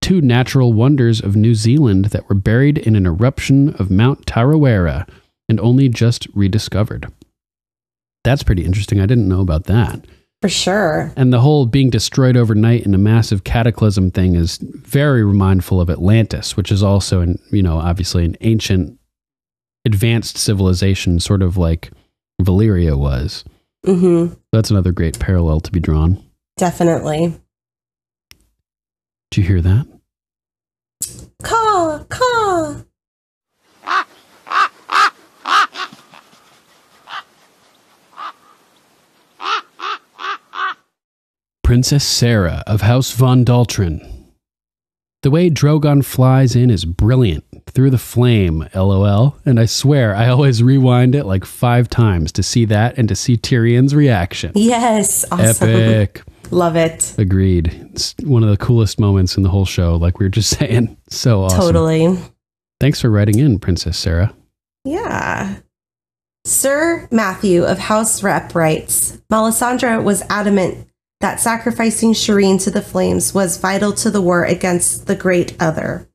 Speaker 5: two natural wonders of New Zealand that were buried in an eruption of Mount Tarawera and only just rediscovered. That's pretty interesting. I didn't know about that.
Speaker 6: For sure.
Speaker 5: And the whole being destroyed overnight in a massive cataclysm thing is very mindful of Atlantis, which is also, obviously an ancient, advanced civilization, sort of like Valyria was.
Speaker 6: Mm-hmm.
Speaker 5: That's another great parallel to be drawn.
Speaker 6: Definitely.
Speaker 5: Did you hear that?
Speaker 6: Caw, caw.
Speaker 5: Princess Sarah of House Von Daltrin. The way Drogon flies in is brilliant. Through the flame, LOL. And I swear, I always rewind it like 5 times to see that and to see Tyrion's reaction.
Speaker 6: Yes, awesome.
Speaker 5: Epic.
Speaker 6: Love it.
Speaker 5: Agreed. It's one of the coolest moments in the whole show, like we were just saying. So awesome.
Speaker 6: Totally.
Speaker 5: Thanks for writing in, Princess Sarah.
Speaker 6: Yeah. Sir Matthew of House Repp writes, Melisandre was adamant that sacrificing Shireen to the flames was vital to the war against the Great Other.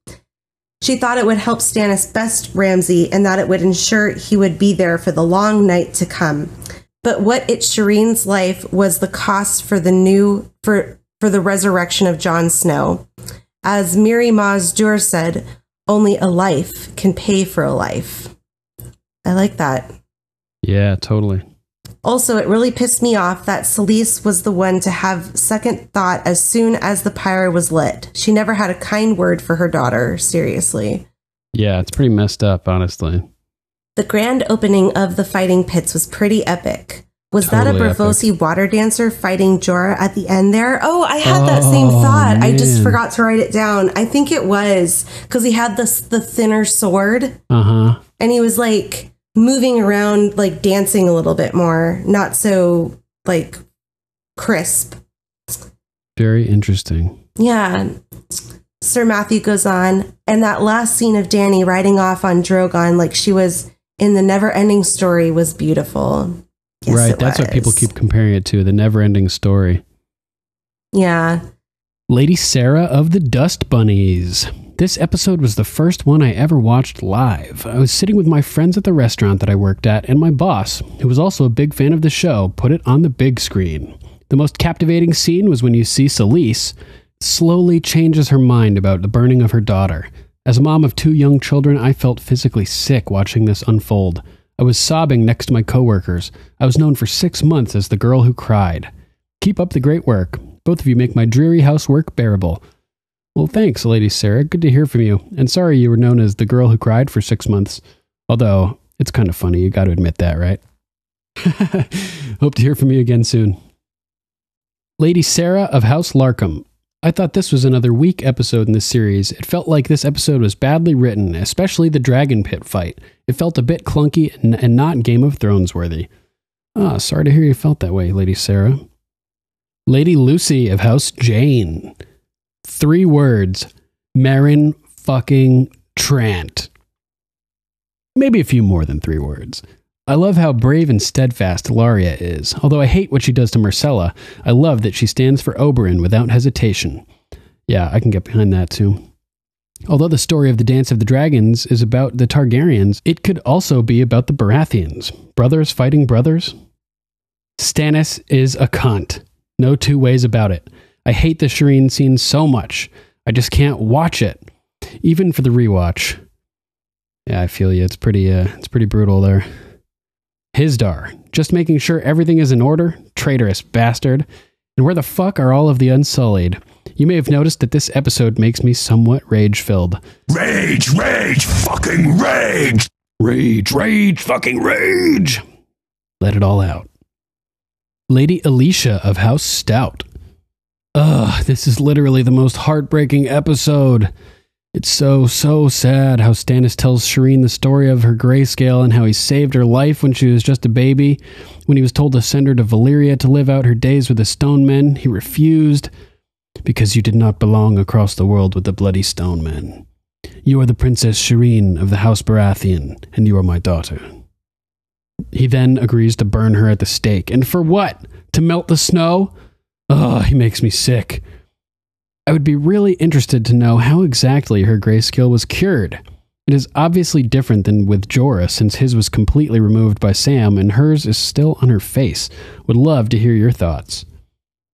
Speaker 6: She thought it would help Stannis best Ramsay and that it would ensure he would be there for the long night to come. But what it Shireen's life was the cost for the resurrection of Jon Snow. As Miri Maz-Dur said, only a life can pay for a life. I like that.
Speaker 5: Yeah, totally.
Speaker 6: Also, it really pissed me off that Selyse was the one to have second thought as soon as the pyre was lit. She never had a kind word for her daughter, seriously.
Speaker 5: Yeah, it's pretty messed up, honestly.
Speaker 6: The grand opening of the fighting pits was pretty epic. Was
Speaker 5: totally
Speaker 6: that a Braavosi water dancer fighting Jorah at the end there? Oh, I had that same thought. Man. I just forgot to write it down. I think it was because he had the thinner sword.
Speaker 5: Uh-huh.
Speaker 6: And he was like moving around, like dancing a little bit more, not so like crisp.
Speaker 5: Very interesting.
Speaker 6: Yeah. Sir Matthew goes on, and that last scene of Dany riding off on Drogon like she was in the Never-Ending Story was beautiful. Yes,
Speaker 5: right, that's what people keep comparing it to, the Never-Ending Story.
Speaker 6: Yeah.
Speaker 5: Lady Sarah of the Dust Bunnies. This episode was the first one I ever watched live. I was sitting with my friends at the restaurant that I worked at, and my boss, who was also a big fan of the show, put it on the big screen. The most captivating scene was when you see Selyse slowly changes her mind about the burning of her daughter. As a mom of 2 young children, I felt physically sick watching this unfold. I was sobbing next to my coworkers. I was known for 6 months as the girl who cried. Keep up the great work. Both of you make my dreary housework bearable. Well, thanks, Lady Sarah. Good to hear from you. And sorry you were known as the girl who cried for 6 months. Although, it's kind of funny. You got to admit that, right? Hope to hear from you again soon. Lady Sarah of House Larkham. I thought this was another weak episode in this series. It felt like this episode was badly written, especially the dragon pit fight. It felt a bit clunky and not Game of Thrones worthy. Ah, sorry to hear you felt that way, Lady Sarah. Lady Lucy of House Jane. 3 words. Meryn fucking Trant. Maybe a few more than 3 words. I love how brave and steadfast Ilaria is. Although I hate what she does to Myrcella, I love that she stands for Oberyn without hesitation. Yeah, I can get behind that too. Although the story of the Dance of the Dragons is about the Targaryens, it could also be about the Baratheons. Brothers fighting brothers? Stannis is a cunt. No 2 ways about it. I hate the Shireen scene so much. I just can't watch it. Even for the rewatch. Yeah, I feel you. It's pretty brutal there. Hizdar, just making sure everything is in order? Traitorous bastard. And where the fuck are all of the Unsullied? You may have noticed that this episode makes me somewhat rage-filled.
Speaker 4: Rage, fucking rage!
Speaker 5: Rage, fucking rage! Let it all out. Lady Alicia of House Stout. Ugh, this is literally the most heartbreaking episode. It's so sad how Stannis tells Shireen the story of her grayscale and how he saved her life when she was just a baby. When he was told to send her to Valyria to live out her days with the Stone Men, he refused. Because you did not belong across the world with the bloody Stone Men. You are the Princess Shireen of the House Baratheon, and you are my daughter. He then agrees to burn her at the stake. And for what? To melt the snow? Ugh, he makes me sick. I would be really interested to know how exactly her grayscale was cured. It is obviously different than with Jorah, since his was completely removed by Sam and hers is still on her face. Would love to hear your thoughts.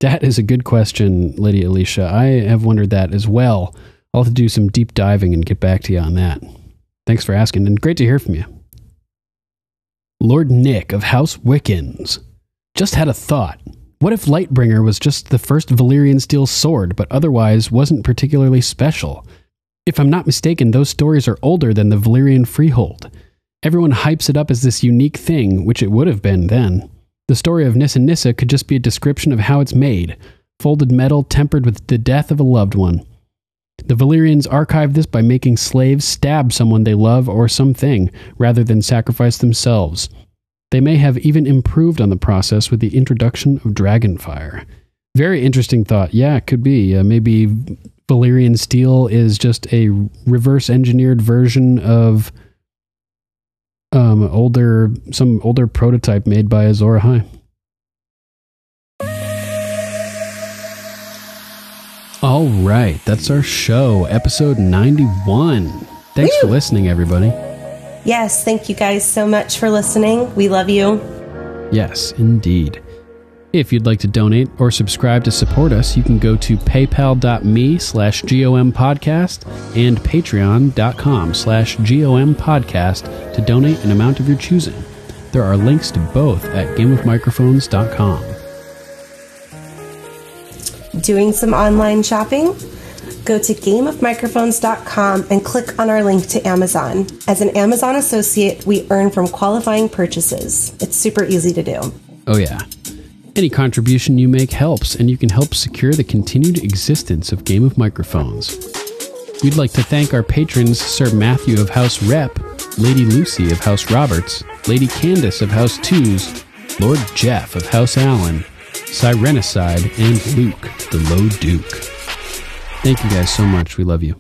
Speaker 5: That is a good question, Lady Alicia. I have wondered that as well. I'll have to do some deep diving and get back to you on that. Thanks for asking, and great to hear from you. Lord Nick of House Wickens. Just had a thought. What if Lightbringer was just the first Valyrian steel sword, but otherwise wasn't particularly special? If I'm not mistaken, those stories are older than the Valyrian Freehold. Everyone hypes it up as this unique thing, which it would have been then. The story of Nissa Nissa could just be a description of how it's made. Folded metal tempered with the death of a loved one. The Valyrians archived this by making slaves stab someone they love or something, rather than sacrifice themselves. They may have even improved on the process with the introduction of dragonfire. Very interesting thought. Yeah, it could be. Maybe Valyrian steel is just a reverse-engineered version of some older prototype made by Azor Ahai. All right, that's our show, episode 91. Thanks for listening, everybody.
Speaker 6: Yes, thank you guys so much for listening. We love you.
Speaker 5: Yes, indeed. If you'd like to donate or subscribe to support us, you can go to paypal.me/GOMPodcast and patreon.com/GOMPodcast to donate an amount of your choosing. There are links to both at gameofmicrophones.com.
Speaker 6: Doing some online shopping? Go to gameofmicrophones.com and click on our link to Amazon. As an Amazon associate, we earn from qualifying purchases. It's super easy to do.
Speaker 5: Oh yeah. Any contribution you make helps, and you can help secure the continued existence of Game of Microphones. We'd like to thank our patrons, Sir Matthew of House Repp, Lady Lucy of House Roberts, Lady Candace of House Tews, Lord Jeff of House Allen, Sirenicide, and Luke, the Low Duke. Thank you guys so much. We love you.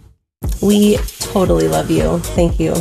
Speaker 6: We totally love you. Thank you.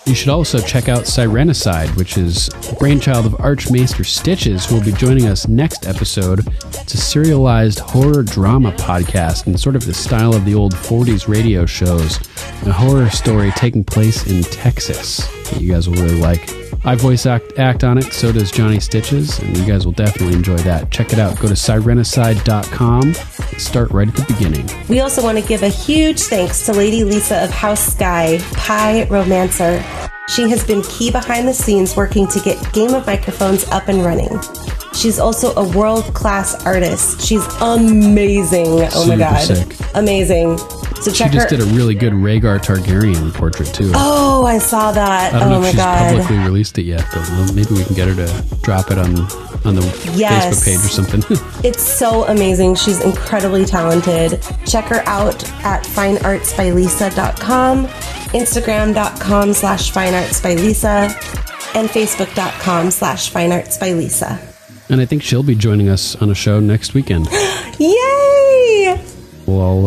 Speaker 5: You should also check out Sirenicide, which is the brainchild of Archmaester Stitches, who will be joining us next episode. It's a serialized horror drama podcast in sort of the style of the old 40s radio shows. A horror story taking place in Texas that you guys will really like. I voice act on it, so does Johnny Stitches, and you guys will definitely enjoy that. Check it out. Go to Sirenicide.com. Start right at the beginning.
Speaker 6: We also want to give a huge thanks to Lady Lisa of House Sky, Pie Romancer. She has been key behind the scenes working to get Game of Microphones up and running. She's also a world-class artist. She's amazing. Oh my God.
Speaker 5: Sick.
Speaker 6: Amazing. So check
Speaker 5: she just
Speaker 6: her.
Speaker 5: did a really good Rhaegar Targaryen portrait too.
Speaker 6: Oh, I saw that.
Speaker 5: I don't know
Speaker 6: my
Speaker 5: if she's
Speaker 6: God.
Speaker 5: publicly released it yet, but maybe we can get her to drop it on the Facebook page or something.
Speaker 6: It's so amazing. She's incredibly talented. Check her out at fineartsbylisa.com, Instagram.com/fineartsbylisa, and Facebook.com/fineartsbylisa.
Speaker 5: And I think she'll be joining us on a show next weekend.
Speaker 6: Yay!
Speaker 5: We'll all,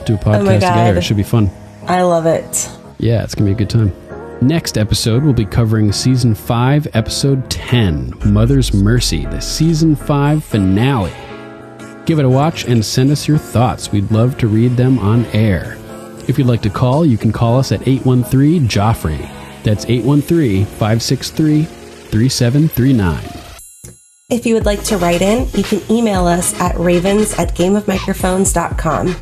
Speaker 5: do a podcast together. It should be fun.
Speaker 6: I love it.
Speaker 5: Yeah, it's going to be a good time. Next episode, we'll be covering Season 5, Episode 10, Mother's Mercy, the Season 5 finale. Give it a watch and send us your thoughts. We'd love to read them on air. If you'd like to call, you can call us at 813-JOFFREY. That's 813-563-3739.
Speaker 6: If you would like to write in, you can email us at ravens@gameofmicrophones.com.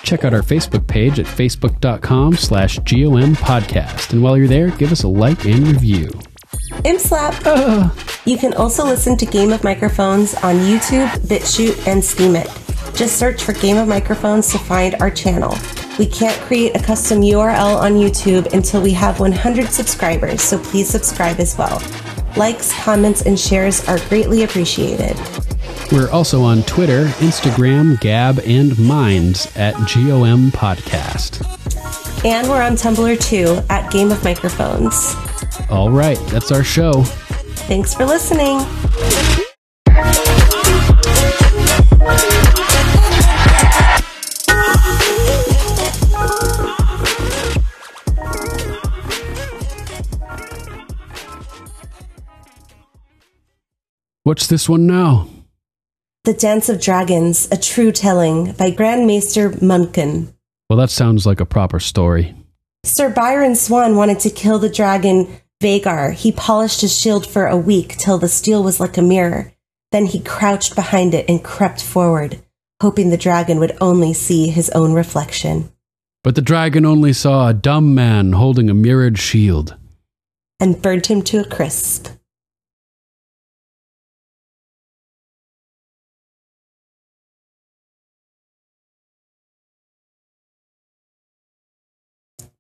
Speaker 5: Check out our Facebook page at facebook.com/GOMPodcast. And while you're there, give us a like and review.
Speaker 6: Imp slap. You can also listen to Game of Microphones on YouTube, BitChute, and Steemit. Just search for Game of Microphones to find our channel. We can't create a custom URL on YouTube until we have 100 subscribers, so please subscribe as well. Likes, comments, and shares are greatly appreciated.
Speaker 5: We're also on Twitter, Instagram, Gab, and Minds at GOMPodcast.
Speaker 6: And we're on Tumblr too, at Game of Microphones.
Speaker 5: All right, that's our show.
Speaker 6: Thanks for listening.
Speaker 5: What's this one now?
Speaker 6: The Dance of Dragons, A True Telling by Grand Maester Munkin.
Speaker 5: Well, that sounds like a proper story.
Speaker 6: Sir Byron Swan wanted to kill the dragon Vagar. He polished his shield for a week till the steel was like a mirror. Then he crouched behind it and crept forward, hoping the dragon would only see his own reflection.
Speaker 5: But the dragon only saw a dumb man holding a mirrored shield.
Speaker 6: And burnt him to a crisp.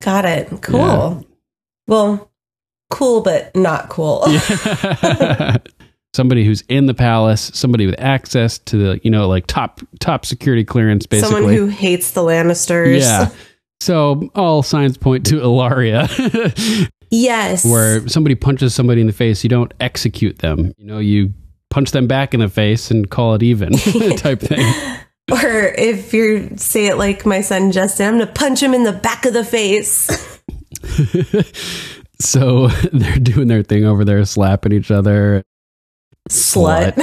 Speaker 6: Got it. Cool.
Speaker 5: Yeah.
Speaker 6: Well, cool, but not cool.
Speaker 5: Yeah. Somebody who's in the palace, somebody with access to the, like top security clearance, basically.
Speaker 6: Someone who hates the Lannisters.
Speaker 5: Yeah. So all signs point to Ilaria.
Speaker 6: Yes.
Speaker 5: Where somebody punches somebody in the face, you don't execute them. You punch them back in the face and call it even type thing.
Speaker 6: Or if you say it like my son Justin, I'm going to punch him in the back of the face.
Speaker 5: So they're doing their thing over there, slapping each other.
Speaker 6: Slut.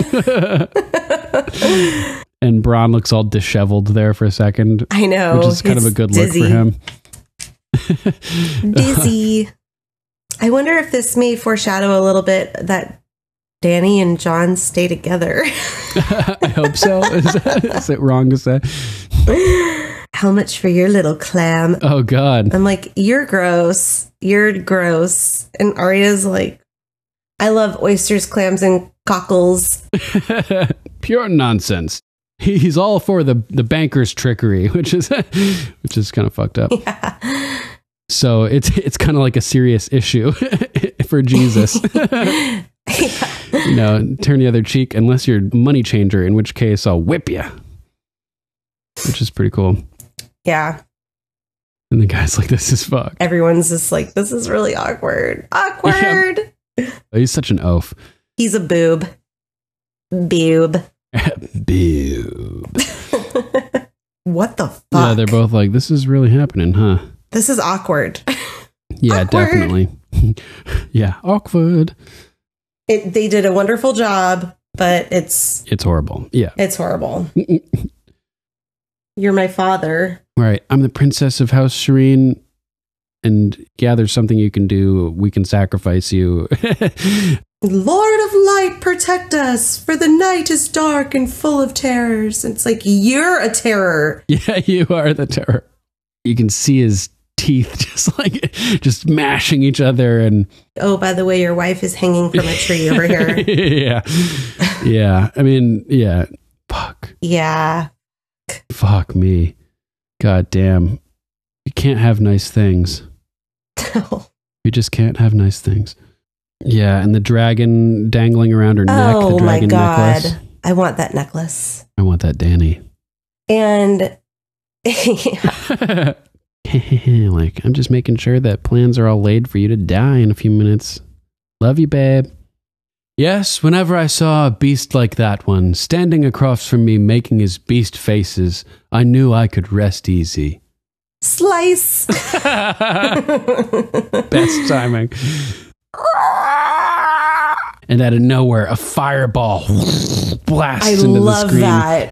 Speaker 5: And Bronn looks all disheveled there for a second.
Speaker 6: I know.
Speaker 5: Which is kind of a good
Speaker 6: dizzy.
Speaker 5: look for him.
Speaker 6: Dizzy. I wonder if this may foreshadow a little bit that Dany and Jon stay together.
Speaker 5: I hope so. Is it wrong to say?
Speaker 6: How much for your little clam?
Speaker 5: Oh, God.
Speaker 6: I'm like, you're gross. You're gross. And Arya's like, I love oysters, clams, and cockles.
Speaker 5: Pure nonsense. He's all for the banker's trickery, which is kind of fucked up.
Speaker 6: Yeah.
Speaker 5: So it's kind of like a serious issue for Jesus.
Speaker 6: Yeah.
Speaker 5: Turn the other cheek unless you're a money changer, in which case I'll whip you. Which is pretty cool.
Speaker 6: Yeah.
Speaker 5: And the guy's like, this is fucked.
Speaker 6: Everyone's just like, this is really awkward. Awkward.
Speaker 5: Yeah. He's such an oaf.
Speaker 6: He's a boob. Boob.
Speaker 5: Boob.
Speaker 6: What the fuck?
Speaker 5: Yeah, they're both like, this is really happening, huh?
Speaker 6: This is awkward.
Speaker 5: Yeah,
Speaker 6: awkward.
Speaker 5: Definitely. Yeah, awkward.
Speaker 6: They did a wonderful job, but it's
Speaker 5: horrible. Yeah.
Speaker 6: It's horrible. You're my father.
Speaker 5: All right. I'm the princess of House Shireen, and yeah, there's something you can do. We can sacrifice you.
Speaker 6: Lord of light, protect us, for the night is dark and full of terrors. It's like, you're a terror.
Speaker 5: Yeah, you are the terror. You can see his teeth just mashing each other. And
Speaker 6: oh, by the way, your wife is hanging from a tree over here.
Speaker 5: Yeah. Yeah. I mean, yeah. Fuck.
Speaker 6: Yeah.
Speaker 5: Fuck me. God damn. You can't have nice things.
Speaker 6: No.
Speaker 5: You just can't have nice things. Yeah, and the dragon dangling around her neck.
Speaker 6: Oh
Speaker 5: the dragon
Speaker 6: my God.
Speaker 5: necklace.
Speaker 6: I want that necklace.
Speaker 5: I want that Dany.
Speaker 6: And
Speaker 5: like, I'm just making sure that plans are all laid for you to die in a few minutes. Love you, babe. Yes, whenever I saw a beast like that one standing across from me making his beast faces, I knew I could rest easy.
Speaker 6: Slice.
Speaker 5: Best timing. And out of nowhere, a fireball blasts into the screen.
Speaker 6: I love that.